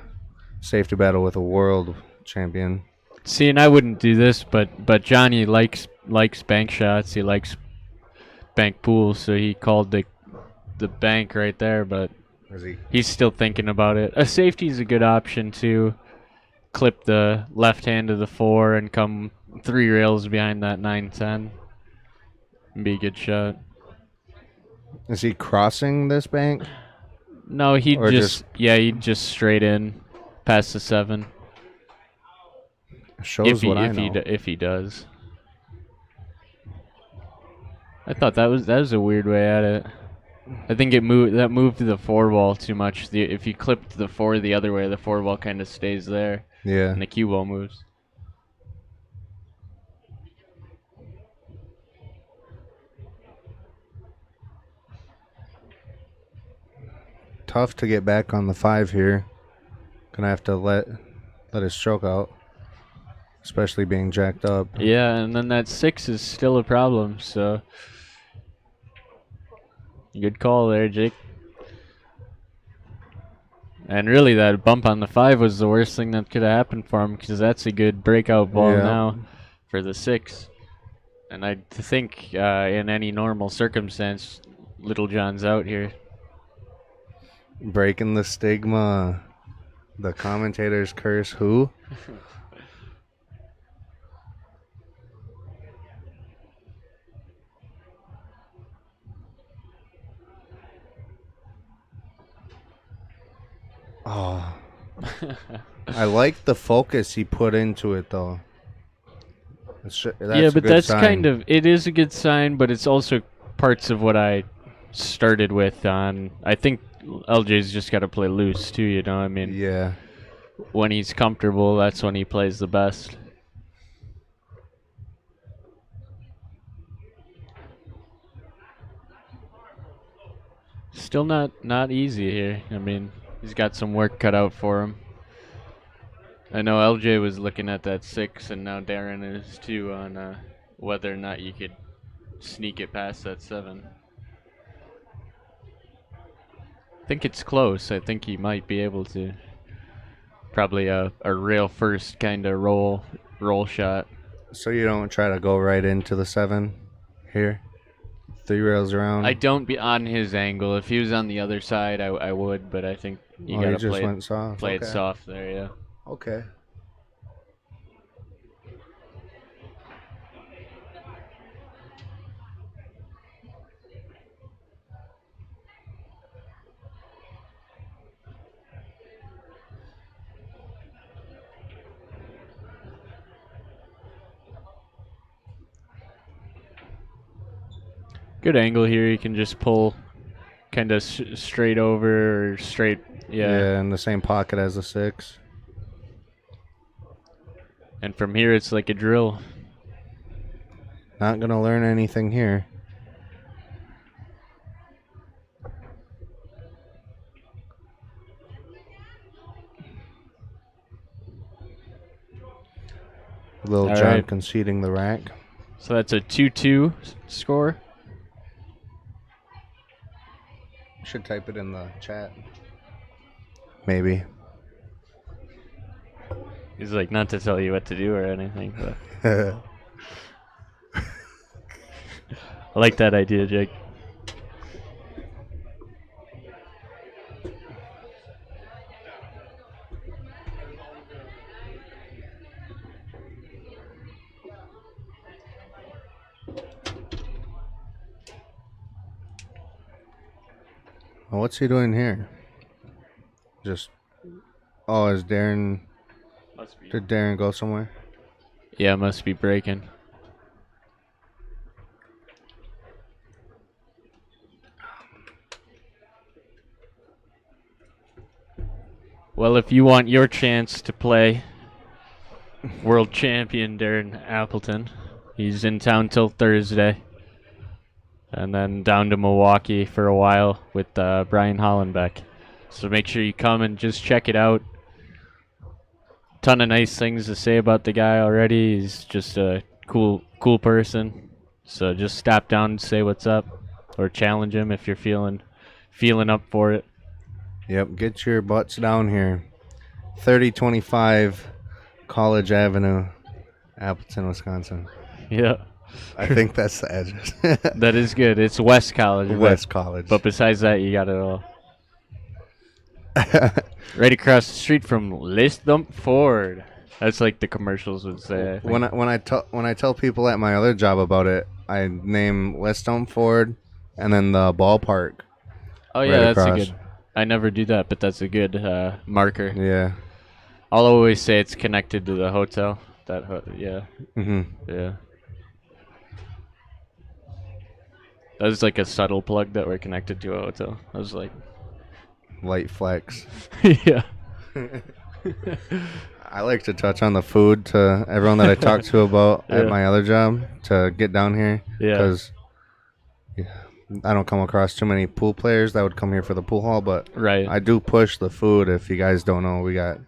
safety battle with a world champion. See, and I wouldn't do this, but Johnny likes bank shots. He likes bank pools, so he called the bank right there, but he's still thinking about it. A safety is a good option too. Clip the left hand of the 4 and come 3 rails behind that 9-10. Be a good shot. Is he crossing this bank? No, he'd just straight in past the 7. Shows what I know. If he does. I thought that was a weird way at it. I think that moved to the 4 ball too much. If you clipped the 4 the other way, the 4 ball kind of stays there. Yeah. And the cue ball moves. Tough to get back on the 5 here. Gonna have to let his stroke out, especially being jacked up. Yeah, and then that 6 is still a problem. So good call there, Jake. And really, that bump on the 5 was the worst thing that could have happened for him, because that's a good breakout ball now for the 6. And I think in any normal circumstance, Little John's out here. Breaking the stigma. The commentators curse who? Oh. I like the focus he put into it, though. That's kind of, it is a good sign, but it's also parts of what I started with on. I think LJ's just got to play loose, too, you know? I mean, yeah. When he's comfortable, that's when he plays the best. Still not easy here. I mean, he's got some work cut out for him. I know LJ was looking at that 6, and now Darren is too, on whether or not you could sneak it past that 7. I think it's close. I think he might be able to. Probably a rail first kind of roll shot. So you don't try to go right into the 7 here? 3 rails around? I don't be on his angle. If he was on the other side, I would, but I think you gotta play it soft there, yeah. Okay. Good angle here. You can just pull kind of straight over or straight. Yeah, in the same pocket as the 6. And from here, it's like a drill. Not going to learn anything here. Little John conceding the rack. So that's a 2-2 score. Should type it in the chat. Maybe. He's like, not to tell you what to do or anything, but I like that idea, Jake. Well, what's he doing here? Just. Oh, is Darren. Did Darren go somewhere? Yeah, must be breaking. Well, if you want your chance to play world champion Darren Appleton, he's in town till Thursday. And then down to Milwaukee for a while with Brian Hollenbeck. So make sure you come and just check it out. Ton of nice things to say about the guy already. He's just a cool person. So just stop down and say what's up, or challenge him if you're feeling up for it. Yep, get your butts down here. 3025 College Avenue, Appleton, Wisconsin. Yeah. I think that's the address. That is good. It's West College. West College. But besides that, you got it all. Right across the street from Listhump Ford. That's like the commercials would say. When I tell people at my other job about it, I name Listhump Ford and then the ballpark. Oh yeah, that's across. a good. I never do that, but that's a good marker. Yeah. I'll always say it's connected to the hotel. Yeah. Mhm. Yeah. That was like a subtle plug that we're connected to a hotel. I was like, Light flex. yeah. I like to touch on the food to everyone that I talk to about at Yeah. my other job to get down here. Yeah. Because I don't come across too many pool players that would come here for the pool hall, but Right. I do push the food. If you guys don't know, we got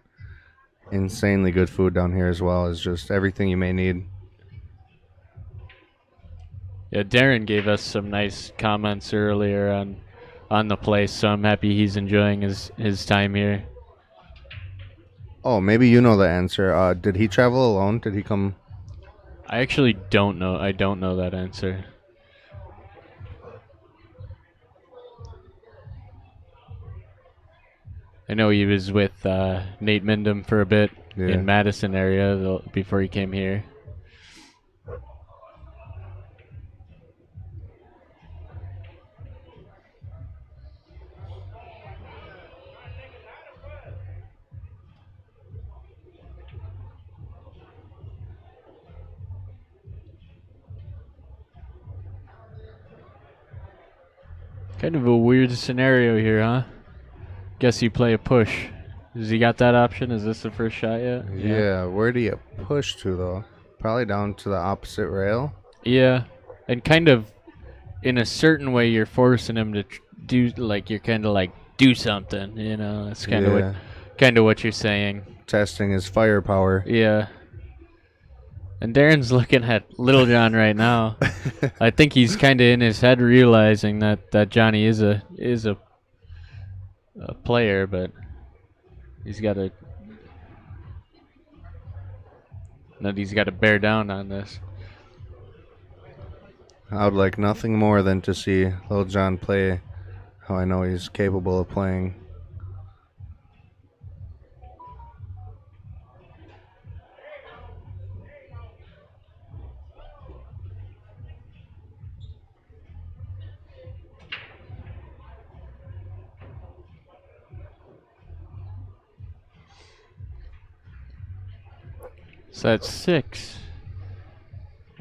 insanely good food down here as well as just everything you may need. Yeah, Darren gave us some nice comments earlier on the place, so I'm happy he's enjoying his time here. Oh, maybe you know the answer. Did he travel alone? Did he come? I actually don't know. I don't know that answer. I know he was with Nate Mindham for a bit in Madison area before he came here. Kind of a weird scenario here, huh? Guess you play a push. Has he got that option? Is this the first shot yet? Yeah. Where do you push to though? Probably down to the opposite rail. Yeah, and kind of in a certain way, you're forcing him to do like you're kind of like do something. You know, that's kind of what you're saying. Testing his firepower. Yeah. And Darren's looking at Little John right now. I think he's kind of in his head realizing that Johnny is a player, but he's got to bear down on this. I would like nothing more than to see Lil John play how I know he's capable of playing. So that's 6.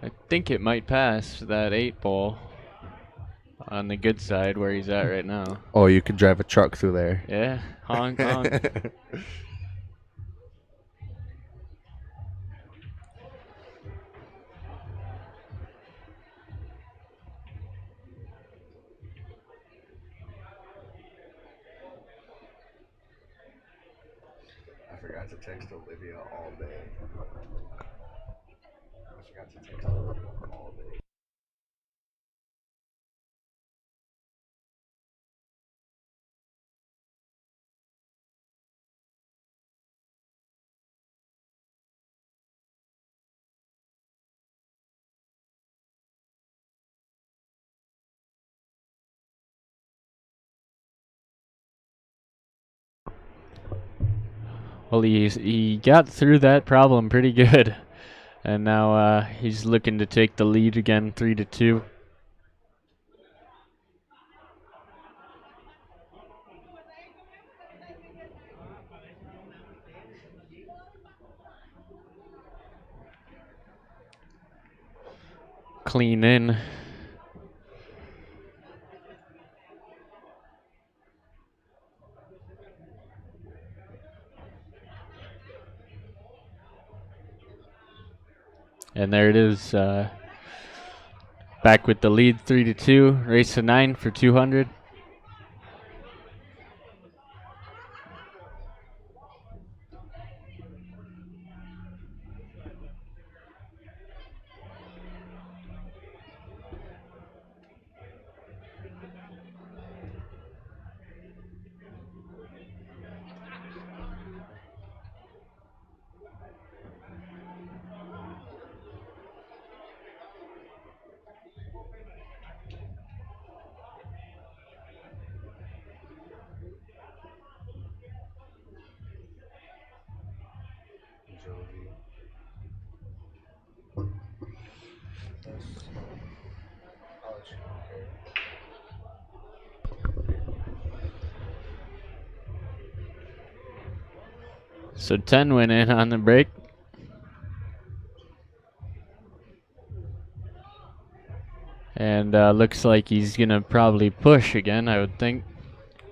I think it might pass that 8 ball on the good side where he's at right now. Oh, you could drive a truck through there. Yeah, honk, honk. I forgot to text Olivia all day. I forgot to text Olivia all day. Well, he got through that problem pretty good, and now he's looking to take the lead again, 3-2. Clean in. And there it is. Back with the lead, 3-2. Race to 9 for 200. So 10 went in on the break. And looks like he's going to probably push again, I would think.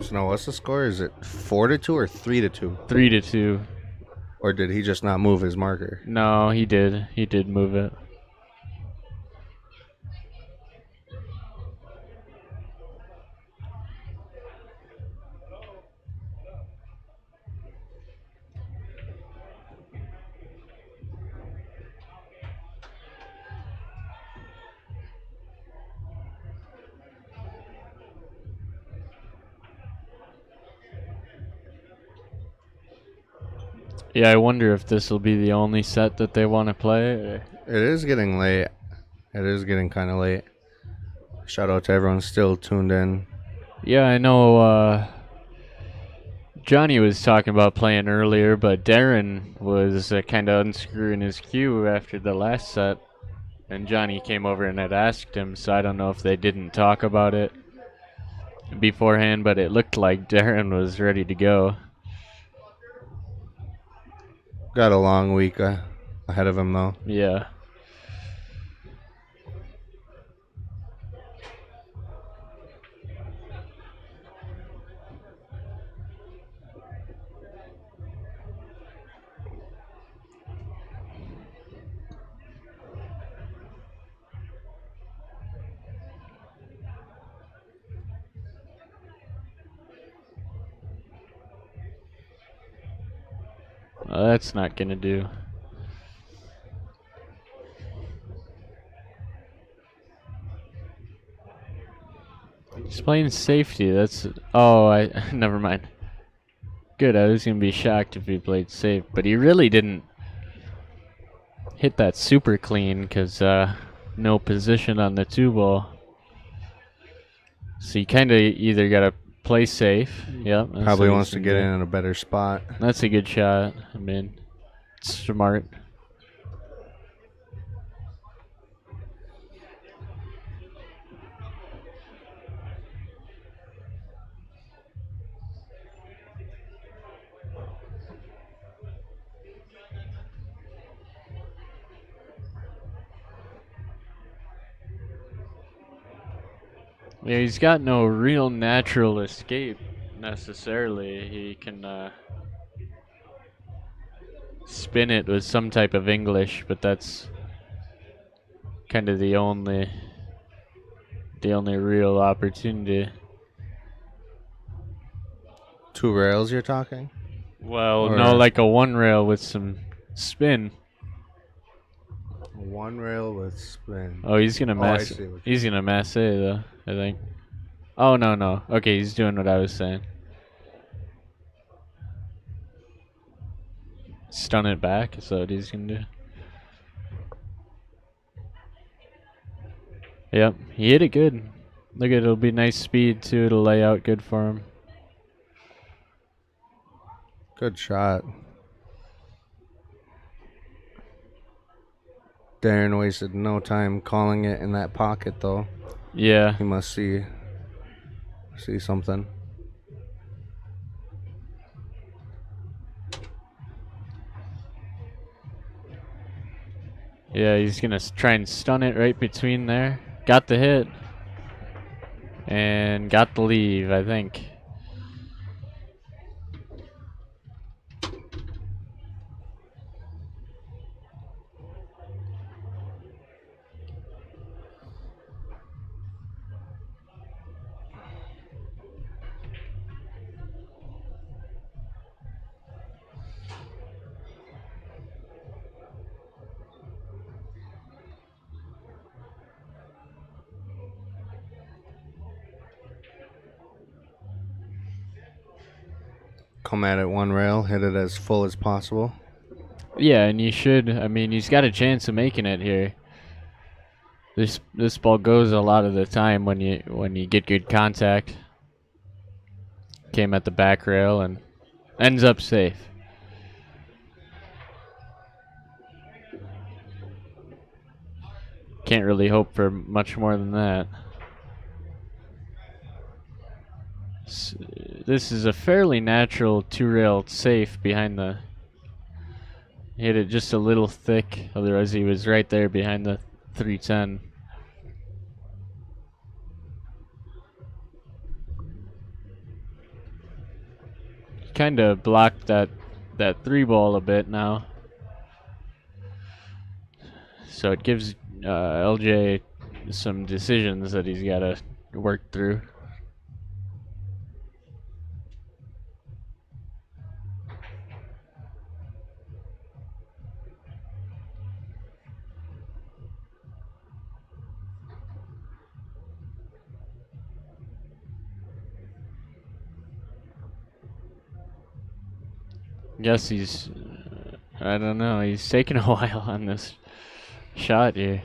So now what's the score? Is it 4-2 or 3-2? 3-2. Or did he just not move his marker? No, he did. He did move it. Yeah, I wonder if this will be the only set that they want to play. It is getting late. It is getting kind of late. Shout out to everyone still tuned in. Yeah, I know Johnny was talking about playing earlier, but Darren was kind of unscrewing his cue after the last set. And Johnny came over and had asked him, so I don't know if they didn't talk about it beforehand, but it looked like Darren was ready to go. Got a long week ahead of him, though. Yeah. That's not going to do. He's playing safety. That's... Oh, never mind. Good, I was going to be shocked if he played safe. But he really didn't hit that super clean because no position on the 2-ball. So you kind of either got to play safe. Yep. Probably wants to get in a better spot. That's a good shot. I mean, it's smart. Yeah, he's got no real natural escape necessarily. He can spin it with some type of English, but that's kind of the only real opportunity. 2 rails you're talking? Well, no, like a 1 rail with some spin. 1 rail with spin. Oh, he's gonna mass. He's gonna masse though, I think. Oh no. Okay, he's doing what I was saying. Stun it back. Is that what he's gonna do? Yep, he hit it good. Look at it. It'll be nice speed too. It'll lay out good for him. Good shot. Darren wasted no time calling it in that pocket, though. Yeah. He must see something. Yeah, he's going to try and stun it right between there. Got the hit. And got the leave, I think. Come at it one rail, hit it as full as possible. Yeah, and you should. I mean, he's got a chance of making it here. This ball goes a lot of the time when you get good contact. Came at the back rail and ends up safe. Can't really hope for much more than that. This is a fairly natural two-rail safe behind the... Hit it just a little thick, otherwise he was right there behind the 310. Kind of blocked that three ball a bit now. So it gives LJ some decisions that he's got to work through. Guess he's, I don't know, he's taking a while on this shot here.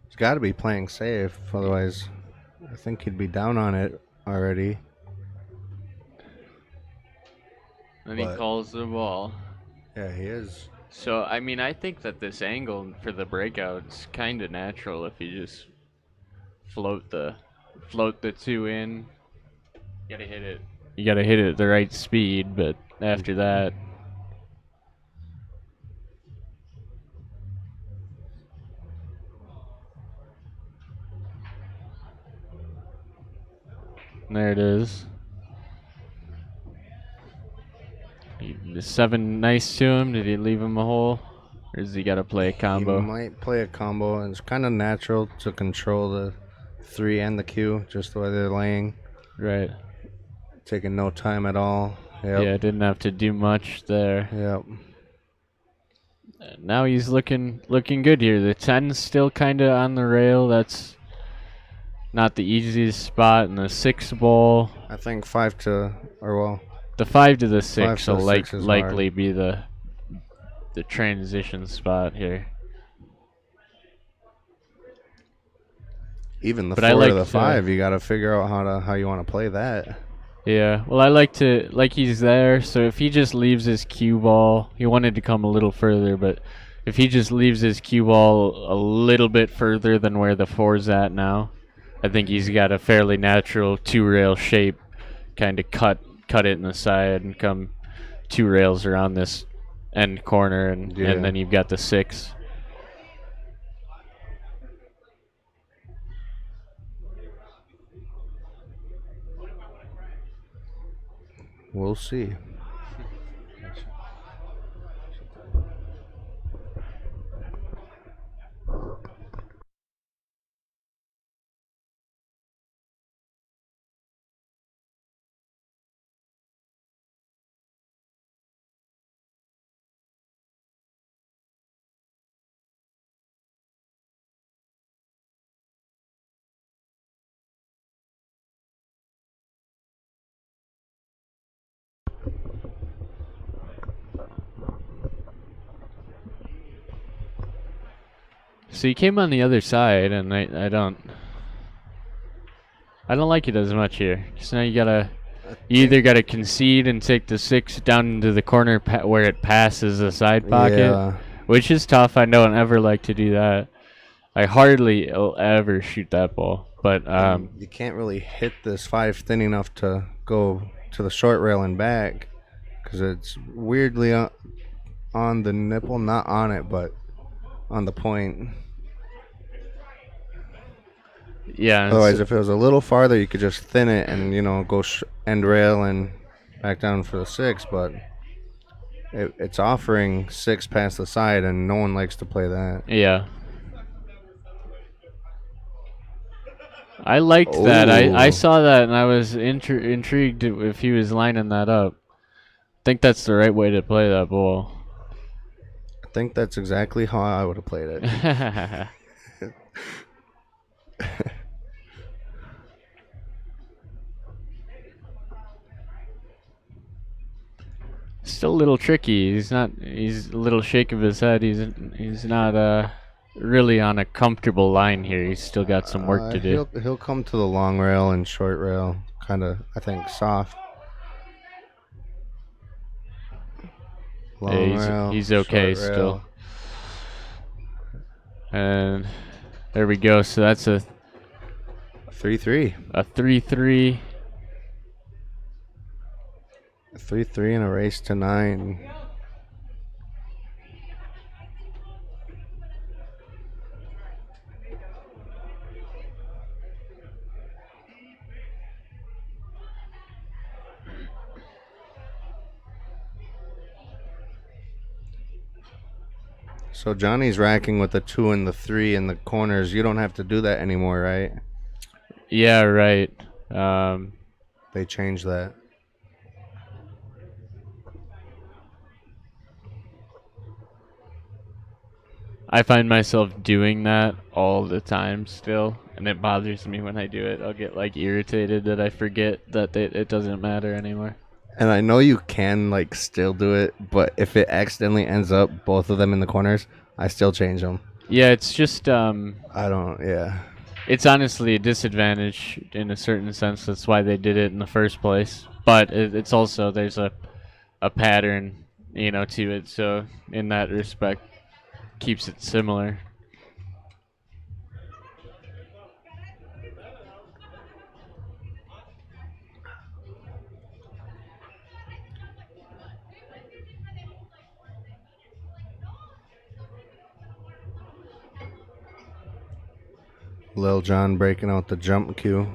He's got to be playing safe, otherwise I think he'd be down on it already. And he calls the ball. Yeah, he is. So, I mean, I think that this angle for the breakout's kind of natural if you just float the two in. You gotta hit it. You gotta hit it at the right speed, but after that, there it is. The 7 nice to him. Did he leave him a hole, or does he gotta play a combo? He might play a combo, and it's kind of natural to control the 3 and the Q, just the way they're laying. Right. Taking no time at all. Yep. Yeah, didn't have to do much there. Yep. Now he's looking good here. The 10's still kind of on the rail. That's not the easiest spot. And the 6 ball. I think 5 to, or well. The 5 to the 6 will likely be the transition spot here. Even the 4 to the 5, you got to figure out how you want to play that. Yeah, well, I like he's there, so if he just leaves his cue ball, he wanted to come a little further, but if he just leaves his cue ball a little bit further than where the 4's at now, I think he's got a fairly natural 2-rail shape, kind of cut it in the side and come 2 rails around this end corner, and then you've got the 6. We'll see. So he came on the other side, and I don't like it as much here. So now you gotta You either got to concede and take the 6 down into the corner where it passes the side pocket, which is tough. I don't ever like to do that. I hardly ever shoot that ball. But you can't really hit this 5 thin enough to go to the short rail and back because it's weirdly on the nipple, not on it, but on the point. Yeah. Otherwise, if it was a little farther, you could just thin it and, go end rail and back down for the 6. But it's offering 6 past the side, and no one likes to play that. Yeah. I liked that. I saw that, and I was intrigued if he was lining that up. I think that's the right way to play that ball. I think that's exactly how I would have played it. Still a little tricky. He's a little shake of his head. He's not really on a comfortable line here. He's still got some work to do. He'll come to the long rail and short rail, kind of, I think, soft. Long rail, he's okay still. And there we go. So that's a 3-3. A 3-3. 3-3 in a race to 9. So Johnny's racking with the 2 and the 3 in the corners. You don't have to do that anymore, right? Yeah, right. They changed that. I find myself doing that all the time still, and it bothers me when I do it. I'll get irritated that I forget that it doesn't matter anymore. And I know you can still do it, but if it accidentally ends up both of them in the corners, I still change them. Yeah, it's just I don't. Yeah. It's honestly a disadvantage in a certain sense. That's why they did it in the first place. But it's also there's a pattern, to it. So in that respect, keeps it similar. Lil Jon breaking out the jump cue.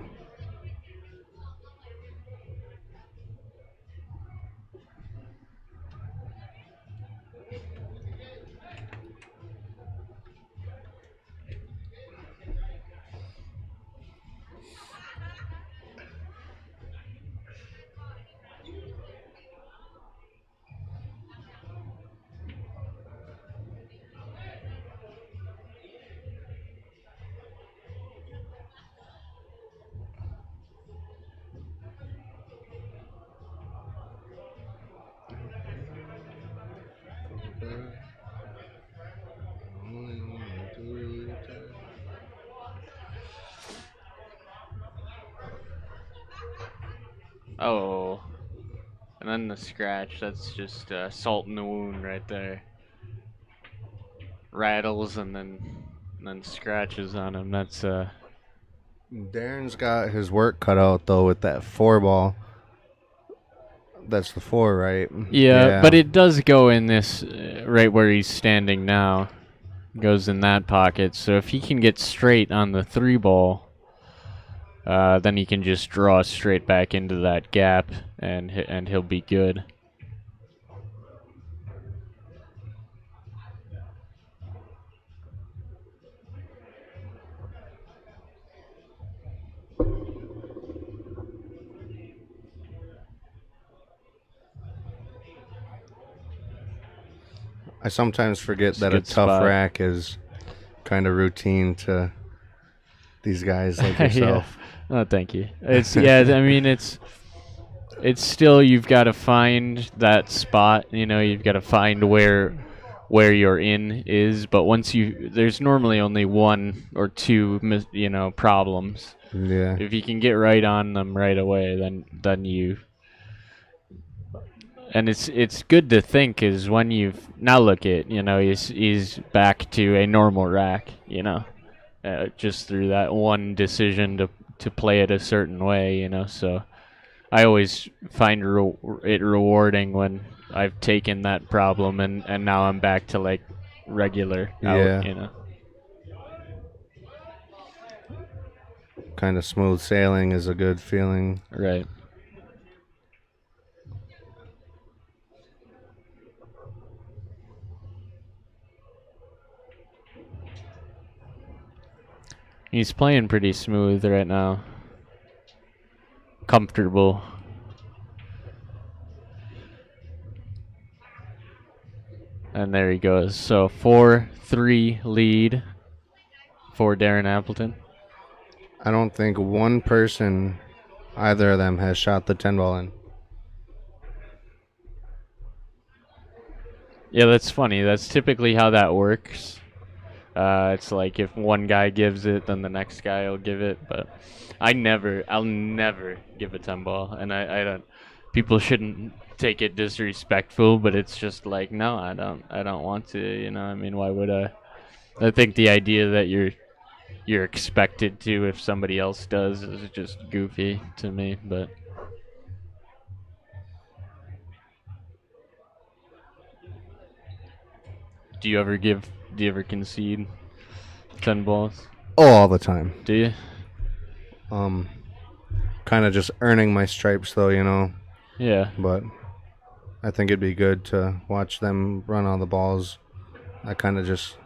Oh, and then the scratch, that's just salt in the wound right there. Rattles and then scratches on him. That's Darren's got his work cut out though with that 4 ball. That's the 4, right? Yeah, but it does go in this right where he's standing now. Goes in that pocket. So if he can get straight on the 3 ball, then he can just draw straight back into that gap, and he'll be good. I sometimes forget that a good tough spot. rack is kind of routine to these guys like yourself. Yeah. Oh, thank you. It's I mean, it's still, you've got to find that spot. You've got to find where where your in is, but there's normally only one or two problems. Yeah. If you can get right on them right away, then you. And it's good to think is when you've now look at he's back to a normal rack, just through that one decision to play it a certain way, so I always find it rewarding when I've taken that problem and now I'm back to like regular out, Kind of smooth sailing is a good feeling. Right. He's playing pretty smooth right now. Comfortable. And there he goes. So 4-3 lead for Darren Appleton. I don't think one person, either of them, has shot the 10 ball in. Yeah, that's funny. That's typically how that works. It's like if one guy gives it, then the next guy will give it. But I'll never give a 10 ball, and I don't. People shouldn't take it disrespectful, but it's just like no, I don't want to. I mean, why would I? I think the idea that you're expected to if somebody else does is just goofy to me. But do you ever concede 10 balls? Oh, all the time. Do you? Kind of just earning my stripes, though, Yeah. But I think it'd be good to watch them run all the balls. I kind of just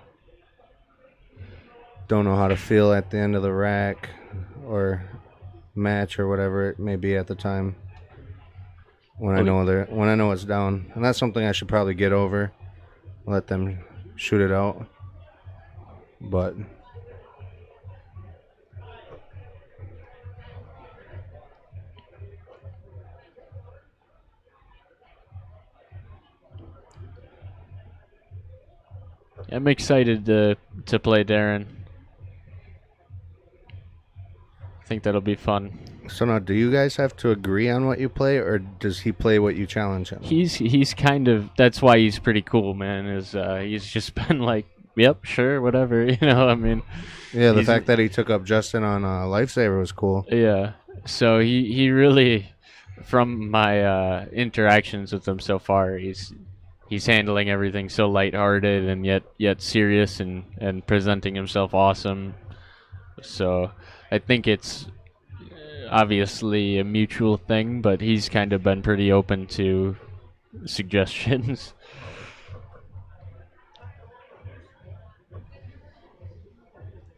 don't know how to feel at the end of the rack or match or whatever it may be at the time when I know it's down. And that's something I should probably get over. Let them shoot it out. But I'm excited to play Darren. I think that'll be fun. so now, do you guys have to agree on what you play, or does he play what you challenge him? He's kind of, that's why he's pretty cool, man. He's just been like, yep, sure, whatever. I mean. Yeah, the fact that he took up Justin on Lifesaver was cool. Yeah. So he really, from my interactions with him so far, he's handling everything so lighthearted and yet serious and presenting himself awesome. So I think it's obviously a mutual thing, but he's kind of been pretty open to suggestions.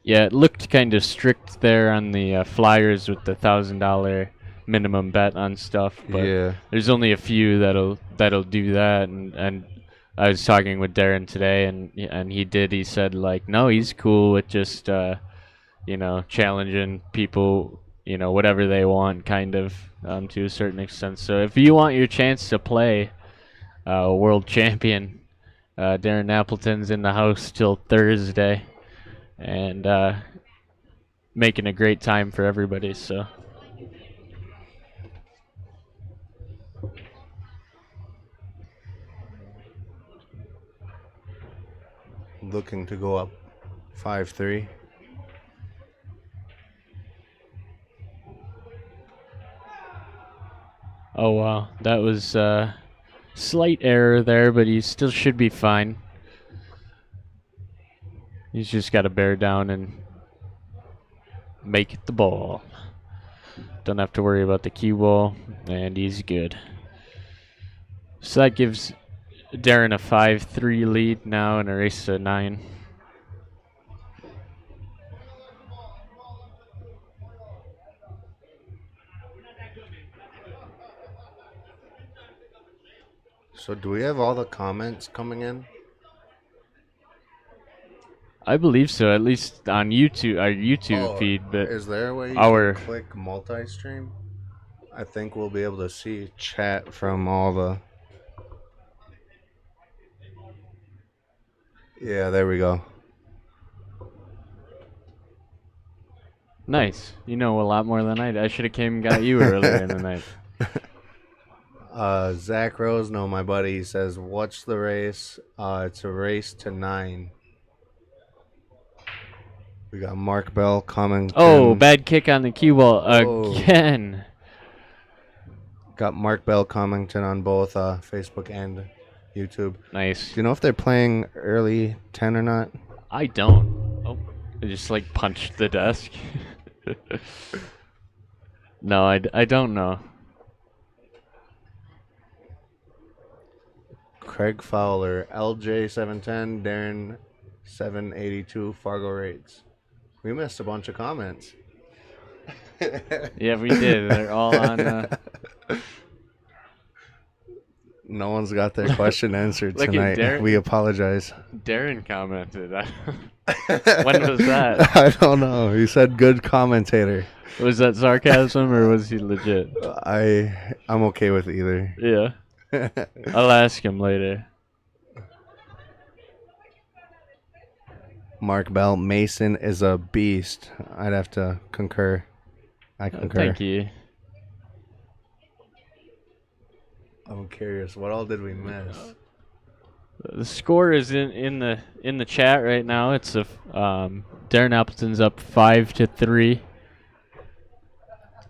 Yeah, it looked kind of strict there on the flyers with the $1,000 minimum bet on stuff, but yeah, there's only a few that'll do that, and I was talking with Darren today, and he said like, no, he's cool with just challenging people, whatever they want, kind of, to a certain extent. So if you want your chance to play world champion, Darren Appleton's in the house till Thursday, and making a great time for everybody. So. looking to go up 5-3. Oh wow, that was slight error there, but he still should be fine. He's just got to bear down and make it the ball. Don't have to worry about the cue ball, and he's good. So that gives Darren a 5-3 lead now in a race to 9. So do we have all the comments coming in? I believe so, at least on YouTube, our YouTube feed. But is there a way you can click multi-stream? I think we'll be able to see chat from all the... Yeah, there we go. Nice. You know a lot more than I did. I should have came and got you earlier in the night. Zach Rose, no, my buddy, says, "What's the race?" It's a race to 9. We got Mark Bell coming. Oh, bad kick on the cue ball again. Got Mark Bell Commenton on both Facebook and YouTube. Nice. Do you know if they're playing early 10 or not? I don't. Oh, I just like punched the desk. No, I don't know. Craig Fowler, LJ710, Darren 782, Fargo Rates. We missed a bunch of comments. Yeah, we did. They're all on. No one's got their question answered Look at tonight. Darren. We apologize. Darren commented. When was that? I don't know. He said good commentator. Was that sarcasm or was he legit? I'm okay with either. Yeah. I'll ask him later. Mark Bell, Mason is a beast. I'd have to concur. I concur. Thank you. I'm curious. What all did we miss? The score is in the chat right now. It's Darren Appleton's up 5-3.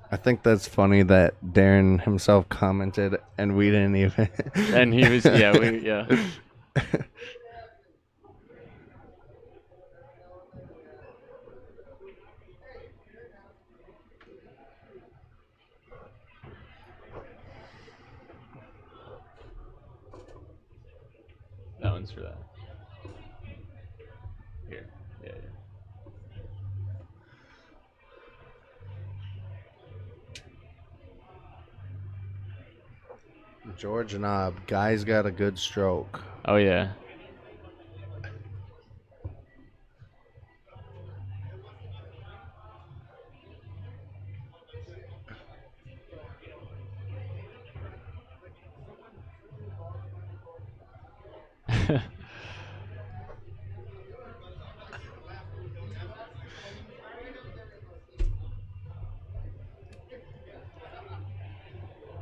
I think that's funny that Darren himself commented and we didn't even. And he was yeah. That one's for that. Here. Yeah. George Knob, guy's got a good stroke. Oh, yeah.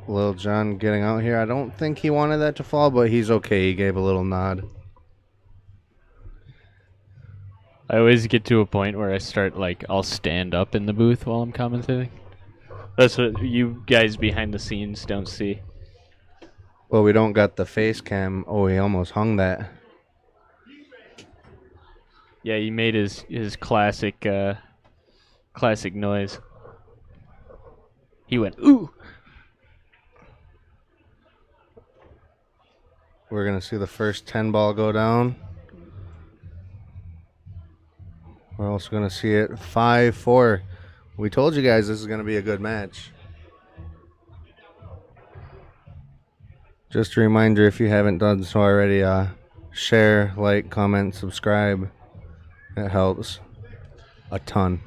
Lil John getting out here. I don't think he wanted that to fall, but he's okay. He gave a little nod. I always get to a point where I start, I'll stand up in the booth while I'm commentating. That's what you guys behind the scenes don't see. Well, we don't got the face cam. Oh, he almost hung that. Yeah, he made his classic noise. He went, ooh! We're going to see the first 10 ball go down. We're also going to see it 5-4. We told you guys this is going to be a good match. Just a reminder, if you haven't done so already, share, like, comment, subscribe. It helps a ton.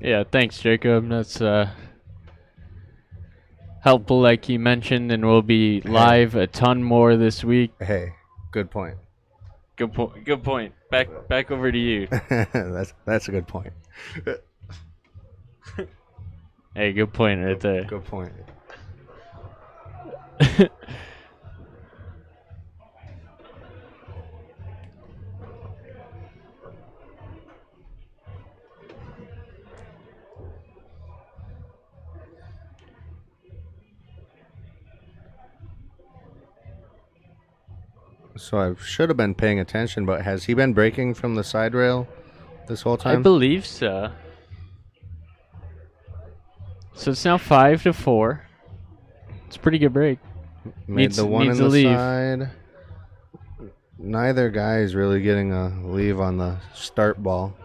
Yeah, thanks, Jacob. That's helpful, like you mentioned, and we'll be live a ton more this week. Hey, good point. Good point. Good point. Back over to you. That's a good point. Hey, good point right there. Good point. So I should have been paying attention, but has he been breaking from the side rail this whole time? I believe so. So it's now 5-4. It's a pretty good break. Made the one in the side. Neither guy is really getting a leave on the start ball.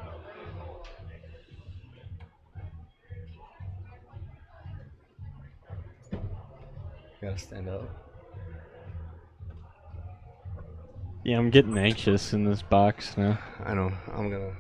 Gotta stand up. Yeah, I'm getting anxious in this box now. I know. I'm gonna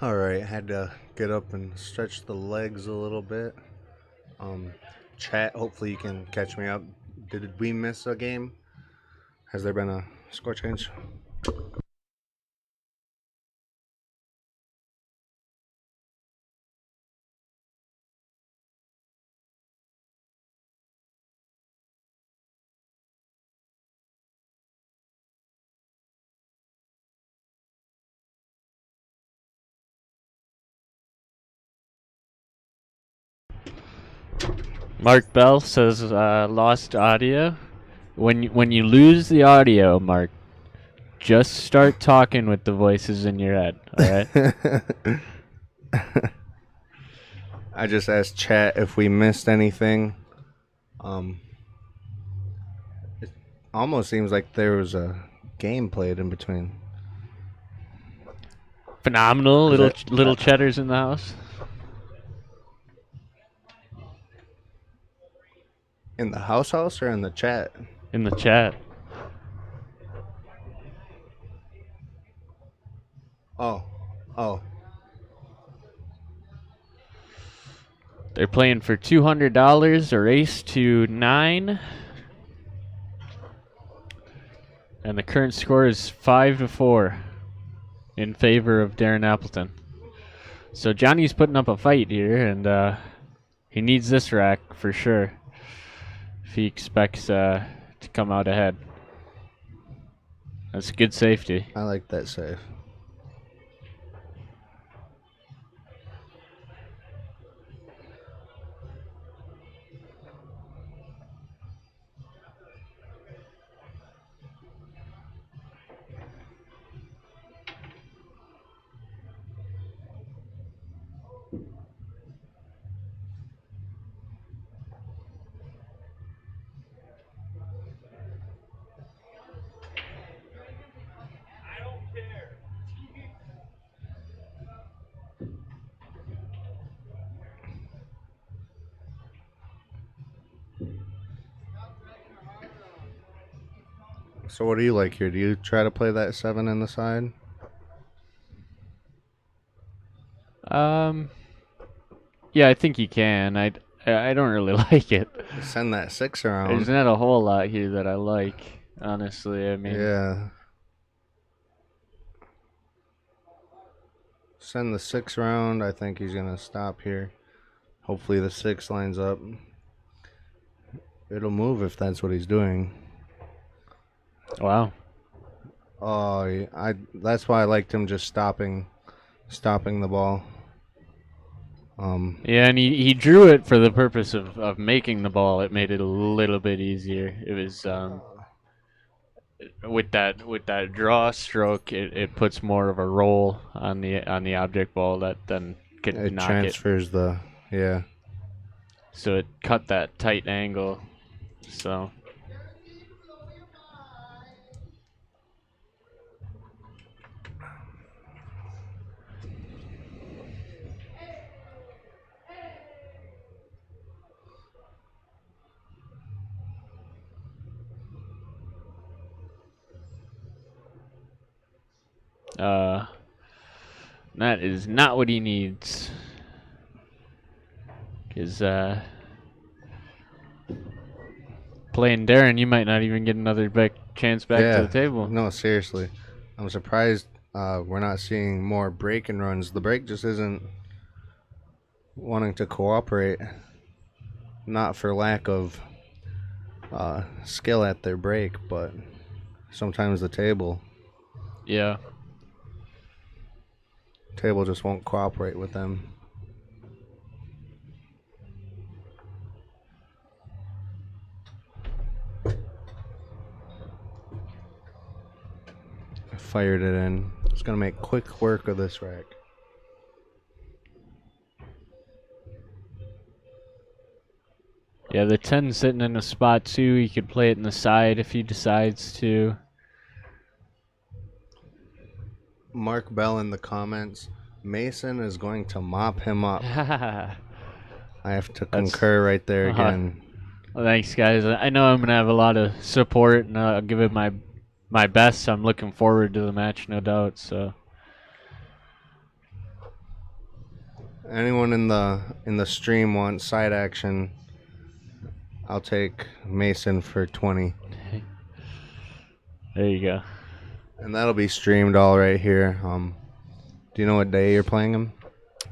All right, had to get up and stretch the legs a little bit. Chat, hopefully you can catch me up. Did we miss a game? Has there been a score change? Mark Bell says lost audio. When you lose the audio, Mark, just start talking with the voices in your head. All right. I just asked chat if we missed anything. It almost seems like there was a game played in between. Phenomenal. Little Cheddar's in the house. In the house or in the chat? In the chat. Oh. They're playing for $200 or ace to 9. And the current score is 5-4 in favor of Darren Appleton. So Johnny's putting up a fight here, and he needs this rack for sure if he expects to come out ahead. That's good safety. I like that save. So what do you like here? Do you try to play that 7 in the side? Yeah, I think you can. I don't really like it. Send that 6 around. There's not a whole lot here that I like, honestly. I mean, yeah. Send the 6 round. I think he's gonna stop here. Hopefully the 6 lines up. It'll move if that's what he's doing. Wow. Oh, that's why I liked him just stopping the ball. Yeah, and he drew it for the purpose of making the ball. It made it a little bit easier. It was with that draw stroke, it puts more of a roll on the object ball that then can it knock transfers the So it cut that tight angle. So. That is not what he needs. Because playing Darren, you might not even get another chance back to the table. No, seriously. I'm surprised we're not seeing more break and runs. The break just isn't wanting to cooperate. Not for lack of skill at their break, but sometimes the table. Yeah. Table just won't cooperate with them. I fired it in. It's gonna make quick work of this rack. Yeah, the 10's sitting in a spot too. He could play it in the side if he decides to. Mark Bell in the comments. Mason is going to mop him up. I have to concur right there again. Well, thanks, guys. I know I'm going to have a lot of support, and I'll give it my best. I'm looking forward to the match, no doubt. So Anyone in the stream wants side action? I'll take Mason for 20. There you go. And that'll be streamed all right here. Do you know what day you're playing him?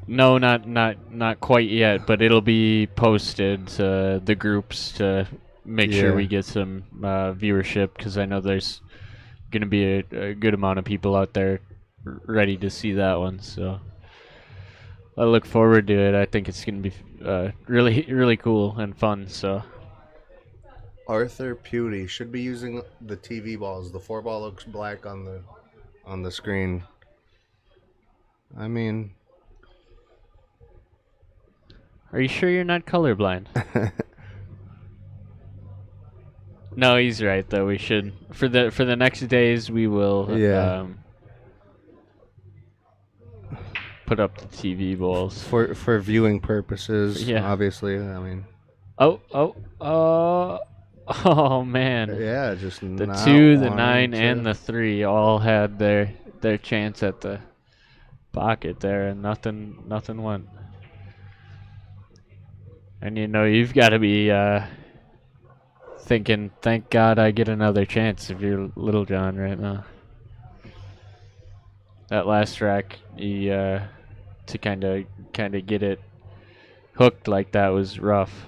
No, not quite yet, but it'll be posted to the groups to make sure we get some viewership, because I know there's going to be a good amount of people out there ready to see that one. So I look forward to it. I think it's going to be really cool and fun. So Arthur Pewty should be using the TV balls. The 4-ball looks black on the screen. I mean, are you sure you're not colorblind? No, he's right though. We should for the next days we will put up the TV balls for viewing purposes. Yeah. Obviously. I mean. Oh man. Yeah, just the 2, the 9, and the 3 all had their chance at the pocket there, and nothing went. And you've got to be thinking, thank God I get another chance if you're Little John right now. That last rack, to kind of get it hooked like that was rough.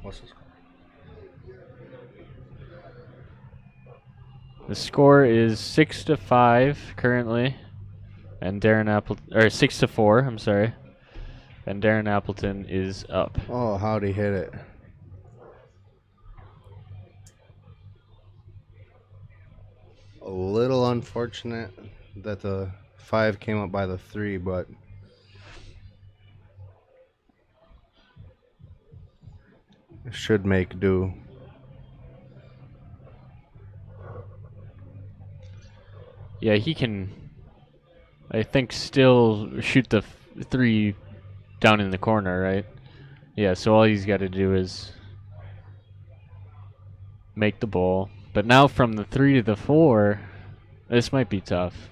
What's the score? The score is 6-5 currently, and Darren 6-4. I'm sorry, and Darren Appleton is up. Oh, how'd he hit it? A little unfortunate that the 5 came up by the 3, but it should make do. Yeah, he can, I think, still shoot the 3 down in the corner, right? Yeah, so all he's got to do is make the ball. But now from the 3 to the 4, this might be tough.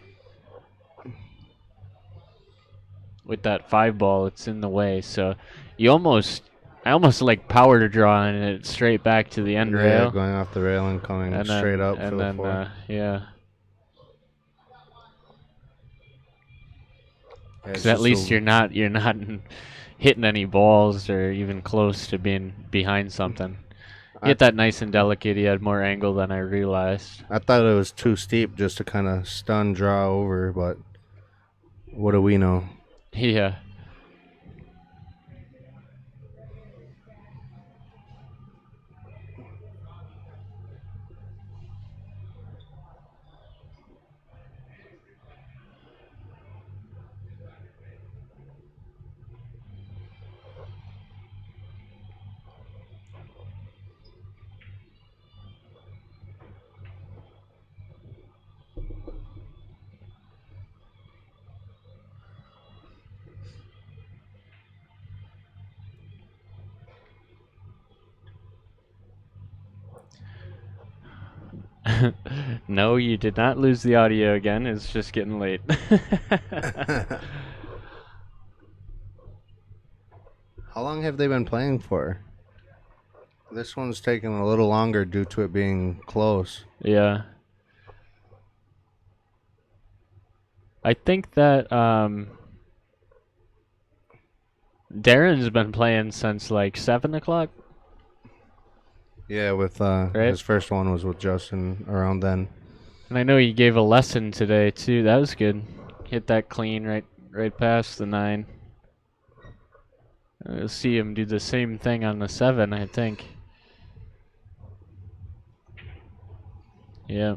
With that 5 ball, it's in the way. So I almost like power to draw and it straight back to the end rail. Yeah, going off the rail and coming straight up for the 4. Yeah. Because at least you're not hitting any balls or even close to being behind something. Hit that nice and delicate. He had more angle than I realized. I thought it was too steep just to kind of stun draw over, but what do we know? Yeah. No, you did not lose the audio again. It's just getting late. How long have they been playing for? This one's taking a little longer due to it being close. Yeah. I think that Darren's been playing since like 7 o'clock. Yeah, with right? His first one was with Justin around then. And I know he gave a lesson today too. That was good. Hit that clean right past the 9. We'll see him do the same thing on the 7, I think. Yeah.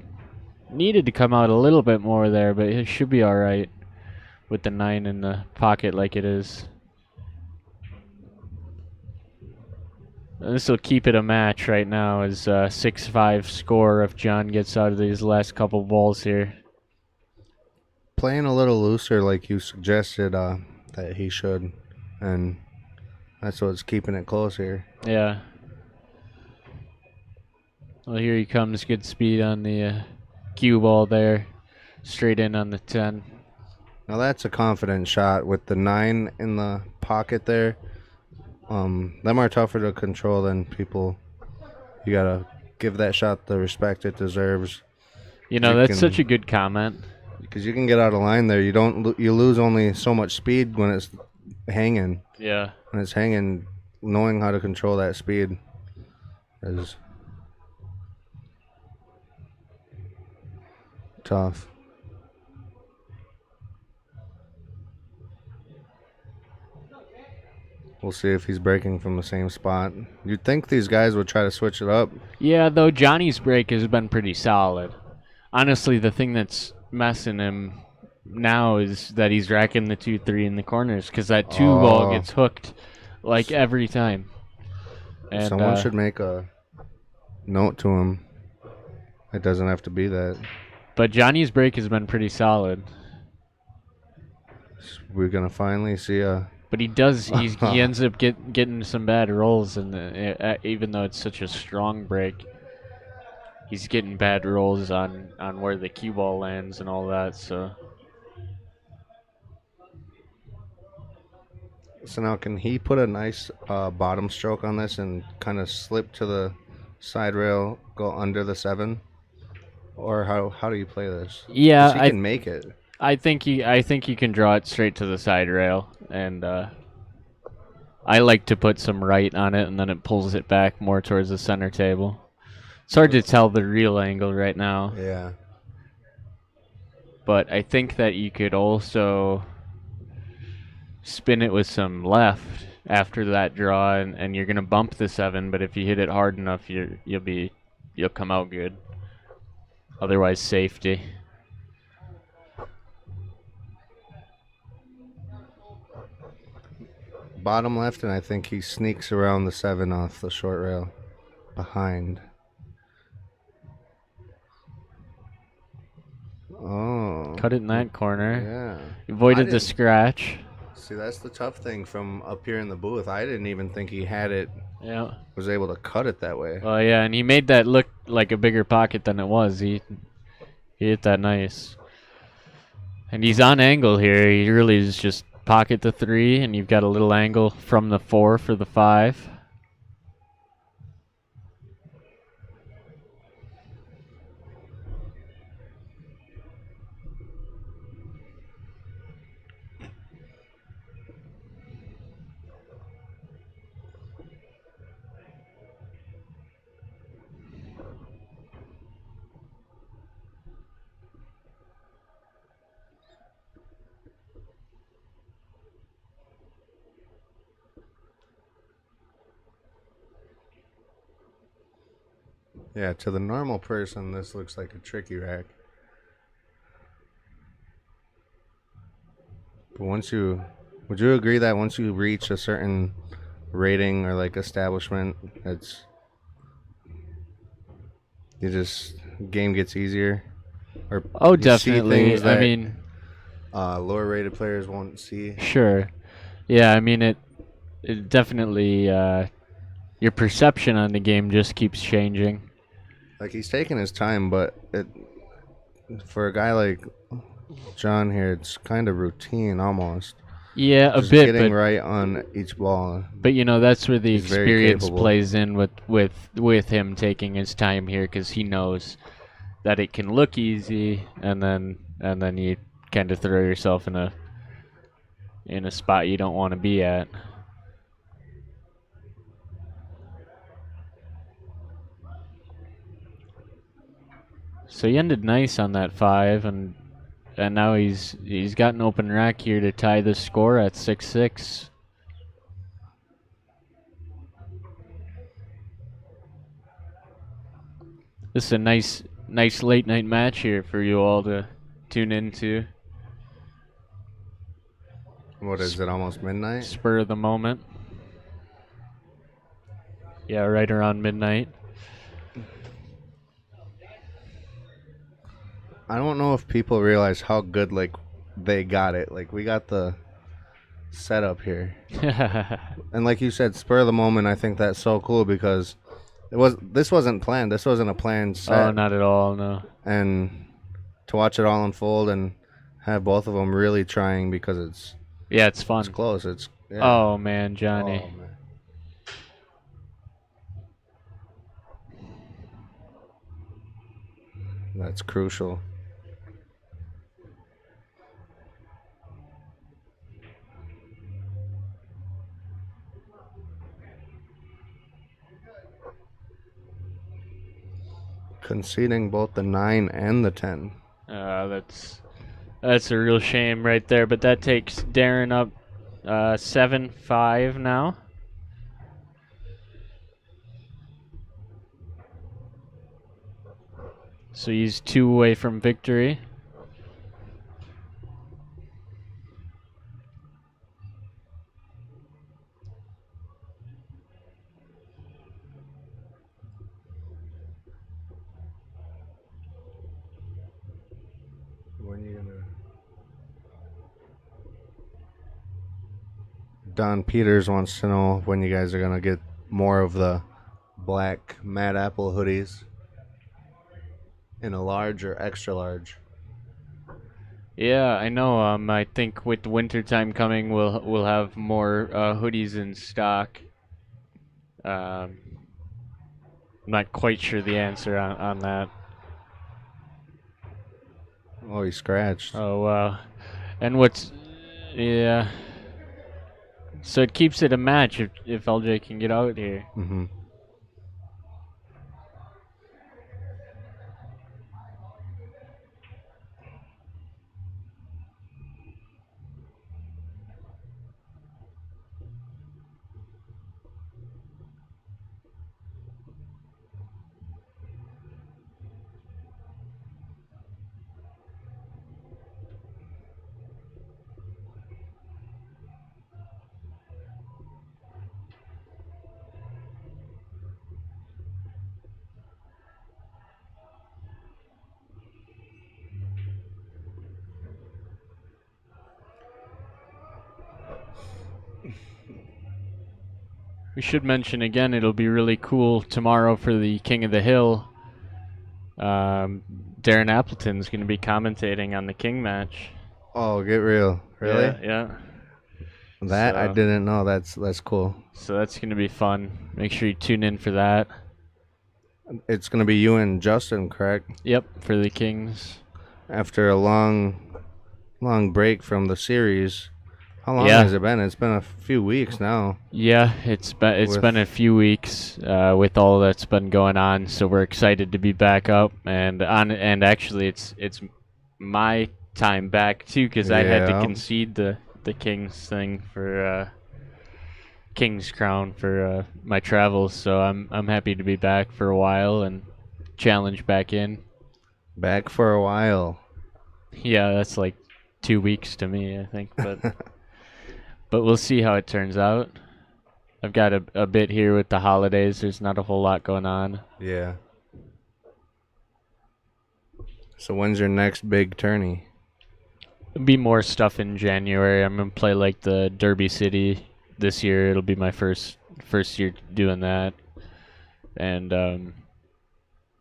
Needed to come out a little bit more there, but it should be alright with the 9 in the pocket like it is. This will keep it a match right now as 6-5 score if John gets out of these last couple balls here. Playing a little looser like you suggested that he should, and that's what's keeping it close here. Yeah. Well, here he comes. Good speed on the cue ball there. straight in on the 10. Now that's a confident shot with the 9 in the pocket there. Them are tougher to control than people. You gotta give that shot the respect it deserves. That's such a good comment. Because you can get out of line there. You lose only so much speed when it's hanging. Yeah. When it's hanging, knowing how to control that speed is tough. We'll see if he's breaking from the same spot. You'd think these guys would try to switch it up. Yeah, though Johnny's break has been pretty solid. Honestly, the thing that's messing him now is that he's racking the 2-3 in the corners because that 2 ball gets hooked like every time. And someone should make a note to him. It doesn't have to be that. But Johnny's break has been pretty solid. We're gonna finally see a. But he ends up getting some bad rolls, and even though it's such a strong break, he's getting bad rolls on where the cue ball lands and all that. So now can he put a nice bottom stroke on this and kind of slip to the side rail, go under the 7, or how do you play this? Yeah, he can make it. I think you can draw it straight to the side rail, and I like to put some right on it, and then it pulls it back more towards the center table. It's hard to tell the real angle right now. Yeah. But I think that you could also spin it with some left after that draw, and you're gonna bump the 7. But if you hit it hard enough, you'll come out good. Otherwise, safety. Bottom left, and I think he sneaks around the 7 off the short rail behind. Oh. Cut it in that corner. Yeah. Avoided the scratch. See, that's the tough thing from up here in the booth. I didn't even think he had it. Yeah. Was able to cut it that way. Well, yeah, and he made that look like a bigger pocket than it was. He hit that nice. And he's on angle here. He really is just pocket the 3, and you've got a little angle from the 4 for the 5. Yeah, to the normal person, this looks like a tricky rack. But would you agree that once you reach a certain rating or like establishment, game gets easier? Or definitely. I mean, lower rated players won't see. Sure. Yeah, I mean it definitely your perception on the game just keeps changing. Like, he's taking his time, but for a guy like John here, it's kind of routine almost. Yeah, just a bit. Getting right on each ball. But that's where the experience plays in with him taking his time here, because he knows that it can look easy, and then you kind of throw yourself in a spot you don't want to be at. So he ended nice on that 5, and now he's got an open rack here to tie the score at 6-6. This is a nice late night match here for you all to tune into. What is it, almost midnight? Spur of the moment. Yeah, right around midnight. I don't know if people realize how good they got it. We got the setup here. And like you said, spur of the moment, I think that's so cool because this wasn't planned. This wasn't a planned set. Oh, not at all, no. And to watch it all unfold and have both of them really trying because it's fun. It's close. It's Oh man, Johnny. Oh, man. That's crucial. Conceding both the 9 and the 10. That's a real shame right there, but that takes Darren up 7-5 now. So he's 2 away from victory. Don Peters wants to know when you guys are going to get more of the black Mad Apple hoodies in a large or extra large. Yeah, I know. I think with winter time coming, we'll have more hoodies in stock. I'm not quite sure the answer on that. Oh, he scratched. Oh, wow. And yeah. So it keeps it a match if LJ can get out here. Mm-hmm. We should mention again, it'll be really cool tomorrow for the King of the Hill. Darren Appleton's going to be commentating on the King match. Oh, get real. Really? Yeah. That I didn't know. That's cool. So that's going to be fun. Make sure you tune in for that. It's going to be you and Justin, correct? Yep, for the Kings. After a long break from the series. How long has it been? It's been a few weeks now. Yeah, it's been a few weeks with all that's been going on. So we're excited to be back up and actually it's my time back too because I had to concede the Kings thing for King's Crown for my travels. So I'm happy to be back for a while and challenge back in. Back for a while. Yeah, that's like 2 weeks to me, I think, but. But we'll see how it turns out. I've got a bit here with the holidays. There's not a whole lot going on. Yeah. So when's your next big tourney? There'll be more stuff in January. I'm going to play like the Derby City this year. It'll be my first year doing that. And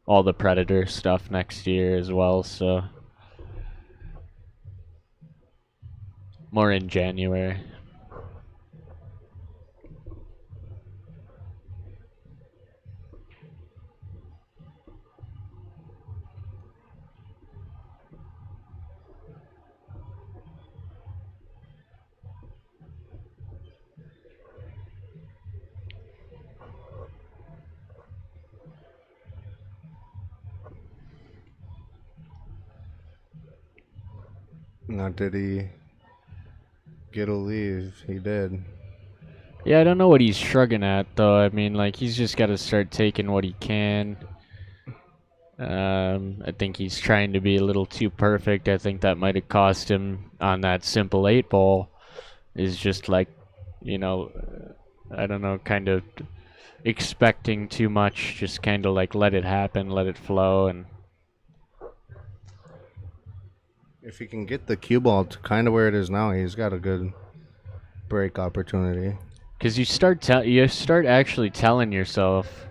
all the Predator stuff next year as well. So more in January. Now, did he get a leave? He did. Yeah, I don't know what he's shrugging at, though. I mean, like, he's just got to start taking what he can. I think he's trying to be a little too perfect. I think that might have cost him on that simple 8-ball. Is just like, I don't know, kind of expecting too much. Just kind of like let it happen, let it flow, and. If he can get the cue ball to kind of where it is now, he's got a good break opportunity. Because you start actually telling yourself,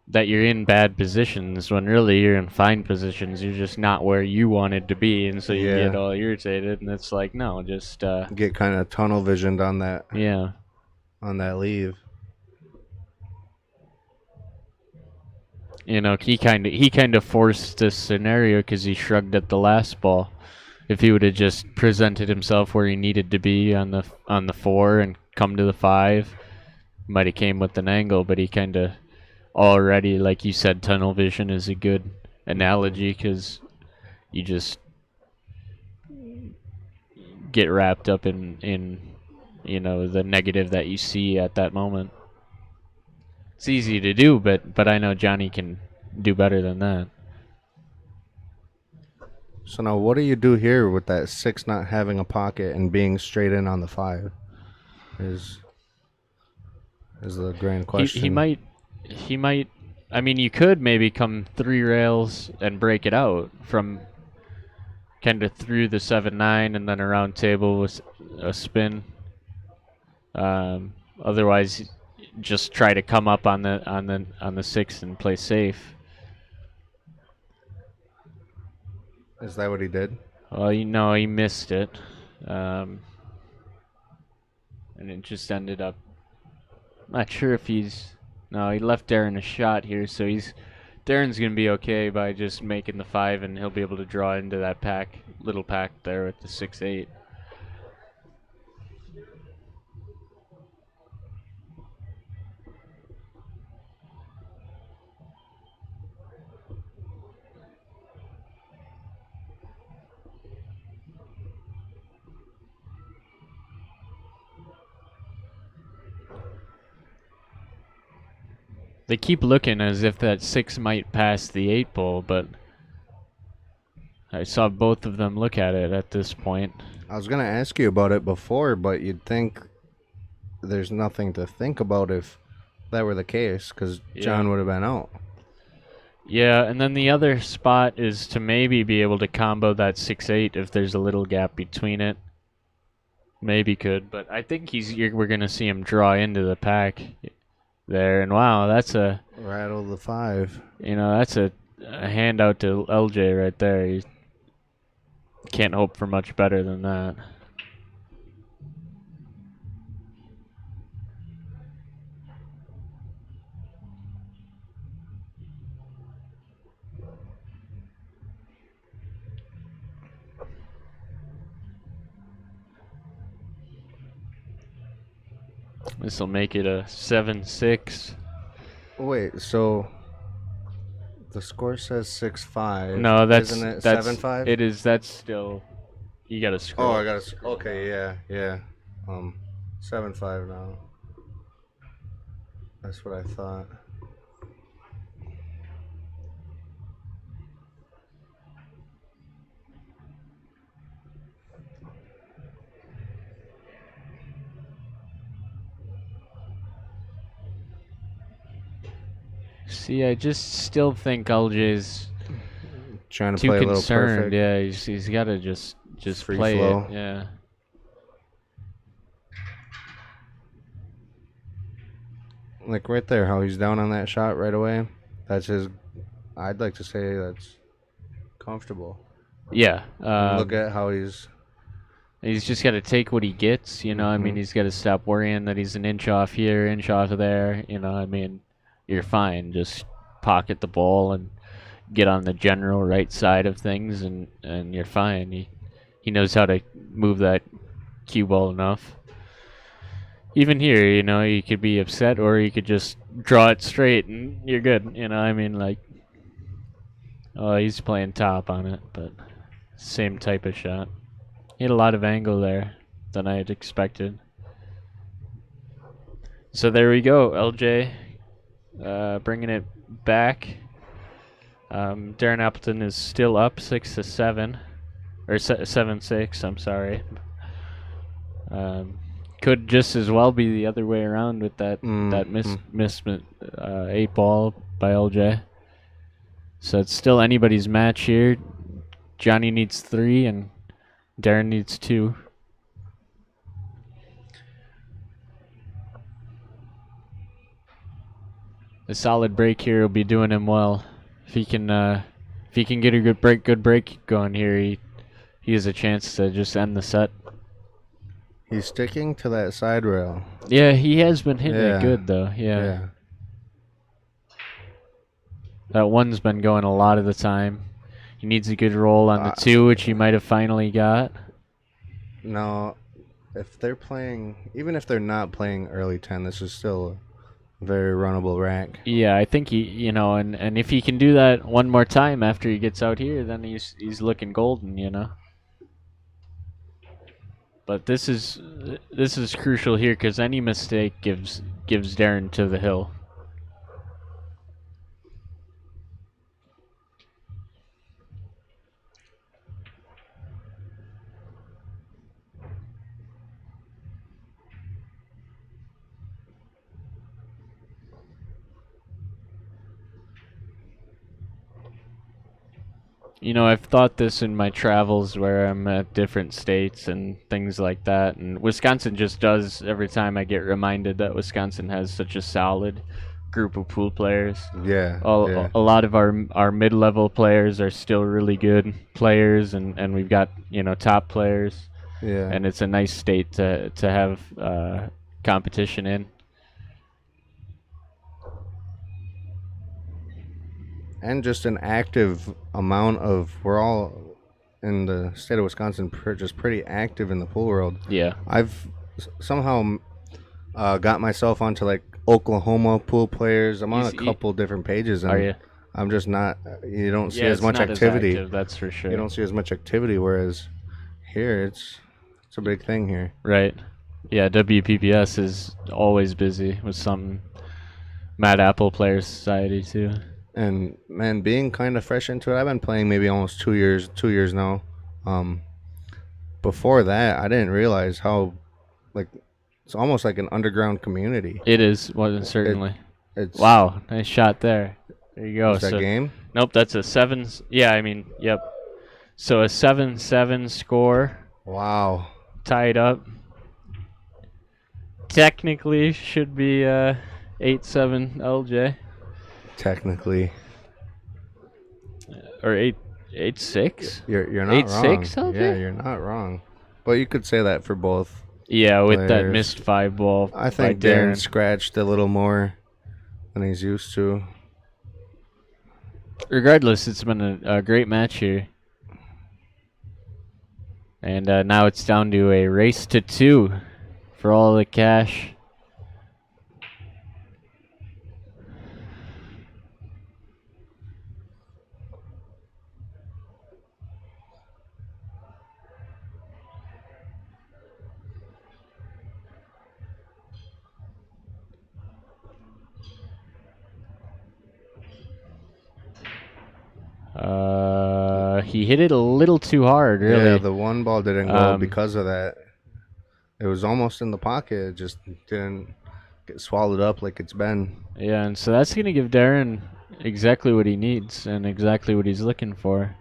that you're in bad positions when really you're in fine positions. You're just not where you wanted to be, and so you get all irritated. And it's like, no, just get kind of tunnel visioned on that. Yeah. On that leave. You know, he kind of forced this scenario because he shrugged at the last ball. If he would have just presented himself where he needed to be on the 4 and come to the 5, might have came with an angle. But he kind of already, like you said, tunnel vision is a good analogy because you just get wrapped up in you know, the negative that you see at that moment. It's easy to do, but I know Johnny can do better than that. So now, what do you do here with that 6 not having a pocket and being straight in on the 5? Is the grand question. He might. I mean, you could maybe come 3 rails and break it out from kind of through the 7-9 and then a round table with a spin. Otherwise, just try to come up on the 6 and play safe. Is that what he did? Well, you know, he missed it, and it just ended up. Not sure if he's. No, he left Darren a shot here, so Darren's gonna be okay by just making the 5, and he'll be able to draw into that little pack there with the 6-8. They keep looking as if that 6 might pass the 8 ball, but I saw both of them look at it at this point. I was going to ask you about it before, but you'd think there's nothing to think about if that were the case, because John would have been out. Yeah, and then the other spot is to maybe be able to combo that 6-8 if there's a little gap between it. Maybe could, but I think we're going to see him draw into the pack there, and wow, that's a rattle the 5. You know, that's a handout to LJ right there. You can't hope for much better than that. This will make it a 7-6. Wait, so the score says 6-5. No, isn't it 7-5? It is. That's still. You gotta scroll. Oh, I gotta. Okay, yeah. 7-5 now. That's what I thought. See, I just still think LJ's trying to too play concerned. A little perfect. Yeah, he's got to just Free play flow. it. Yeah. Like right there, how he's down on that shot right away. That's his. I'd like to say that's comfortable. Yeah. Look at how he's just got to take what he gets. You know, I mean, he's got to stop worrying that he's an inch off here, inch off there. You know, I mean, you're fine. Just pocket the ball and get on the general right side of things, and you're fine. He knows how to move that cue ball enough. Even here, you know, you could be upset, or you could just draw it straight, and you're good. You know, I mean, like, oh, he's playing top on it, but same type of shot. He had a lot of angle there than I had expected. So there we go, LJ. Bringing it back. Darren Appleton is still up 6-7, or 7-6. I'm sorry. Could just as well be the other way around with that miss 8 ball by LJ. So it's still anybody's match here. Johnny needs 3 and Darren needs 2. a solid break here will be doing him well. If he can get a good break going here, he has a chance to just end the set. He's sticking to that side rail. Yeah, he has been hitting it good though. Yeah. That one's been going a lot of the time. He needs a good roll on the 2, which he might have finally got. No, if they're playing, even if they're not playing early 10, this is still a very runnable rack. Yeah, I think he, and if he can do that one more time after he gets out here, then he's looking golden, But this is crucial here because any mistake gives Darren to the hill. I've thought this in my travels where I'm at different states and things like that. And Wisconsin just does every time I get reminded that Wisconsin has such a solid group of pool players. Yeah. A lot of our mid-level players are still really good players, and we've got, top players. Yeah. And it's a nice state to have competition in. And just an active amount of, we're all in the state of Wisconsin just pretty active in the pool world. Yeah. I've somehow got myself onto like Oklahoma pool players. I'm on a couple different pages. And are you? I'm just not, you don't see as much activity. As active, that's for sure. You don't see as much activity, whereas here it's a big thing here. Right. Yeah, WPPS is always busy with something. Mad Apple Players Society too. And man, being kind of fresh into it, I've been playing maybe almost 2 years now. Before that, I didn't realize how, like, it's almost like an underground community. It is, certainly. It's wow, nice shot there. There you go. Is that game? Nope, that's a 7. Yeah, yep. So a 7-7 score. Wow. Tied up. Technically should be 8-7 LJ. Technically. Or 8-6? You're not 8-6 wrong. LJ? Yeah, you're not wrong. But you could say that for both. Yeah, with players. that missed 5 ball. I think by Darren scratched a little more than he's used to. Regardless, it's been a great match here. And now it's down to a race to 2 for all the cash. He hit it a little too hard, really. Yeah, the one ball didn't go because of that. It was almost in the pocket. It just didn't get swallowed up like it's been. Yeah, and so that's going to give Darren exactly what he needs and exactly what he's looking for.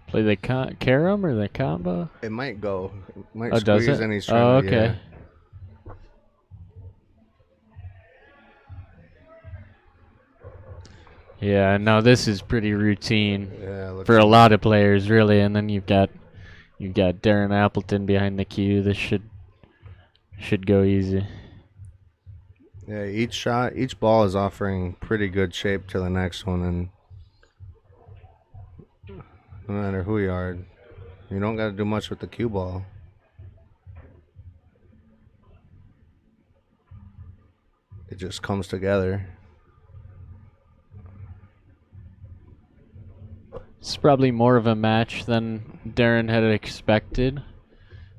Play the carom or the combo? It might go. It might squeeze does it? And he's trying to, okay. Yeah, no, this is pretty routine for a lot of players, really. And then you've got Darren Appleton behind the cue. This should go easy. Yeah, each ball is offering pretty good shape to the next one, and no matter who you are, you don't got to do much with the cue ball. It just comes together. It's probably more of a match than Darren had expected.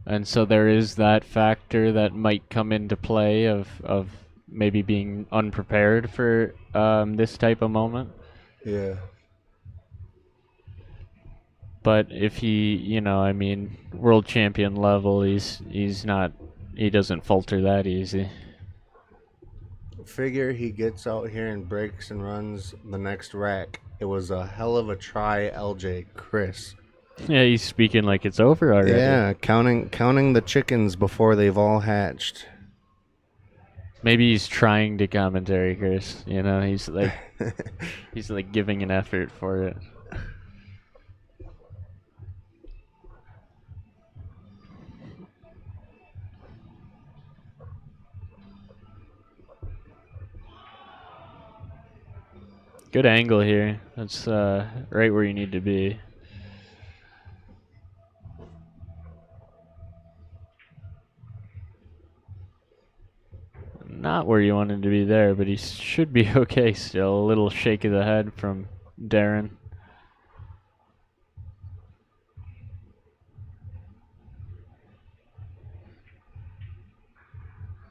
And so there is that factor that might come into play of maybe being unprepared for this type of moment. Yeah. But if he, you know, I mean, world champion level, he doesn't falter that easy. Figure he gets out here and breaks and runs the next rack. It was a hell of a try, LJ Chris. Yeah, he's speaking like it's over already. Yeah, counting the chickens before they've all hatched. Maybe he's trying to commentary, Chris. You know, he's like giving an effort for it. Good angle here. That's right where you need to be. Not where you wanted to be there, but he should be okay still. A little shake of the head from Darren.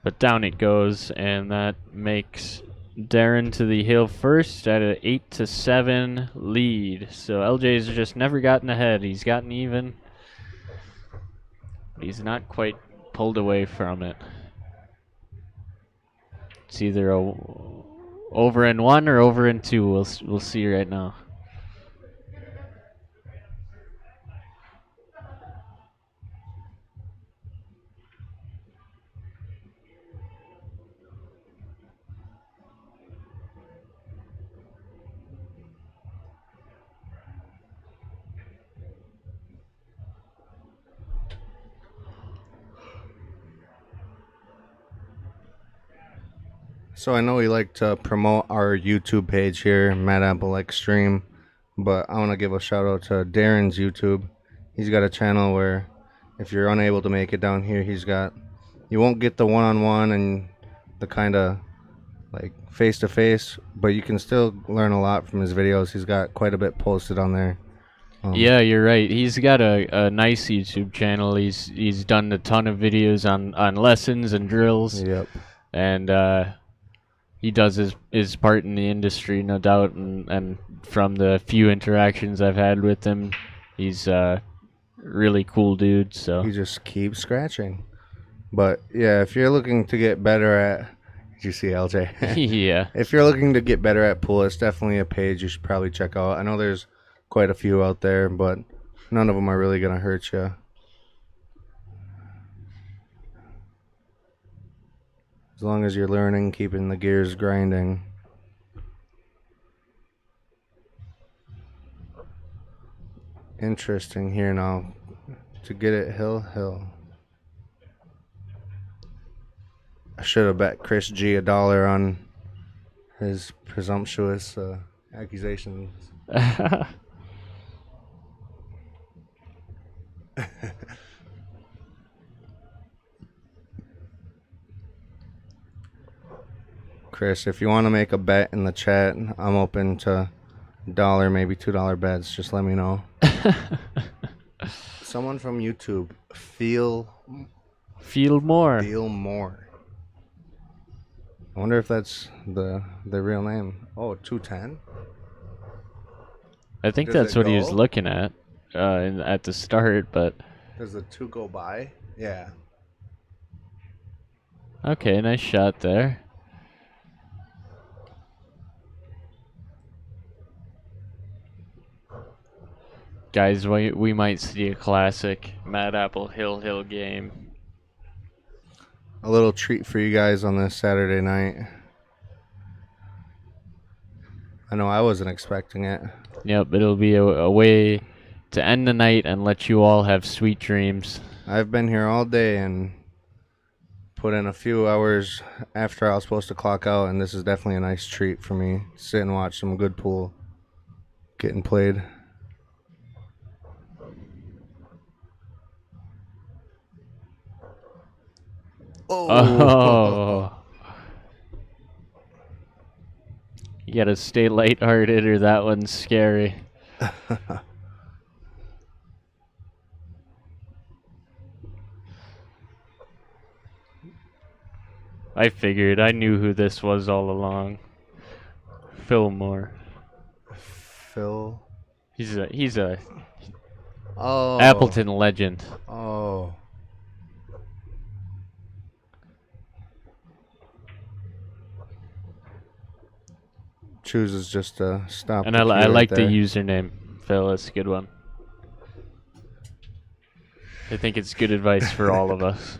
But down it goes, and that makes Darren to the hill first at an 8-7 lead. So LJ's just never gotten ahead. He's gotten even. But he's not quite pulled away from it. It's either over in 1 or over in 2. We'll see right now. So I know we like to promote our YouTube page here, Mad Apple Extreme, but I want to give a shout out to Darren's YouTube. He's got a channel where if you're unable to make it down here, you won't get the one-on-one and the kind of like face-to-face, but you can still learn a lot from his videos. He's got quite a bit posted on there. Yeah, you're right. He's got a nice YouTube channel. He's done a ton of videos on lessons and drills. Yep. And he does his part in the industry, no doubt, and from the few interactions I've had with him, he's a really cool dude. So he just keeps scratching. But yeah, if you're looking to get better at, did you see LJ? Yeah. If you're looking to get better at pool, it's definitely a page you should probably check out. I know there's quite a few out there, but none of them are really gonna hurt you. As long as you're learning, keeping the gears grinding. Interesting here now. To get it hill. I should have bet Chris G $1 on his presumptuous accusations. Chris, if you want to make a bet in the chat, I'm open to $1, maybe $2 bets. Just let me know. Someone from YouTube, feel more. I wonder if that's the real name. Oh, 210? I think that's what he was looking at at the start, but... Does the 2 go by? Yeah. Okay, nice shot there. Guys, we might see a classic Mad Apple Hill game. A little treat for you guys on this Saturday night. I know I wasn't expecting it. Yep, it'll be a way to end the night and let you all have sweet dreams. I've been here all day and put in a few hours after I was supposed to clock out, and this is definitely a nice treat for me. Sit and watch some good pool getting played. Oh. You gotta stay lighthearted or that one's scary. I figured. I knew who this was all along. Fillmore. Phil. He's a Oh. Appleton legend. Oh. Chooses just to stop. And the I queue right like the there. username, Phil. It's a good one. I think it's good advice for all of us.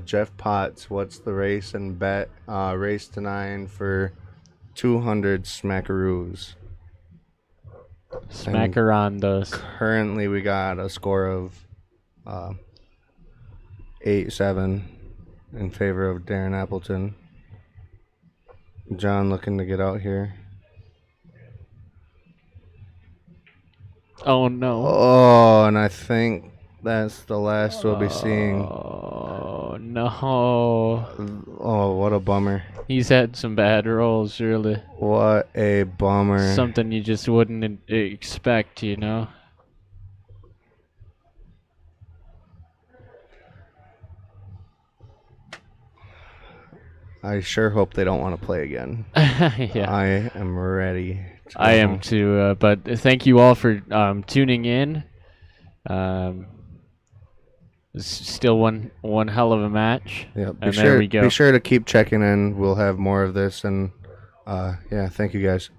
Jeff Potts, what's the race and bet? Race to 9 for 200 smackaroos. Smackarondos. Currently, we got a score of 8-7 in favor of Darren Appleton. John looking to get out here. Oh no. Oh, and I think that's the last we'll be seeing. Oh no. Oh, what a bummer. He's had some bad rolls, really. What a bummer. Something you just wouldn't expect, you know? I sure hope they don't want to play again. Yeah. I am ready. I am too, but thank you all for tuning in. It's still one hell of a match. Yeah, and there we go. Be sure to keep checking in. We'll have more of this, and yeah, thank you guys.